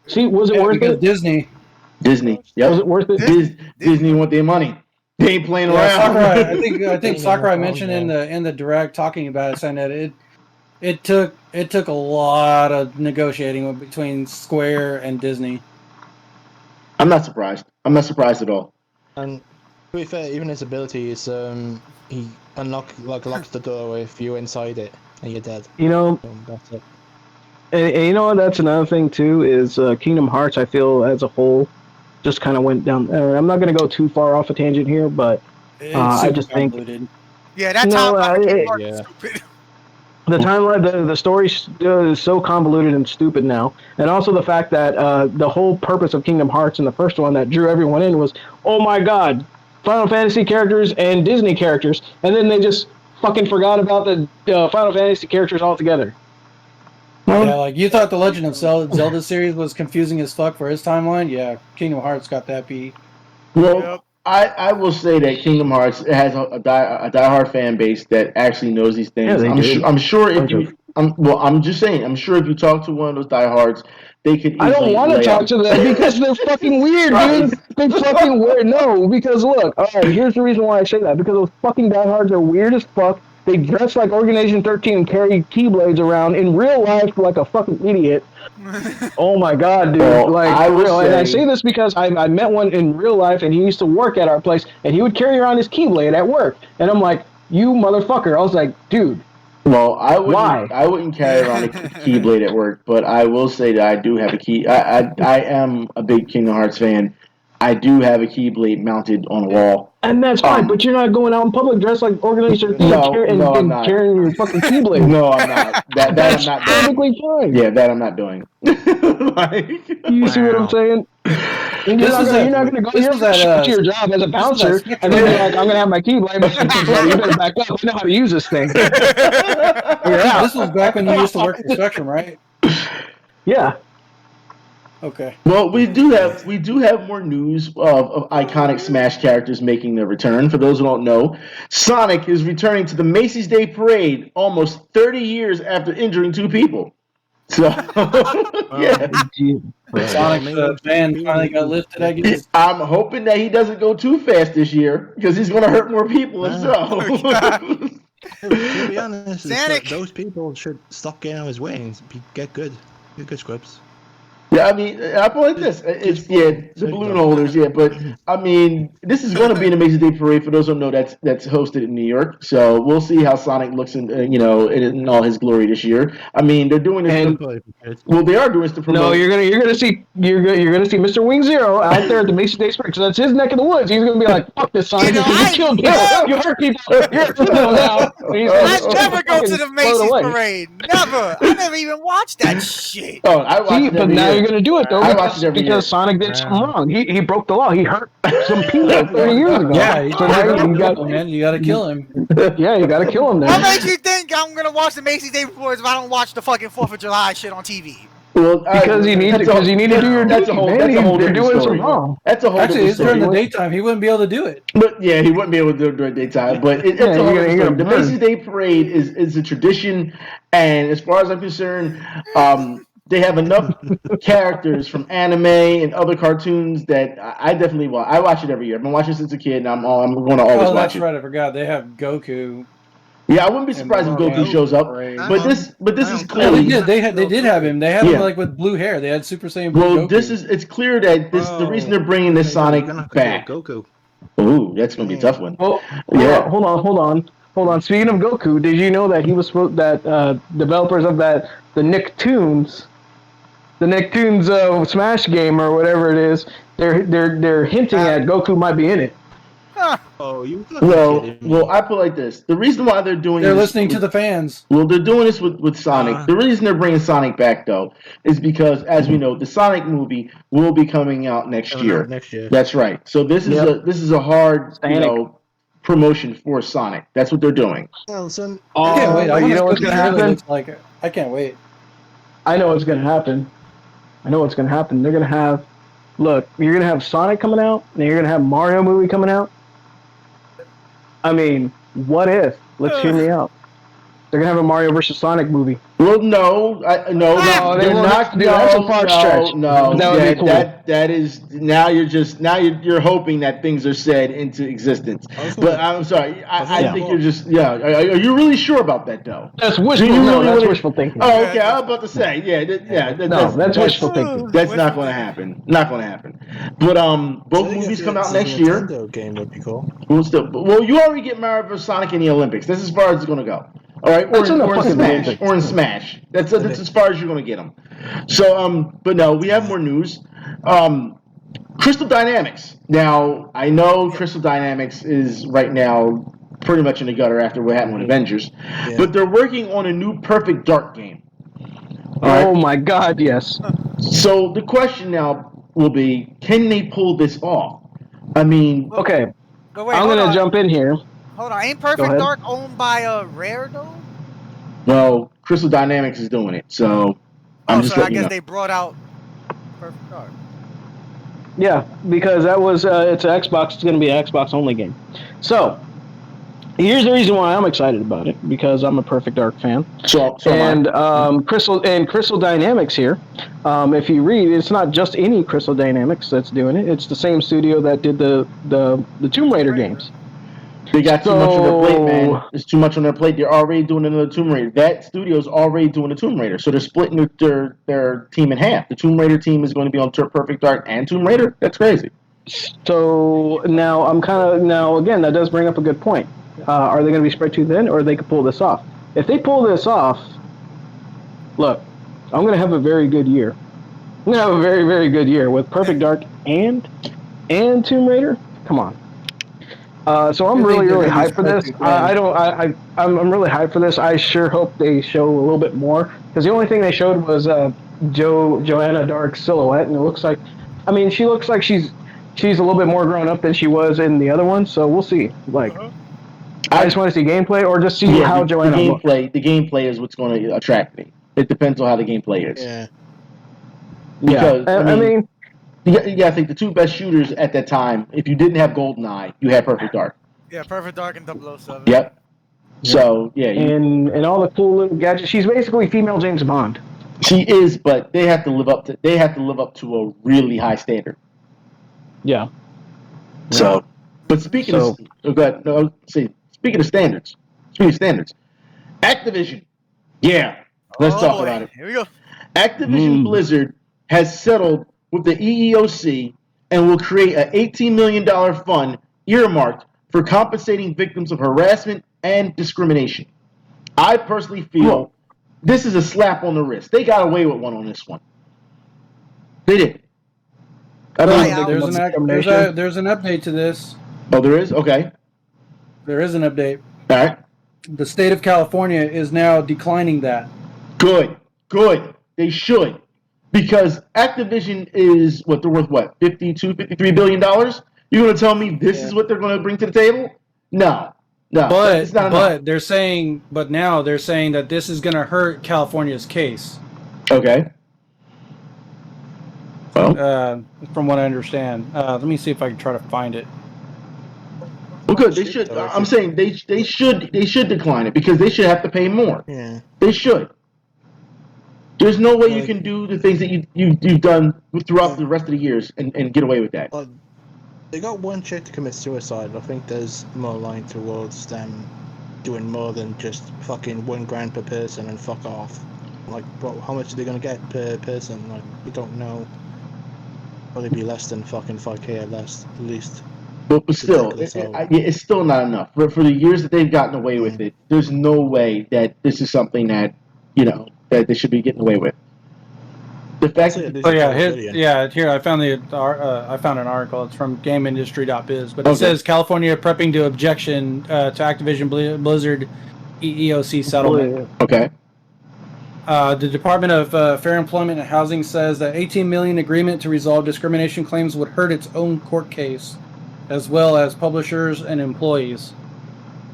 See, was it worth it? Disney. Yep. Was it worth it? Disney want their money. They ain't playing around. Sakurai, I think Sakurai mentioned in the direct talking about it, saying that it took a lot of negotiating between Square and Disney. I'm not surprised. I'm not surprised at all. And to be fair, even his ability is he locks the door if you're inside it and you're dead. You know, that's it. And you know what? That's another thing too. Is Kingdom Hearts? I feel as a whole just kind of went down. I'm not going to go too far off a tangent here, but I just think. Yeah, that timeline is stupid. The timeline, the story is so convoluted and stupid now, and also the fact that the whole purpose of Kingdom Hearts in the first one that drew everyone in was, oh my god, Final Fantasy characters and Disney characters, and then they just fucking forgot about the Final Fantasy characters altogether. Yeah, like you thought the Legend of Zelda series was confusing as fuck for his timeline. Yeah, Kingdom Hearts got that beat. Well, I will say that Kingdom Hearts has a diehard fan base that actually knows these things. Yeah, I'm sure if you, I'm just saying, I'm sure if you talk to one of those diehards, they could. I don't want to talk to them because they're fucking weird, dude. They fucking weird. No, because look, all right. Here's the reason why I say that: because those fucking diehards are weird as fuck. They dress like Organization 13 and carry keyblades around in real life like a fucking idiot. Oh my god, dude! Well, and I say this because I met one in real life, and he used to work at our place, and he would carry around his keyblade at work, and I'm like, you motherfucker! I was like, dude. Well, I wouldn't carry around a keyblade at work, but I will say that I do have a key. I am a big Kingdom Hearts fan. I do have a keyblade mounted on a wall. And that's fine, but you're not going out in public dressed like Organizer and carrying your fucking keyblade. No, I'm not. That I'm not doing. Perfectly fine. Yeah, that I'm not doing. You see what I'm saying? You're not going to go to your job as a bouncer and then you're like, I'm going to have my keyblade. You better back up. I know how to use this thing. This was back when you used to work for Spectrum, right? Yeah. Okay. Well, we do have more news of iconic Smash characters making their return. For those who don't know, Sonic is returning to the Macy's Day Parade almost 30 years after injuring 2 people. So, yeah. Sonic's ban finally got lifted, I guess. I'm hoping that he doesn't go too fast this year because he's going to hurt more people himself. To be honest, Sonic. those people should stop getting on his way and get good scripts. Yeah, I mean, I put it like this. It's the balloon holders, but I mean, this is going to be an Amazing Day Parade for those who don't know that's hosted in New York. So we'll see how Sonic looks in all his glory this year. I mean, they're doing this. They are doing this to promote. No, you're gonna see Mr. Wing Zero out there at the Macy's Day Parade because that's his neck of the woods. He's gonna be like, "Fuck this Sonic! You killed people. You hurt people. I'd never go to the Macy's Parade. Never. I never even watched that shit. Oh, I watched it. But now you're gonna do it though because Sonic did something Yeah. wrong. He broke the law. He hurt some people 30 years ago. Yeah, so now you gotta kill him. Yeah, you gotta kill him. What makes you think I'm gonna watch the Macy's Day Parade if I don't watch the fucking 4th of July shit on TV? Well, because you need to do your that's a whole they're doing story. some wrong. That's a whole Actually, it's during the story. daytime. He wouldn't be able to do it. But yeah, he wouldn't be able to do it during daytime. But it's a whole story. The Macy's Day Parade is a tradition, and as far as I'm concerned, they have enough characters from anime and other cartoons that I definitely watch. I watch it every year. I've been watching since a kid, and I'm going to always watch that's it. right. I forgot they have Goku. Yeah, I wouldn't be surprised if Goku shows up. But this is clearly they did have him. They had him like with blue hair. They had Super Saiyan blue. Well, it's clear that the reason they're bringing this Sonic back. Goku. Ooh, that's gonna be a tough one. Well, hold on. Speaking of Goku, did you know that he was developers of the Nicktoons Smash game or whatever it is? They're hinting at Goku might be in it. Oh, you. Well, I put it like this: the reason why they're listening to the fans. Well, they're doing this with Sonic. The reason they're bringing Sonic back, though, is because, as we know, the Sonic movie will be coming out next year. That's right. So this is a hard, promotion for Sonic. That's what they're doing. I can't wait. You know what's gonna happen? I can't wait. I know what's gonna happen. They're gonna have. Look, you're gonna have Sonic coming out, and you're gonna have Mario movie coming out. I mean, what if? Let's hear me out. They're gonna have a Mario versus Sonic movie. Well, no, they're not. That's a far stretch. No, that would be cool. That is now you're hoping that things are said into existence. But I'm sorry, I think you're just Are you really sure about that though? That's wishful thinking. Oh, okay. I was about to say, that's wishful thinking. That's not going to happen. Not going to happen. But both movies come out next year. Game would be cool. Well, you already get Mario vs. Sonic in the Olympics. That's as far as it's going to go. All right, or in Smash. That's as far as you're going to get them. So, but no, we have more news. Crystal Dynamics. Now, I know Crystal Dynamics is right now pretty much in the gutter after what happened with Avengers, but they're working on a new Perfect Dark game. Oh my God, yes. So the question now will be, can they pull this off? I mean, okay. But wait, I'm going to jump in here. Hold on, ain't Perfect Dark owned by Rare though? Well, Crystal Dynamics is doing it, so I'm just letting you know. they brought out Perfect Dark. Yeah, because that was it's an Xbox. It's going to be an Xbox only game. So here's the reason why I'm excited about it, because I'm a Perfect Dark fan. Crystal Dynamics here. If you read, it's not just any Crystal Dynamics that's doing it. It's the same studio that did the Tomb Raider games. They got too much on their plate, man. There's too much on their plate. They're already doing another Tomb Raider. That studio's already doing a Tomb Raider, so they're splitting their team in half. The Tomb Raider team is going to be on Perfect Dark and Tomb Raider. That's crazy. So now again, that does bring up a good point. Are they going to be spread too thin, or they could pull this off? If they pull this off, look, I'm going to have a very good year. I'm going to have a very, very good year with Perfect Dark and Tomb Raider. Come on. So I'm really hyped for this. I'm really hyped for this. I sure hope they show a little bit more, because the only thing they showed was Joanna Dark's silhouette, and it looks like, I mean, she looks like she's a little bit more grown up than she was in the other one. So we'll see. Like, I just want to see gameplay, or just see how Joanna looks. The gameplay is what's going to attract me. It depends on how the gameplay is. Yeah. Because yeah. I mean, you gotta think the two best shooters at that time. If you didn't have GoldenEye, you had Perfect Dark. Yeah, Perfect Dark and 007. Yep. So yeah, and all the cool little gadgets. She's basically female James Bond. she is, but they have to live up to a really high standard. Yeah. So, but speaking of standards, Activision. Yeah, let's talk about it. Here we go. Activision Blizzard has settled with the EEOC and will create an $18 million fund earmarked for compensating victims of harassment and discrimination. I personally feel this is a slap on the wrist. They got away with one on this one. They did. I don't know. There's an update to this. Oh, there is? Okay. There is an update. All right. The state of California is now declining that. Good. They should. Because Activision is, they're worth what, $53 billion? You're going to tell me this is what they're going to bring to the table? No. It's not enough. Now they're saying that this is going to hurt California's case. Okay. Well, from what I understand. Let me see if I can try to find it. Well, good. They should. I'm saying they should decline it because they should have to pay more. Yeah. They should. There's no way you can do the things that you've done throughout the rest of the years and get away with that. They got one chick to commit suicide. I think there's more line towards them doing more than just fucking $1,000 per person and fuck off. Like, how much are they gonna get per person? Like, we don't know. Probably be less than fucking 5K at least. But still, it's still not enough. For the years that they've gotten away with it, there's no way that this is something that, that they should be getting away with. The fact here I found an article. It's from GameIndustry.biz, but it says California prepping to objection to Activision Blizzard EEOC settlement. Okay. The Department of Fair Employment and Housing says that $18 million agreement to resolve discrimination claims would hurt its own court case, as well as publishers and employees.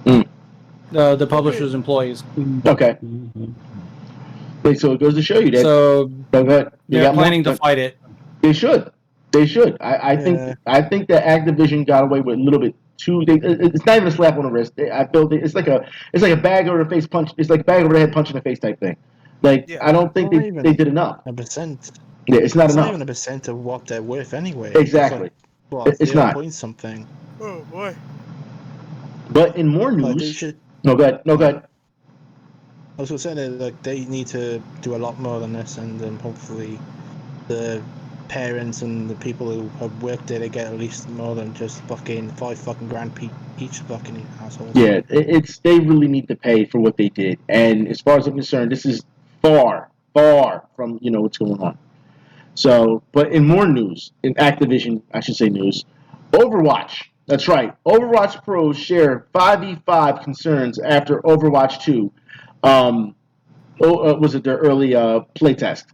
The publishers' employees. Okay. So it goes to show you that. They're planning to fight it. They should. I think that Activision got away with a little bit too. It's not even a slap on the wrist. I feel it's like a bag over the face punch. It's like a bag over the head punch in the face type thing. I don't think they did enough. 1%. Yeah, it's not enough. Not even 1% of what they're worth anyway. Exactly. It's not. Point something. Oh boy. But in more news, no, go ahead. I was going to say that they need to do a lot more than this, and hopefully the parents and the people who have worked there, they get at least more than just fucking $5,000 each fucking asshole. Yeah, they really need to pay for what they did, and as far as I'm concerned, this is far from what's going on. So, but in more news, in Activision, I should say news, Overwatch. That's right. Overwatch pros share 5v5 concerns after Overwatch 2. Was it their early playtest?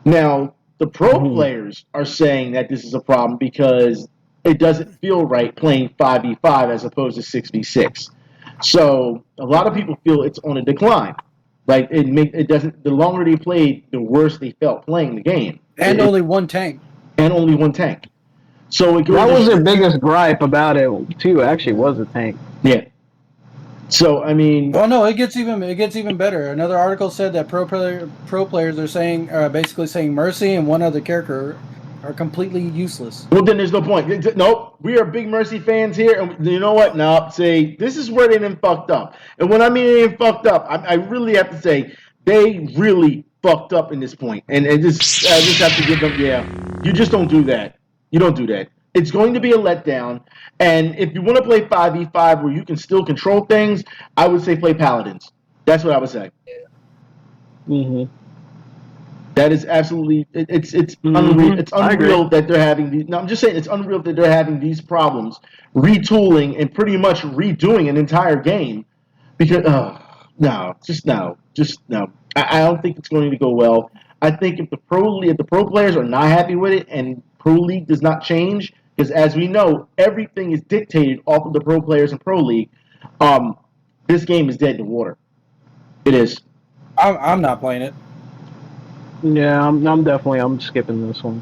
Now, the pro players are saying that this is a problem because it doesn't feel right playing 5v5 as opposed to 6v6. So a lot of people feel it's on a decline. Like it doesn't. The longer they played, the worse they felt playing the game. And only one tank. So it goes. That was their biggest gripe about it too. Actually, was the tank. Yeah. So I mean. Well, no, it gets even better. Another article said that pro players are basically saying Mercy and one other character are completely useless. Well, then there's no point. Nope, we are big Mercy fans here, and you know what? No, say this is where they done fucked up. And when I mean they done fucked up, I really have to say they really fucked up in this point. And I just have to give them, you just don't do that. You don't do that. It's going to be a letdown. And if you want to play 5v5 where you can still control things, I would say play Paladins. That's what I would say. Mm-hmm. That is absolutely it's unreal. It's unreal that they're having these. No, I'm just saying it's unreal that they're having these problems, retooling and pretty much redoing an entire game. Because no. I don't think it's going to go well. I think if the pro players are not happy with it and Pro League does not change, because as we know, everything is dictated off of the pro players in Pro League. This game is dead in the water. It is. I'm not playing it. Yeah, I'm skipping this one.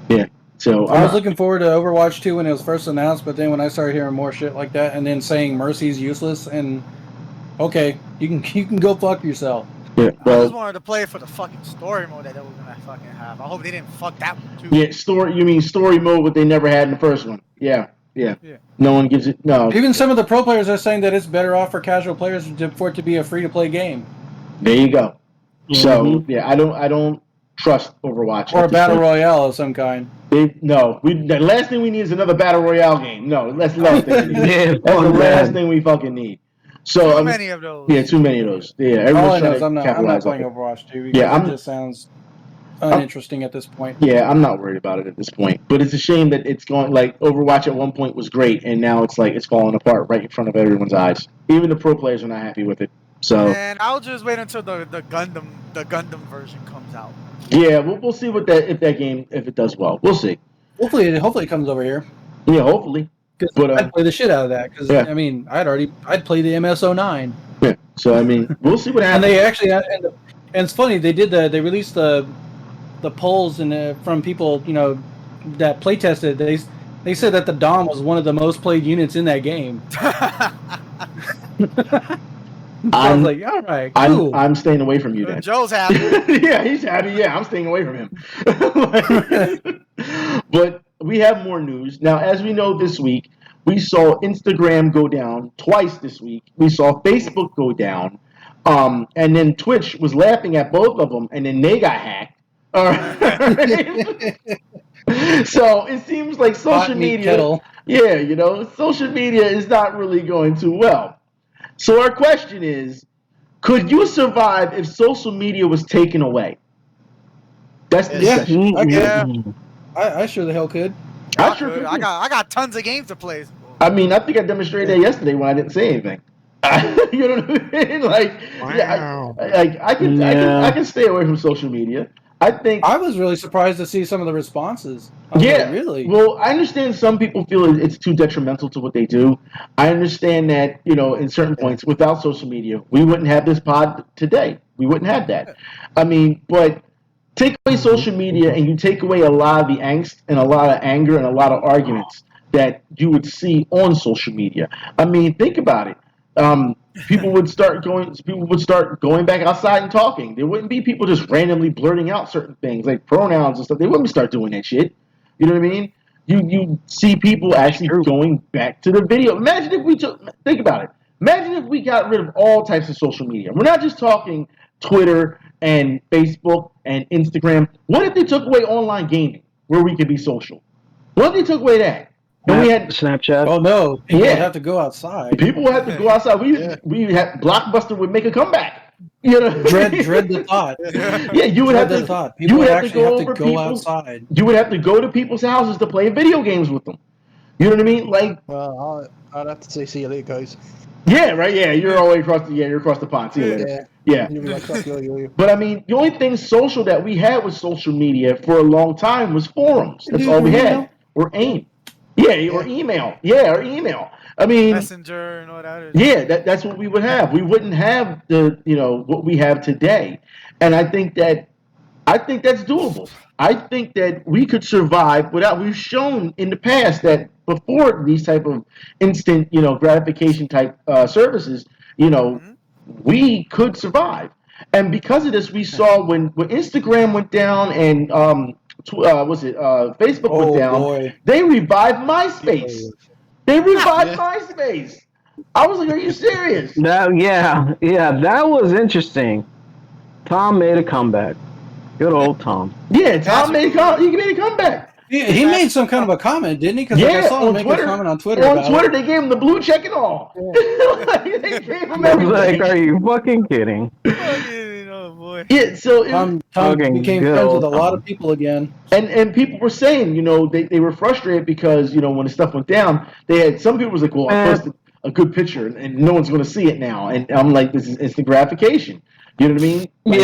Yeah. So I was looking forward to Overwatch 2 when it was first announced, but then when I started hearing more shit like that, and then saying Mercy's useless, and okay, you can go fuck yourself. Yeah, I just wanted to play for the fucking story mode that they were gonna fucking have. I hope they didn't fuck that one too. Yeah, you mean story mode, what they never had in the first one? Yeah. No one gives it. No. Even some of the pro players are saying that it's better off for casual players for it to be a free to play game. There you go. So yeah, I don't trust Overwatch or a battle royale of some kind. The last thing we need is another battle royale game. No, that's the last thing we need. That's the last thing we fucking need. So too many of those. Yeah, too many of those. Yeah, everyone's trying to capitalize. I'm not playing Overwatch 2 because it just sounds uninteresting at this point. Yeah, I'm not worried about it at this point. But it's a shame that it's going like Overwatch at one point was great, and now it's like it's falling apart right in front of everyone's eyes. Even the pro players are not happy with it. So. And I'll just wait until the Gundam version comes out. Yeah, we'll see if that game it does well. We'll see. Hopefully it comes over here. Yeah, hopefully. But I'd play the shit out of that because I mean I'd play the MS09. Yeah. So I mean we'll see what happens. And they actually and it's funny they released the polls from people that play tested. They said that the Dom was one of the most played units in that game. I was like, all right, cool. I'm staying away from you then. Joe's happy. Yeah, he's happy. Yeah, I'm staying away from him. But we have more news. Now, as we know this week, we saw Instagram go down twice this week. We saw Facebook go down. And then Twitch was laughing at both of them, and then they got hacked. So it seems like social media. Yeah, social media is not really going too well. So our question is, could you survive if social media was taken away? That's the discussion. I sure the hell could. I got tons of games to play. I mean, I think I demonstrated that yesterday when I didn't say anything. You know what I mean? Like, wow. I can stay away from social media. I was really surprised to see some of the responses. Really? Well, I understand some people feel it's too detrimental to what they do. I understand that, in certain points, without social media, we wouldn't have this pod today. We wouldn't have that. I mean, but take away social media and you take away a lot of the angst and a lot of anger and a lot of arguments that you would see on social media. I mean, think about it. People would start going back outside and talking. There wouldn't be people just randomly blurting out certain things like pronouns and stuff. They wouldn't start doing that shit. You know what I mean? You see people actually going back to the video. Imagine if think about it. Imagine if we got rid of all types of social media. We're not just talking Twitter and Facebook and Instagram. What if they took away online gaming where we could be social? What if they took away that? And we had Snapchat. Oh no! People would have to go outside. People would have to go outside. We had Blockbuster would make a comeback. Dread the thought. Yeah, you would have to. Thought. People would actually have to go outside. You would have to go to people's houses to play video games with them. You know what I mean? Like, well, I'd have to say, see you later, guys. Yeah, right. Yeah, you're all the way across you're across the pond. See you later. Yeah. But I mean, the only thing social that we had with social media for a long time was forums. That's all we had. Or AIM. Yeah, or email. Yeah, or email. I mean, Messenger and all that. Yeah, that's what we would have. We wouldn't have what we have today. And I think that's doable. I think that we could survive without. We've shown in the past that before these type of instant, gratification type services, we could survive. And because of this, we saw when Instagram went down and Facebook went down, they revived MySpace. MySpace. I was like, are you serious? That was interesting. Tom made a comeback. Good old Tom. Yeah, Tom made a comeback. He made some kind of a comment, didn't he? Because I saw him make a comment on Twitter. On Twitter, they gave him the blue check and all. They gave him everything. Like, are you fucking kidding? Oh boy. Yeah, so Tom became friends with a lot of people again. And people were saying, they were frustrated because, when the stuff went down, some people was like, well, I posted a good picture and no one's going to see it now. And I'm like, this is instant gratification. You know what I mean? Like,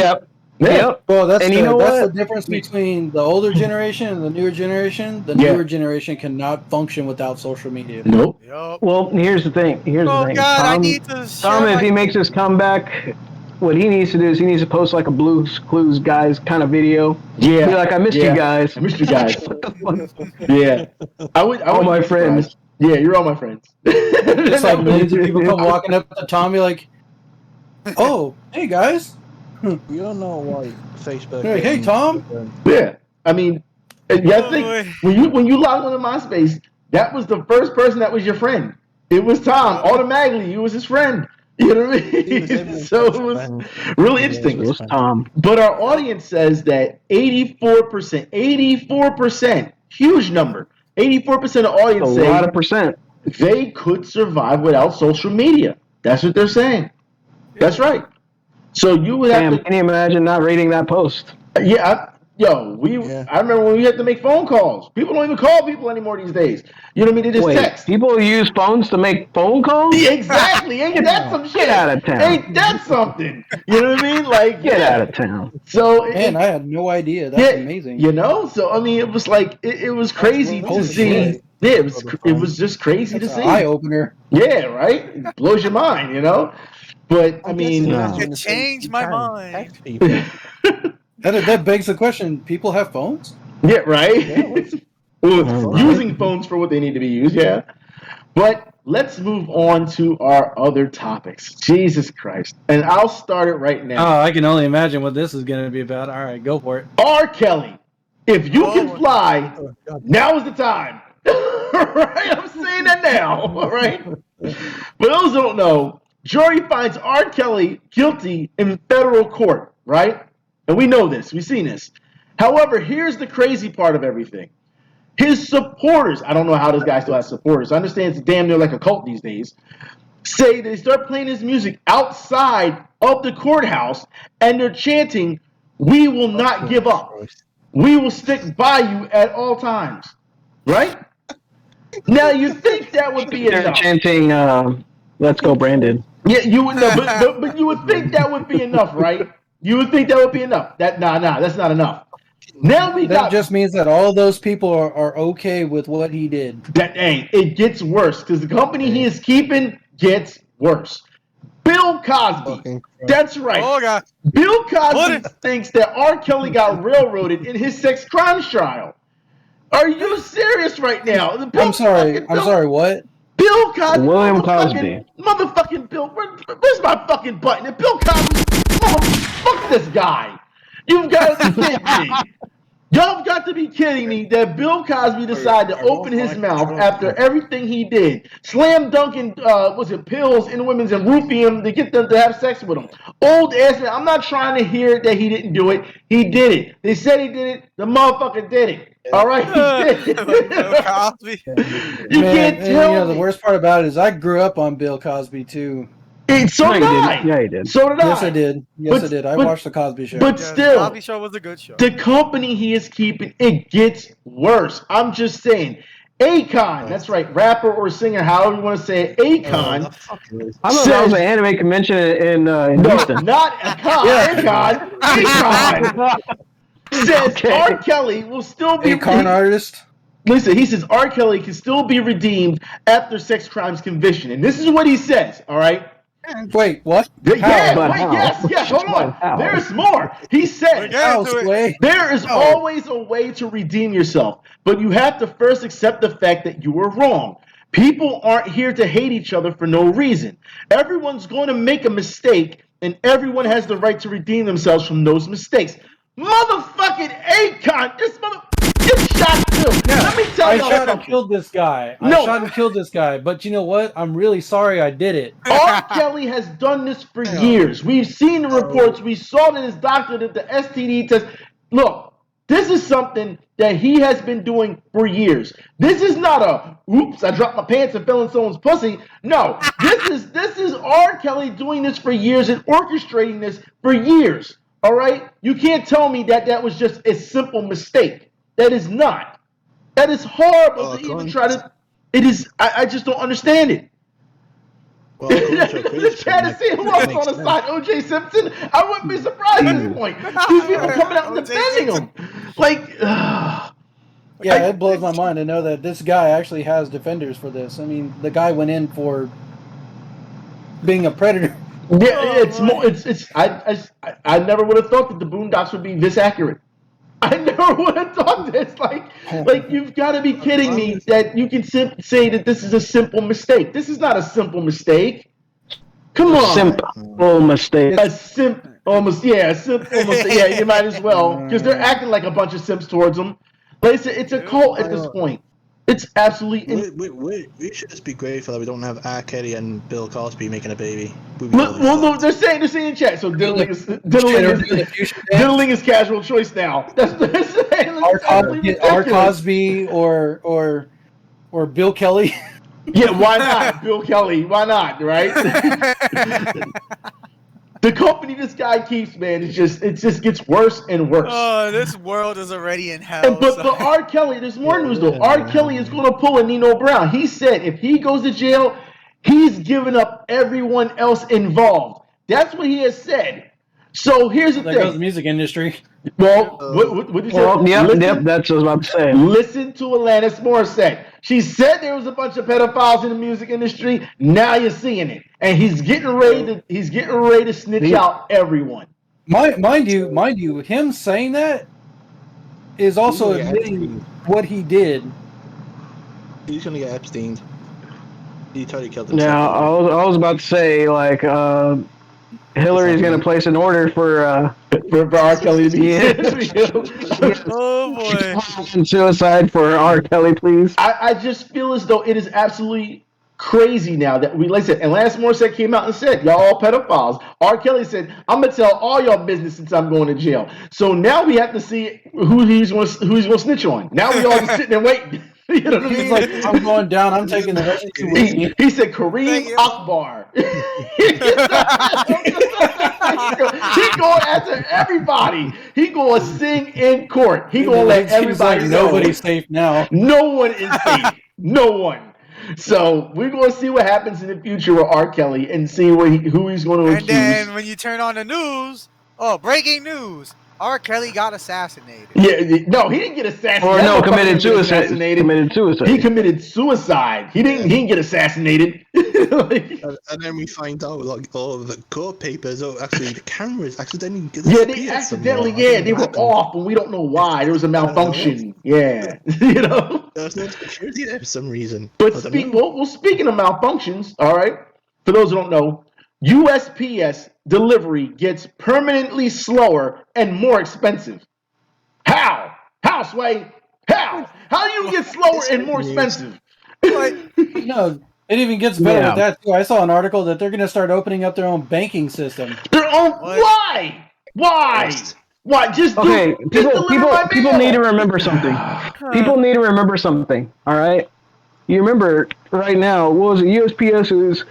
Yeah. Well, that's the difference between the older generation and the newer generation. The newer generation cannot function without social media. Nope. Well, here's the thing. God, Tom, I need to Tom, if he makes his comeback, what he needs to do is he needs to post like a Blue's Clues guys kind of video. Yeah. Be like, I missed you guys. I missed you guys. Yeah. I would All my friends. Yeah, you're all my friends. It's like millions of people come walking up to Tommy like, "Oh, hey guys." We don't know why Facebook. Hey Tom. Yeah. I mean, I think when you log on to MySpace, that was the first person that was your friend. It was Tom. Automatically, you was his friend. You know what I mean? So it was really interesting. It was Tom. But our audience says that 84%, huge number, 84% of audience A say lot of percent. they could survive without social media. That's what they're saying. That's right. So you would have to. Can you imagine not reading that post? Yeah. I remember when we had to make phone calls. People don't even call people anymore these days. You know what I mean? They just text. People use phones to make phone calls? Yeah, exactly. Ain't that some shit? Get out of town. Ain't that something? You know what I mean? Like, Get out of town. So, Man, I had no idea. That's amazing. You know? So, I mean, it was like, it was crazy to see. Yeah, it was just crazy to see. Eye opener. Yeah, right? It blows your mind, you know? But, I mean. It changed my mind. That begs the question, people have phones? Yeah, right? Using phones for what they need to be used, yeah. But let's move on to our other topics. Jesus Christ. And I'll start it right now. Oh, I can only imagine what this is going to be about. All right, go for it. R. Kelly, if you can fly, now is the time. Right? I'm saying that now, all right? For those who don't know, jury finds R. Kelly guilty in federal court, right? And we know this. We've seen this. However, here's the crazy part of everything. His supporters, I don't know how this guy still has supporters. I understand it's damn near like a cult these days, say they start playing his music outside of the courthouse and they're chanting, "We will not give up. We will stick by you at all times." Right? Now, you think that would be enough. They're chanting, "Let's go, Brandon." Yeah, you would know, but you would think that would be enough, right? You would think that would be enough. That's not enough. Now that just means that all those people are okay with what he did. It gets worse because the company he is keeping gets worse. Bill Cosby. That's right. Oh, God. Bill Cosby thinks that R. Kelly got railroaded in his sex crimes trial. Are you serious right now? I'm sorry, what? Bill Cosby. William Cosby. Motherfucking Bill. Where's my fucking button? And Bill Cosby. Fuck this guy. You've got to be kidding me. Y'all got to be kidding me that Bill Cosby decided to open his mouth after everything he did. Slam dunking, pills in women's and roofing them to get them to have sex with them. Old ass man. I'm not trying to hear that he didn't do it. He did it. They said he did it. The motherfucker did it. All right, he did it. Bill Cosby. You can't tell me. The worst part about it is I grew up on Bill Cosby too. So did I. Yeah, he did. So did I. Yes, I did. I did. I watched the Cosby Show. But still, the Cosby Show was a good show. The company he is keeping, it gets worse. I'm just saying. Akon, that's right, rapper or singer, however you want to say it. Akon. I thought that was an anime convention in Houston. Not Akon. Akon says R. Kelly will still be Akon artist. Listen, he says R. Kelly can still be redeemed after sex crimes conviction, and this is what he says. All right. Wait, what? Yes, hold on. There's more. He said, there is always a way to redeem yourself, but you have to first accept the fact that you were wrong. People aren't here to hate each other for no reason. Everyone's going to make a mistake, and everyone has the right to redeem themselves from those mistakes. Motherfucking Akon, this shot too. Yeah, let me tell you. I shot and killed this guy. But you know what? I'm really sorry I did it. R. Kelly has done this for years. We've seen the reports. We saw that his doctor did the STD test. Look, this is something that he has been doing for years. This is not a oops, I dropped my pants and fell in someone's pussy. No, this is R. Kelly doing this for years and orchestrating this for years. All right? You can't tell me that was just a simple mistake. That is not. That is horrible to even try to. It is. I just don't understand it. Well, the chat is seeing who else on the side. O.J. Simpson. I wouldn't be surprised at this point. These people coming out and defending him. It blows my mind to know that this guy actually has defenders for this. I mean, the guy went in for being a predator. it's more. It's. I never would have thought that the Boondocks would be this accurate. I never would have thought this. Like you've got to be kidding me that you can say that this is a simple mistake. This is not a simple mistake. Come on. Simple mistake. A simple mistake. Yeah, you might as well because they're acting like a bunch of simps towards them. Like I said, it's a cult at this point. It's absolutely. We should just be grateful that we don't have R. Kelly and Bill Cosby making a baby. No, they're saying in chat. So diddling is casual choice now. That's what they're saying. R. Cosby or Bill Kelly. Yeah, why not Bill Kelly? Why not? Right? The company this guy keeps, man, it just gets worse and worse. Oh, this world is already in hell. But R. Kelly, there's more news though. R. Kelly is going to pull a Nino Brown. He said if he goes to jail, he's giving up everyone else involved. That's what he has said. So here's the thing. There goes the music industry. Well, what did you say? Yep, that's what I was about to say. Listen to Alanis Morissette. She said there was a bunch of pedophiles in the music industry. Now you're seeing it, and he's getting ready to snitch out everyone. Mind you, him saying that is also admitting what he did. He's gonna get Epsteined. He totally killed himself. Yeah, I was about to say Hillary's going to place an order for R. Kelly to be Oh boy! Suicide for R. Kelly, please. I just feel as though it is absolutely crazy now that like I said, and Alanis Morissette came out and said, y'all all pedophiles. R. Kelly said, I'm gonna tell all y'all business since I'm going to jail. So now we have to see who he's gonna snitch on. Now we all just sitting there waiting. You know what I mean? He's like, I'm going down. I'm taking the rest of you with me. He said Kareem Akbar. He going after everybody. He going to sing in court. He going to let everybody know. Nobody's safe now. No one is safe. No one. So we're going to see what happens in the future with R. Kelly and see who he's going to accuse. And then when you turn on the news, breaking news. R. Kelly got assassinated. Yeah, no, he didn't get assassinated. Or no, committed suicide. Committed suicide. He committed suicide. He didn't get assassinated. And then we find out like all of the court papers. Actually, the cameras accidentally. They were off, and we don't know why. There was a malfunction. Yeah, There's no security there for some reason. But speaking of malfunctions, all right. For those who don't know, USPS delivery gets permanently slower and more expensive. How? How, Sway? How? How do you get slower and more expensive? No, it even gets better with that too. I saw an article that they're going to start opening up their own banking system. Their own? Why? Why? Just people need to remember something. People need to remember something. All right. You remember right now? What was it? USPS is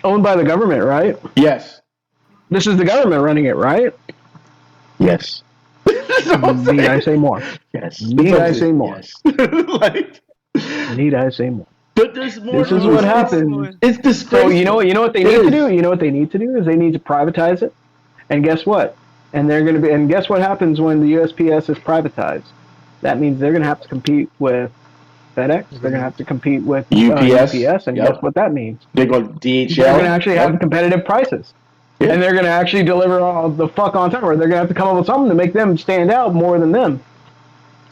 owned by the government, right? Yes. This is the government running it, right? Yes. Need I say more? Yes. Need I say more? Yes. Need I say more? But there's more. This is what happens. It's disgraceful. So you know what they need to do? You know what they need to do is they need to privatize it. And guess what? And guess what happens when the USPS is privatized? That means they're going to have to compete with FedEx. They're going to have to compete with UPS, and guess what that means? They're going to DHL. They're going to actually have competitive prices, and they're going to actually deliver all the fuck on time. Or they're going to have to come up with something to make them stand out more than them.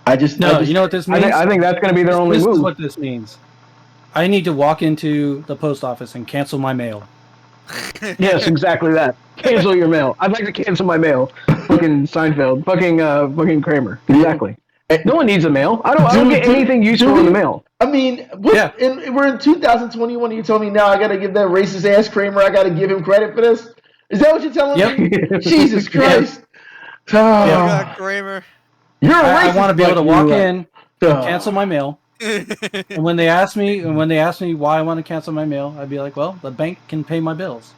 You know what this means? I think that's going to be their only move. This is what this means. I need to walk into the post office and cancel my mail. Yes, exactly that. Cancel your mail. I'd like to cancel my mail. Fucking Seinfeld. Fucking Kramer. Exactly. No one needs a mail. I don't get anything useful in the mail. I mean, we're in 2021 and you told me now I got to give that racist ass Kramer, I got to give him credit for this? Is that what you're telling me? Jesus Christ. God, Kramer. You're a racist. I want to be able to walk in, cancel my mail. And when they ask me why I want to cancel my mail, I'd be like, well, the bank can pay my bills.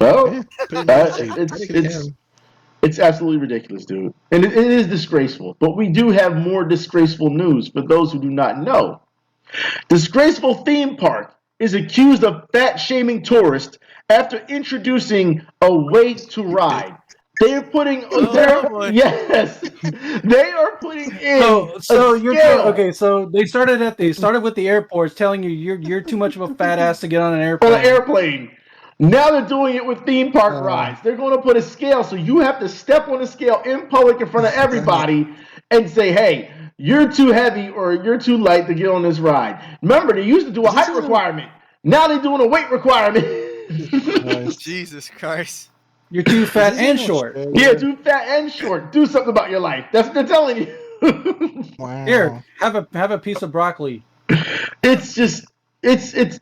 Well, it's absolutely ridiculous, dude. And it is disgraceful. But we do have more disgraceful news for those who do not know. Disgraceful theme park is accused of fat-shaming tourists after introducing a way to ride. They are putting yes, they are putting in. So you're okay. So they started with the airports, telling you you're too much of a fat ass to get on an airplane. On an airplane. Now they're doing it with theme park rides. They're going to put a scale, so you have to step on the scale in public in front of everybody and say, hey, you're too heavy or you're too light to get on this ride. Remember, they used to do a height requirement. Now they're doing a weight requirement. Jesus Christ. You're too fat and short. Yeah, too fat and short. Do something about your life. That's what they're telling you. Wow. Here, have a piece of broccoli. It's just it's the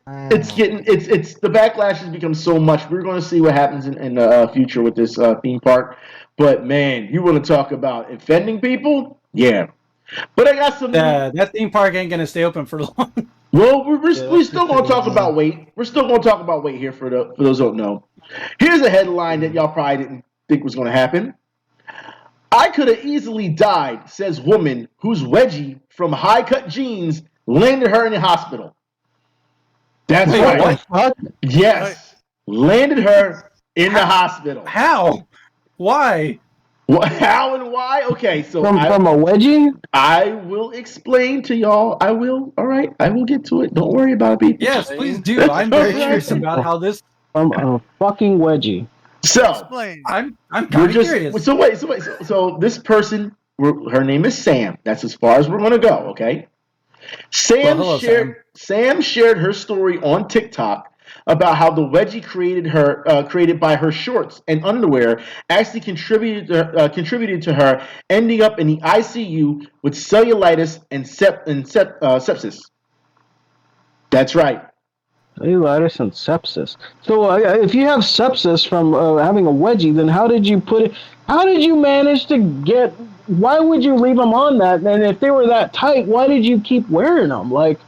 backlash has become so much. We're going to see what happens in the future with this theme park. But man, you want to talk about offending people? Yeah. But I got some. That theme park ain't gonna stay open for long. Well, we're still going to talk about weight. We're still going to talk about weight here for those who don't know. Here's a headline that y'all probably didn't think was going to happen. I could have easily died, says woman whose wedgie from high-cut jeans landed her in the hospital. That's right. What? Yes. Landed her in the hospital. How? Why? How and why? Okay, so from a wedgie? I will explain to y'all. I will. All right, I will get to it. Don't worry about it, people. Yes, please do. I'm very curious about how this. From a fucking wedgie. So Explain. I'm kind of curious. So wait. So this person, her name is Sam. That's as far as we're gonna go. Okay. Sam shared her story on TikTok about how the wedgie created by her shorts and underwear actually contributed to her ending up in the ICU with cellulitis and sepsis. That's right. Cellulitis and sepsis. So if you have sepsis from having a wedgie, then how did you manage to get? Why would you leave them on that? And if they were that tight, why did you keep wearing them? Like,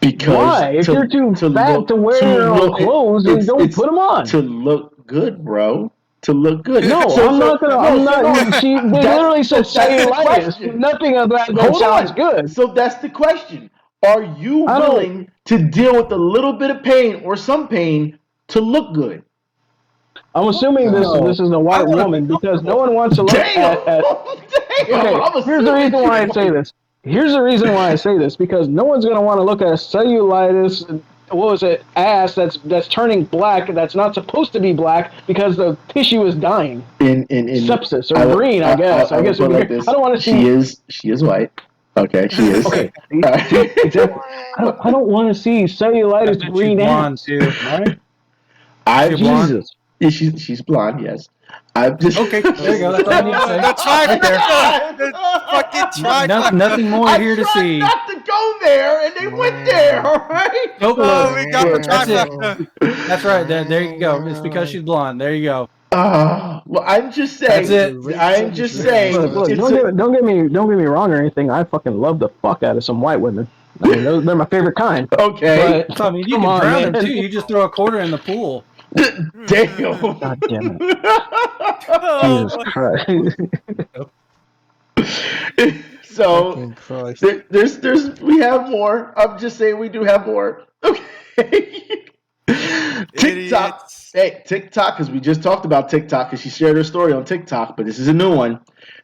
because why? If you're too fat to wear your own clothes, then don't put them on. To look good, bro. To look good. No, I'm not gonna. They literally said cellulitis. Nothing of that sounds good. So that's the question. Are you willing to deal with a little bit of pain or some pain to look good? I'm assuming this is a white woman because no one wants to look at Okay, here's the reason why I say this. Here's the reason why I say this, because no one's going to want to look at a cellulitis, ass that's turning black, that's not supposed to be black because the tissue is dying. In sepsis or green, I guess. I guess like this. I don't want to see. She is white. Okay, she is. Okay, exactly. I don't want to see cellulitis green ass. Too, right? Jesus. Yeah, she's blonde. Yes. I'm just okay. There you go. That's all I need to say. Nothing more here to see. Not to go there, and they went there. All right. Nope. We got the trifecta. That's right. There you go. It's because she's blonde. There you go. Well, I'm just saying. That's it. I'm just saying. Look, don't get me wrong or anything. I fucking love the fuck out of some white women. I mean, they're my favorite kind. Okay. But, I mean, you can drown them too. You just throw a quarter in the pool. Damn. God damn it. Jesus Christ. So there's we have more. I'm just saying we do have more. Okay. TikTok. Hey, TikTok, because we just talked about TikTok because she shared her story on TikTok, but this is a new one.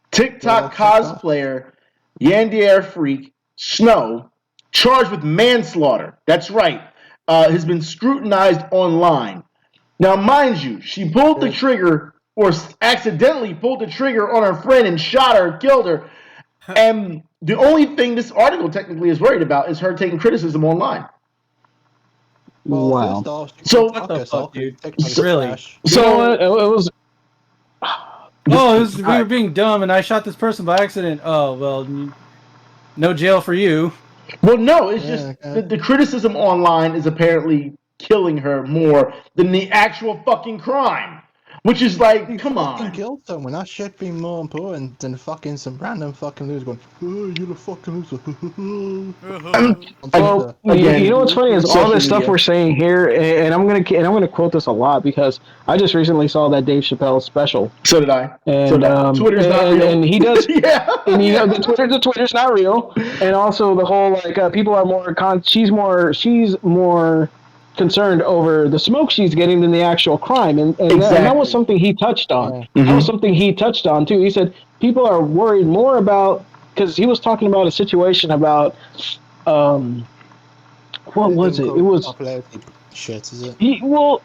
TikTok cosplayer Yandere freak Snow, charged with manslaughter. That's right. Has been scrutinized online. Now, mind you, she pulled the trigger or accidentally pulled the trigger on her friend and shot her, killed her. And the only thing this article technically is worried about is her taking criticism online. Wow. So, what the fuck, dude? Really? So it was. We were being dumb, and I shot this person by accident. Oh well, no jail for you. Well, no, it's just the criticism online is apparently killing her more than the actual fucking crime. Which is like, come on. Killed someone. That should be more important than fucking some random fucking loser going, oh, you're the fucking loser. Well, you know what's funny is all this stuff we're saying here, and I'm gonna quote this a lot because I just recently saw that Dave Chappelle special. So did I. And Twitter's not real. And he does. Yeah. And the Twitter's not real. And also the whole people are more she's more concerned over the smoke she's getting than the actual crime, and that was something he touched on. Mm-hmm. That was something he touched on too. He said people are worried more about, because he was talking about a situation about what was it? It was shit, is it? It was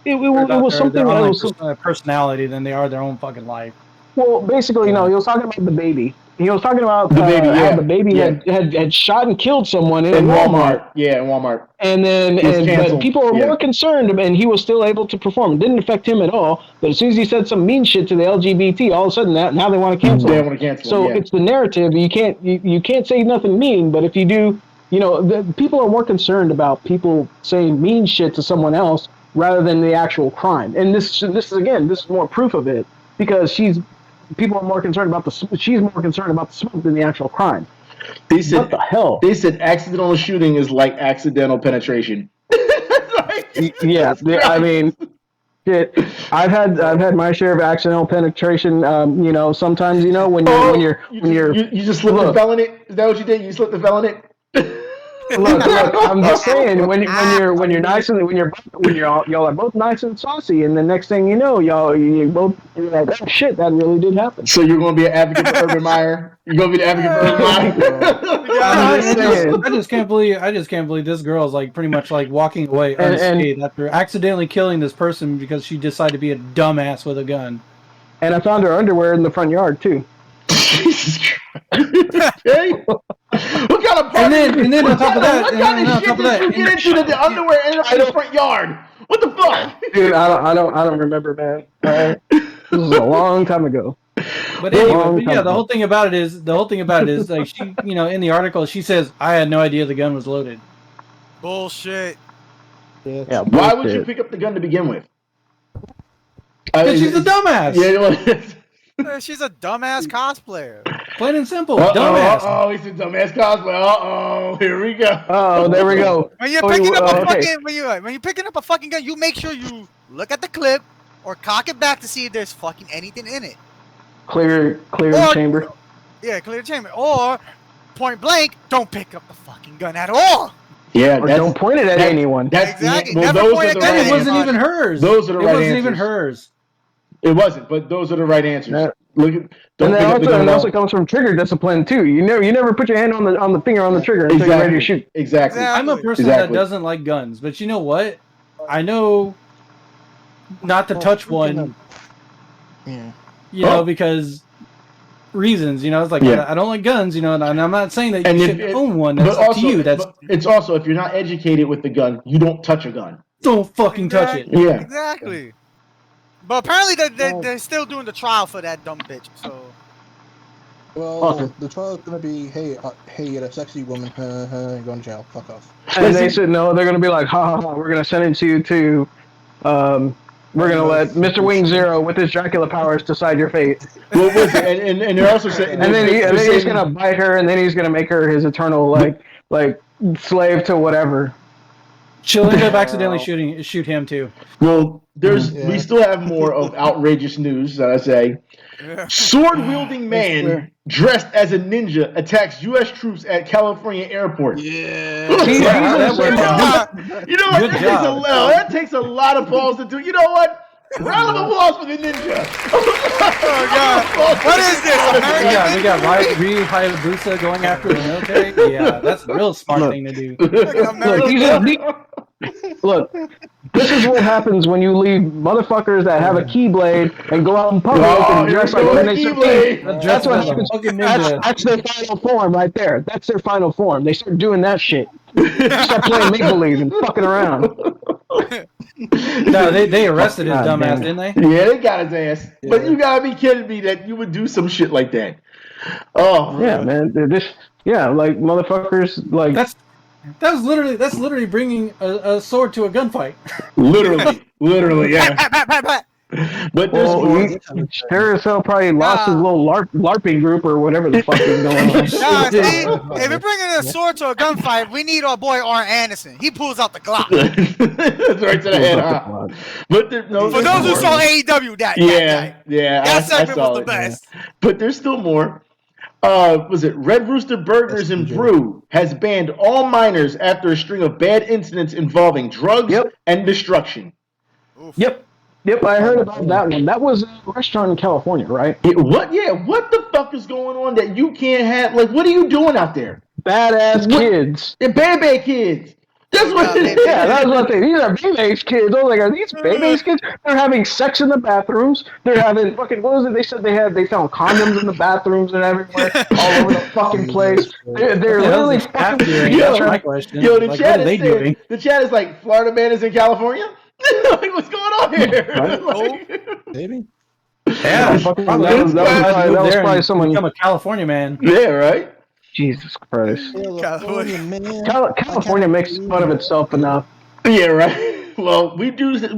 something their that online was personality than they are their own fucking life. well, basically, no. He was talking about the baby. He was talking about The baby, how yeah, the baby yeah. had shot and killed someone in In Walmart. Yeah, in Walmart. And then, He was but canceled, people were yeah. more concerned, and he was still able to perform. It didn't affect him at all. But as soon as he said some mean shit to the LGBT, all of a sudden now they want to cancel They him. want to cancel So him, yeah. it's the narrative. You can't say nothing mean, but if you do, people are more concerned about people saying mean shit to someone else rather than the actual crime. And this is more proof of it because people are more concerned about she's more concerned about the smoke than the actual crime. They said, what the hell? They said accidental shooting is like accidental penetration. Yeah, I mean, shit. I've had my share of accidental penetration. Sometimes when you're you just slipped the felon it. Is that what you did? You slipped the felon it. Look, I'm just saying when you're nice and when y'all are both nice and saucy, and the next thing you know, you're like, oh shit, that really did happen. So you're going to be an advocate for Urban Meyer? You're going to be the advocate for Urban Meyer? I just can't believe this girl is like pretty much like walking away unscathed after accidentally killing this person because she decided to be a dumbass with a gun. And I found her underwear in the front yard too. Jesus Christ. Okay. What kind of party? And then on top of that, you get into that the underwear ended up in the front yard? What the fuck? Dude, I don't remember, man. This was a long time ago. But anyway, the whole thing about it is like she, in the article she says, I had no idea the gun was loaded. Bullshit. Yeah. Why would you pick up the gun to begin with? Because she's a dumbass. Yeah. She's a dumbass cosplayer. Plain and simple. Dumbass. Oh, he's a dumbass cosplayer. Here we go. Oh, there we go. When you're picking up when you're picking up a fucking gun, you make sure you look at the clip or cock it back to see if there's fucking anything in it. Clear the chamber. Yeah, clear the chamber. Or point blank, don't pick up the fucking gun at all. Yeah, or don't point it at anyone. Exactly. Well, Never point a gun at it wasn't even hers. Those are the right answers. It wasn't even hers. It wasn't, but those are the right answers. Yeah. Look at. And that also comes from trigger discipline too. You never put your hand on the finger on the trigger until you're ready to shoot. Exactly. I'm a person that doesn't like guns, but you know what? I know not to touch one. Yeah. Because reasons. It's like I don't like guns. And I'm not saying that you shouldn't own one. That's up to you. But it's also if you're not educated with the gun, you don't touch a gun. Don't fucking touch it. Yeah. Exactly. But apparently they're still doing the trial for that dumb bitch. So. Well, the trial's gonna be, hey, you're a sexy woman, you're going to jail, fuck off. And they said no, they're gonna be like, ha, we're gonna sentence you to, we're gonna let Mr. Wing Zero with his Dracula powers decide your fate. Well, and they're also saying, and then he's gonna bite her, and then he's gonna make her his eternal like slave to whatever. She'll end up accidentally shoot him too. Well, we still have more of outrageous news that I say. Sword-wielding man dressed as a ninja attacks U.S. troops at California airport. Yeah. You know what? That takes a lot of balls to do. You know what? Round of applause for the ninja. Oh God! What is this? We got Ryu Hayabusa going after the military. Yeah, that's a real smart thing to do. Look, this is what happens when you leave motherfuckers that have a keyblade and go out in public and dress like when they That's what happens. That's their final form right there. That's their final form. They start doing that shit. Start playing make-believe and fucking around. No, they arrested his dumbass, didn't they? Yeah, they got his ass. Yeah. But you gotta be kidding me that you would do some shit like that. Oh yeah, man. Like motherfuckers like that's literally bringing a sword to a gunfight. literally, yeah. But he sure as hell probably lost his little LARPing group or whatever the fuck is going on. If you're bringing a sword to a gunfight, we need our boy Arn Anderson. He pulls out the Glock. That's right to the head, huh? But for those who saw AEW, that segment was the best. Yeah. But there's still more. Was it Red Rooster Burgers and Brew has banned all minors after a string of bad incidents involving drugs and destruction. Oof. Yep, I heard about that one. That was a restaurant in California, right? What? Yeah, what the fuck is going on that you can't have? Like, what are you doing out there? Badass kids. They're bad kids. That's what it is. Yeah, that's what they. These are baby-age kids. I was like, are these baby-age kids? They're having sex in the bathrooms. They're having fucking. What was it? They said they found condoms in the bathrooms and everywhere, all over the fucking place. They're literally fucking. That's my question. Yo, the Like, chat what are is they doing? the chat is like, Florida man is in California. Like, what's going on here? Like, Maybe. Yeah, Fucking- probably. that was probably someone. Become a California man. yeah, right. Jesus Christ. Man. California makes fun of itself enough. Yeah, right. Well, we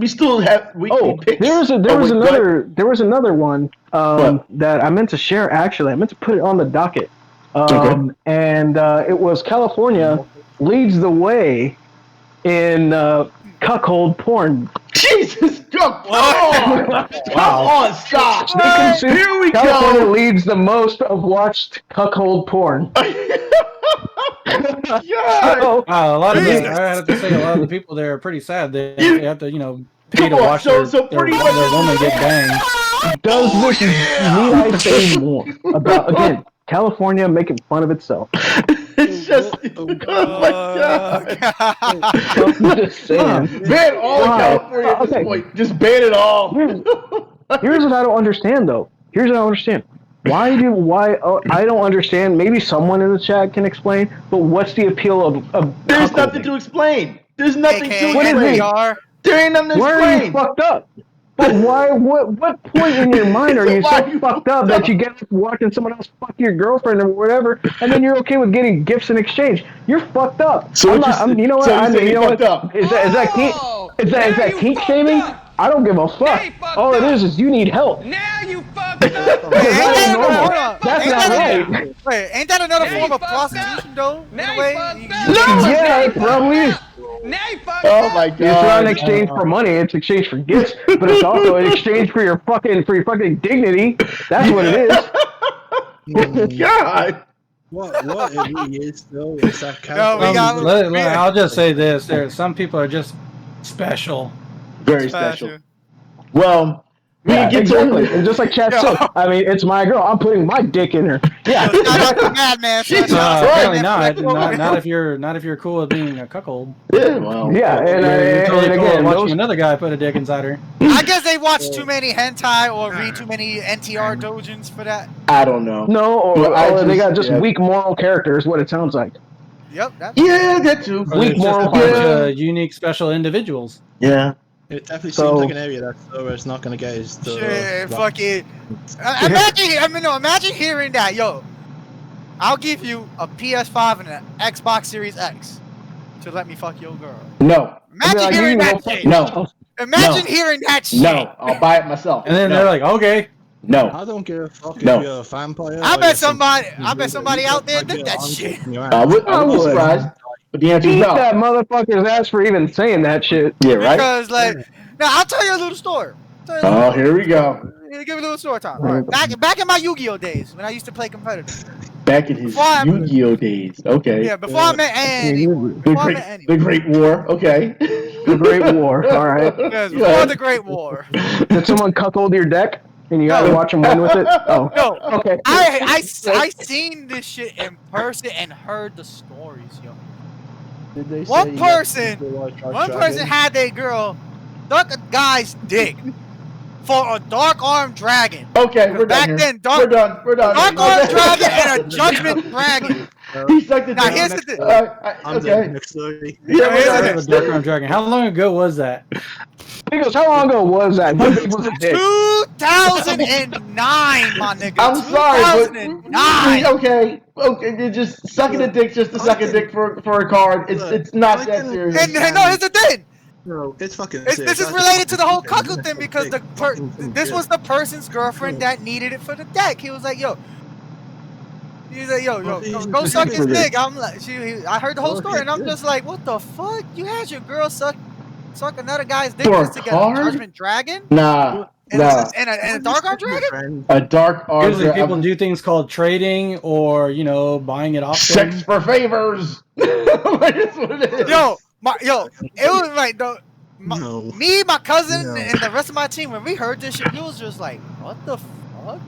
still have weekly picks. There was another one What? that I meant to share. Actually, I meant to put it on the docket, Okay. and it was California leads the way in cuckold porn. Jesus, come on! Come on, stop! Here we California go. leads the most of watched cuckold porn. God. So, A lot of Jesus. I have to say, a lot of the people there are pretty sad. They have to, pay Come to on, watch so their pretty much- woman get banged. does this need I say more about again California making fun of itself? It's just, oh my God. I'm just saying. Ban all of Why? California at this Okay. point. Just ban it all. Here's what I don't understand, though. Here's what I don't understand. I don't understand. Maybe someone in the chat can explain. But what's the appeal of There's cuckolding? nothing to explain. There's nothing AKA to What is explain. NPR. There ain't nothing to Why are you explain. fucked up? But why? What point in your mind are you Why so are you fucked up that you get up watching someone else fuck your girlfriend or whatever, and then you're okay with getting gifts in exchange? You're fucked up. So I'm what not, you- I'm, you know what? so you I say mean, you you know what? fucked up. Is that kink? Is that kink shaming? I don't give a fuck. All it is you need help. Now you fucked up. That ain't normal. That's not right. Wait, ain't that another form of prostitution, though? In a way? Yeah, it probably is. Now you fucked Oh up. my It's not in God. exchange for money. It's exchange for gifts, but it's also in exchange for your fucking dignity. That's what it is. God. What it really is though is that No, we got- I'll just say this: some people are just special. Very special. Well, we Yeah, can get exactly. to And just like Chat said, I mean, it's my girl. I'm putting my dick in her. Yeah. Not like the madman. son. Apparently not if you're cool with being a cuckold. Yeah, well. Yeah, and You're totally and cool with again, watching those, another guy put a dick inside her. I guess they watch too many hentai or read too many NTR dojins for that. I don't know. no, or, Well, I or they got just- just yeah. weak moral characters. What it sounds like. Yep. That's Yeah, that too. Or Weak it's just a moral bunch fiber. of unique, special individuals. Yeah. It definitely So- seems like an area that Sora's not gonna get his shit. Fuck it. Imagine hearing that, yo. I'll give you a PS5 and an Xbox Series X to let me fuck your girl. No. Imagine Like, hearing you that know, shit. No. Imagine No. hearing that shit. No. I'll buy it myself. And then no. they're like, okay. No. I don't give a fuck No. if you're a vampire. I or bet you're somebody out there did that shit. I wouldn't be surprised. But the answer is Beat no. that motherfucker's ass for even saying that shit. Yeah, right? Because now I'll tell you a little story. Oh, here we go. Give me a little story time. Right. Back in my Yu-Gi-Oh days when I used to play competitive. Back in his Before I- Yu-Gi-Oh days. Okay. Yeah, before I met anyone. The Before I great, met anyone. the Great War. Okay. The Great War. All right. Yes, before the Great War. Did someone cuckold your deck and you gotta No. watch them win with it? Oh. No, Okay. I seen this shit in person and heard the stories, yo. Did they One say you person- got people like Dark One Dragon? person had their girl suck a guy's dick for a dark armed dragon. Okay, we're done Back here. then, we're done. We're done. Dark armed dragon and a judgment dragon. He sucked the Now dick. here's the thing. I'm Okay. dead next story. Yeah, Here's we're the done. The Dark Arm Dragon. How long ago was that? He goes, how long ago was that? What big was the dick? 2009, my nigga. I'm sorry, but 2009. okay, you're just sucking a dick just to suck a dick for a card. It's not that serious. And no, here's the thing. No, it's fucking. This is related to the whole cuckoo thing because this was the person's girlfriend that needed it for the deck. He was like, yo. He's like, yo, go suck his dick. I'm like, I heard the whole story, and I'm just like, what the fuck? You had your girl suck another guy's dick For a just to get a card? judgment dragon Nah. and a dark arm dragon? A dark arm. Usually people do things called trading or, buying it off. Sex for favors. That's what it is. Yo, it was like No. me, my cousin, No. and the rest of my team. When we heard this shit, we was just like, what the fuck?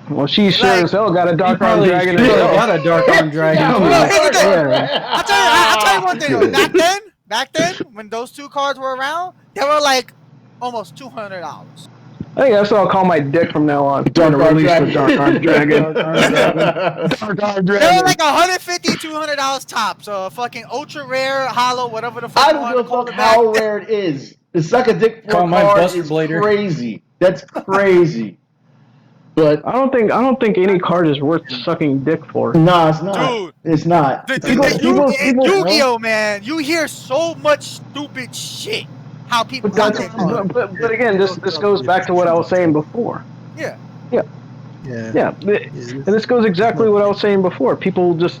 Well, she sure Like, as hell got a He dark arm probably dragon. got a Dark Arm Dragon. Yeah, Well, here's the thing. Yeah. I'll tell you one thing. Though. back then when those two cards were around, they were like almost $200. I think that's what I'll call my dick from now on. Dark Arm Release the Dragon. Dark Arm Dragon. Dark Arm Dragon. Dark Arm They were Dragon. like $150, $200 tops. So fucking ultra rare, hollow, whatever the fuck. I you don't want give to a call fuck it back. how rare it is. The suck a dick for Call a mine card Buster is Blader. crazy. That's crazy. But I don't think any card is worth sucking dick for. no, it's not. Dude. It's not. Yu-Gi-Oh, man, you hear so much stupid shit. How people got that card. But again, this goes back to what I was saying before. Yeah. Yeah, and this goes exactly what I was saying before. People just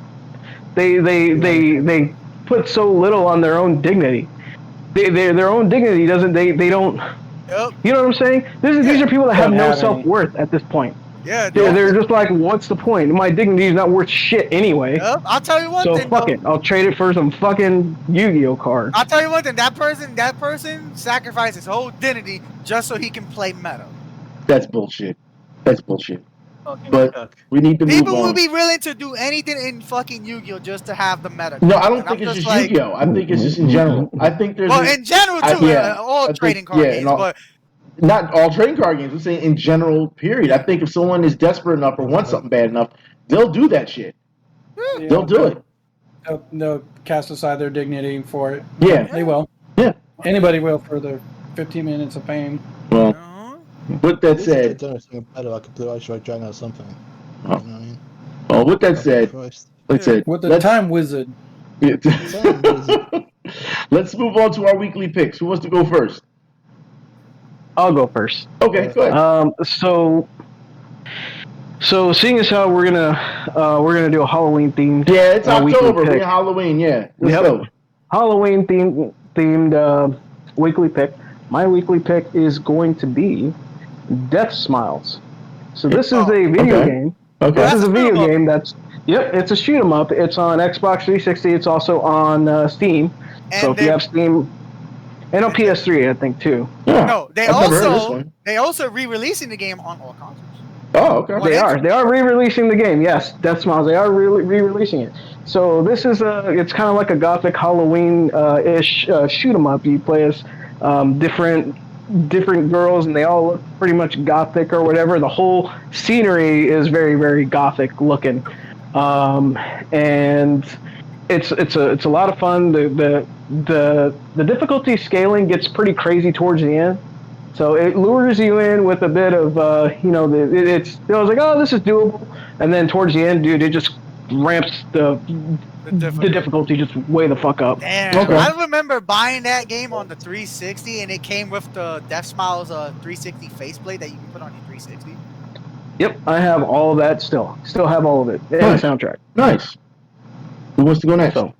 they put so little on their own dignity. Their own dignity doesn't. They don't. Yep. You know what I'm saying? These are people that have Don't no have any. self-worth at this point. Yeah, They're just like, what's the point? My dignity is not worth shit anyway. Yep. I'll tell you one So thing. fuck though. it. I'll trade it for some fucking Yu-Gi-Oh card. I'll tell you one thing. That person sacrificed his whole identity just so he can play meta. That's bullshit. That's bullshit. Fucking But cuck. we need to move People will on. be willing to do anything in fucking Yu-Gi-Oh just to have the meta. No, I don't And think I'm it's just like- Yu-Gi-Oh. I think it's just in general. I think there's Well, in general too, all I think- trading card yeah, games, and all- but not all trading card games. I'm saying in general. Period. I think if someone is desperate enough or wants something bad enough, they'll do that shit. Yeah, They'll do it. They'll cast aside their dignity for it. Yeah. They will. Yeah. Anybody will for the 15 minutes of fame. Well, with that said, done something better, like a Blue Eyes White Dragon or something. Oh. You know what I mean? well, with that said, Christ. like I said, With the let's, Time Wizard. let's move on to our weekly picks. Who wants to go first? I'll go first. Okay, go ahead. So seeing as how we're gonna do a Halloween themed Yeah, it's weekly October. pick. We're Halloween. Yeah, let's Yep. go. Halloween themed weekly pick. My weekly pick is going to be Death Smiles. So this is a video okay. game. Okay. This is a video shoot 'em up. game that's it's a shoot 'em up. It's on Xbox 360. It's also on Steam. So And if you have Steam, and on PS3, I think too. Yeah. no, I've never heard of this one. they also re-releasing the game on all consoles. Oh, okay. They are re-releasing the game. Yes, Death Smiles. They are re-releasing it. So this is it's kind of like a gothic Halloween ish shoot 'em up. You play as different girls, and they all look pretty much gothic or whatever. The whole scenery is very, very gothic looking, and it's a lot of fun. The difficulty scaling gets pretty crazy towards the end. So it lures you in with a bit of, I was like, oh, this is doable. And then towards the end, dude, it just ramps the difficulty just way the fuck up. Damn, Okay. I remember buying that game on the 360, and it came with the Death Smiles 360 faceplate that you can put on your 360. Yep, I have all of that still. Still have all of it. And Nice. the soundtrack. Nice. Who wants to go next? So,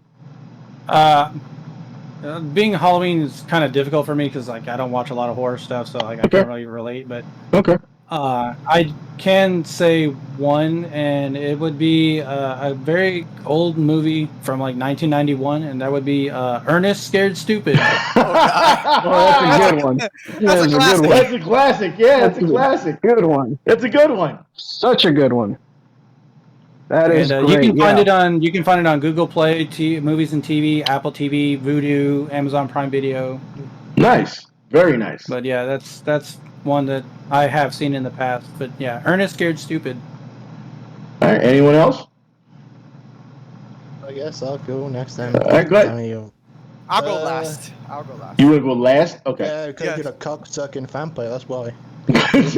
Being Halloween is kind of difficult for me because like I don't watch a lot of horror stuff, so like I Okay. can't really relate. But Okay. I can say one, and it would be a very old movie from like 1991, and that would be Ernest Scared Stupid. well, that's a good one. That's a classic. good one. That's a classic. Yeah, that's a classic. Good one. That's a good one. Such a good one. That is And great. you can find yeah. it on Google Play, Movies and TV, Apple TV, Vudu, Amazon Prime Video. Nice. Very nice. But yeah, that's one that I have seen in the past. But yeah, Ernest Scared Stupid. All right. Anyone else? I guess I'll go next time. All right, go ahead. I'll go Uh, last. You want to go last? Okay. Yeah, because Yes. you're a cock-sucking vampire, that's why. Love you too,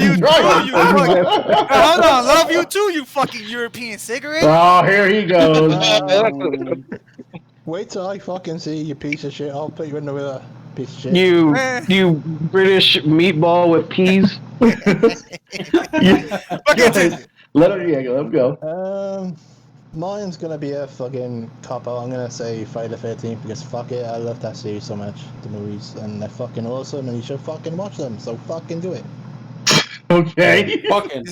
you fucking. Hold on, love you too, you fucking European cigarette. Oh, here he goes. Wait till I fucking see you piece of shit. I'll put you in the river, piece of shit. You British meatball with peas. Let him go. Mine's gonna be a fucking cop-out. I'm gonna say Friday the 13th because fuck it, I love that series so much, the movies, and they're fucking awesome, and you should fucking watch them, so fucking do it. Okay. Fucking.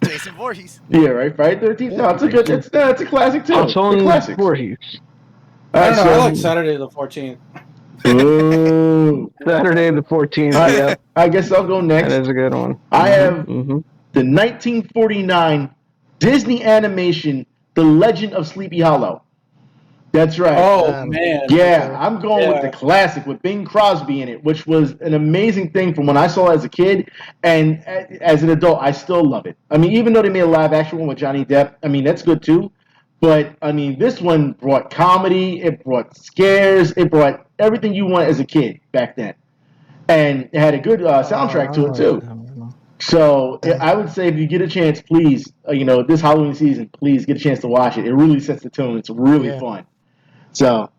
Jason Voorhees. Yeah, right. Friday 13th. No, it's a good. It's a classic too. It's a classic. Voorhees. I don't know. I like so- Saturday the 14th. Ooh. Saturday the 14th. All right, Yeah, I guess I'll go next. that is a good one. I have Mm-hmm. the 1949 Disney animation, The Legend of Sleepy Hollow. That's right. Oh man. Yeah, Okay. I'm going with the classic with Bing Crosby in it, which was an amazing thing from when I saw it as a kid, and as an adult, I still love it. I mean, even though they made a live action one with Johnny Depp, I mean that's good too. But I mean, this one brought comedy, it brought scares, it brought everything you want as a kid back then, and it had a good soundtrack to it too. So I would say if you get a chance, please, this Halloween season, please get a chance to watch it. It really sets the tone. It's really fun. So,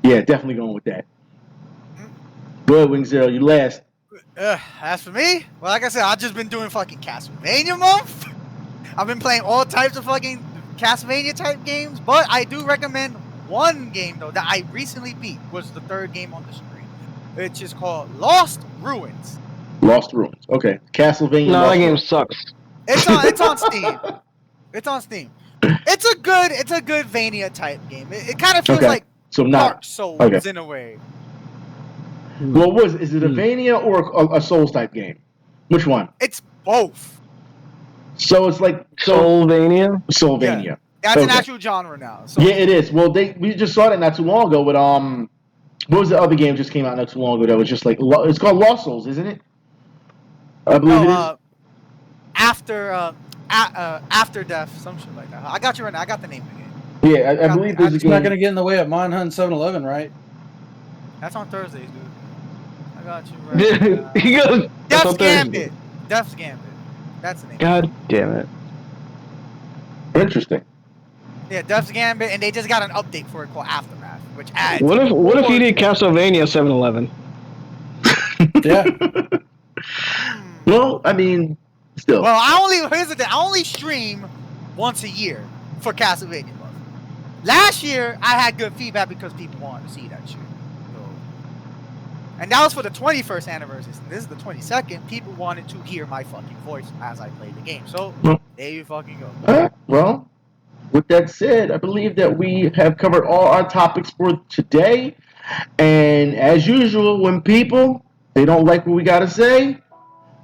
yeah, definitely going with that. Good, Wing Zero, you last. As for me, well, like I said, I've just been doing fucking Castlevania month. I've been playing all types of fucking Castlevania type games, but I do recommend one game though that I recently beat. Was the third game on the screen, which is called Lost Ruins. Lost Ruins. Okay, Castlevania. No, Lost that game Ruins. sucks. It's on Steam. It's on Steam. It's a good Vania type game. It kind of feels like Dark Souls in a way. Well, is it a Vania or a Souls type game? Which one? It's both. So it's like Soulvania. Soulvania. Yeah, that's an actual genre now. So. Yeah, it is. Well, we just saw that not too long ago with what was the other game just came out not too long ago that was just like it's called Lost Souls, isn't it? I believe it is. After Death, some shit like that. I got you right now. I got the name of the game. Yeah, I believe there's a It's game. not going to get in the way of Manhunt 7-Eleven, right? That's on Thursdays, dude. I got you right now. He goes. Death's Gambit. Death's Gambit. That's the name. God damn it. Interesting. Yeah, Death's Gambit, and they just got an update for it called Aftermath, which adds. What if you did Castlevania 7-Eleven? Yeah. Well, I mean, still. Well, here's the thing. I only stream once a year for Castlevania month. Last year, I had good feedback because people wanted to see that shit. And that was for the 21st anniversary. This is the 22nd. People wanted to hear my fucking voice as I played the game. So, there you fucking go. Well, with that said, I believe that we have covered all our topics for today. And as usual, when people, they don't like what we got to say,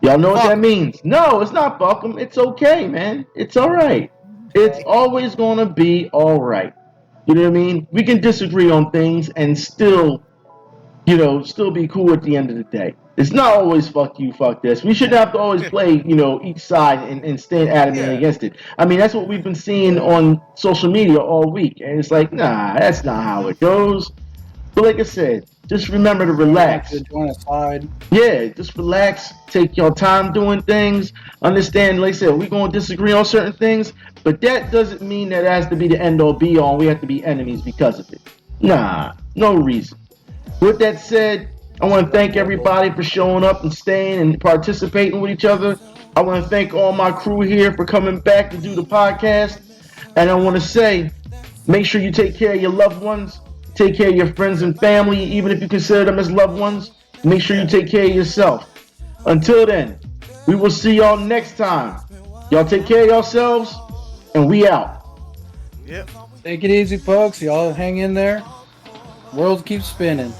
y'all know what that means. No, it's not fuck them. It's okay, man. It's all right. It's always going to be all right. You know what I mean? We can disagree on things and still be cool at the end of the day. It's not always fuck you, fuck this. We shouldn't have to always play, each side and stand adamant against it. I mean, that's what we've been seeing on social media all week. And it's like, nah, that's not how it goes. But like I said, just remember to relax. Yeah, just relax. Take your time doing things. Understand, like I said, we're going to disagree on certain things, but that doesn't mean that it has to be the end all be all. We have to be enemies because of it. Nah, no reason. With that said, I want to thank everybody for showing up and staying and participating with each other. I want to thank all my crew here for coming back to do the podcast. And I want to say, make sure you take care of your loved ones. Take care of your friends and family, even if you consider them as loved ones. Make sure you take care of yourself. Until then, we will see y'all next time. Y'all take care of yourselves, and we out. Yep. Take it easy, folks. Y'all hang in there. World keeps spinning.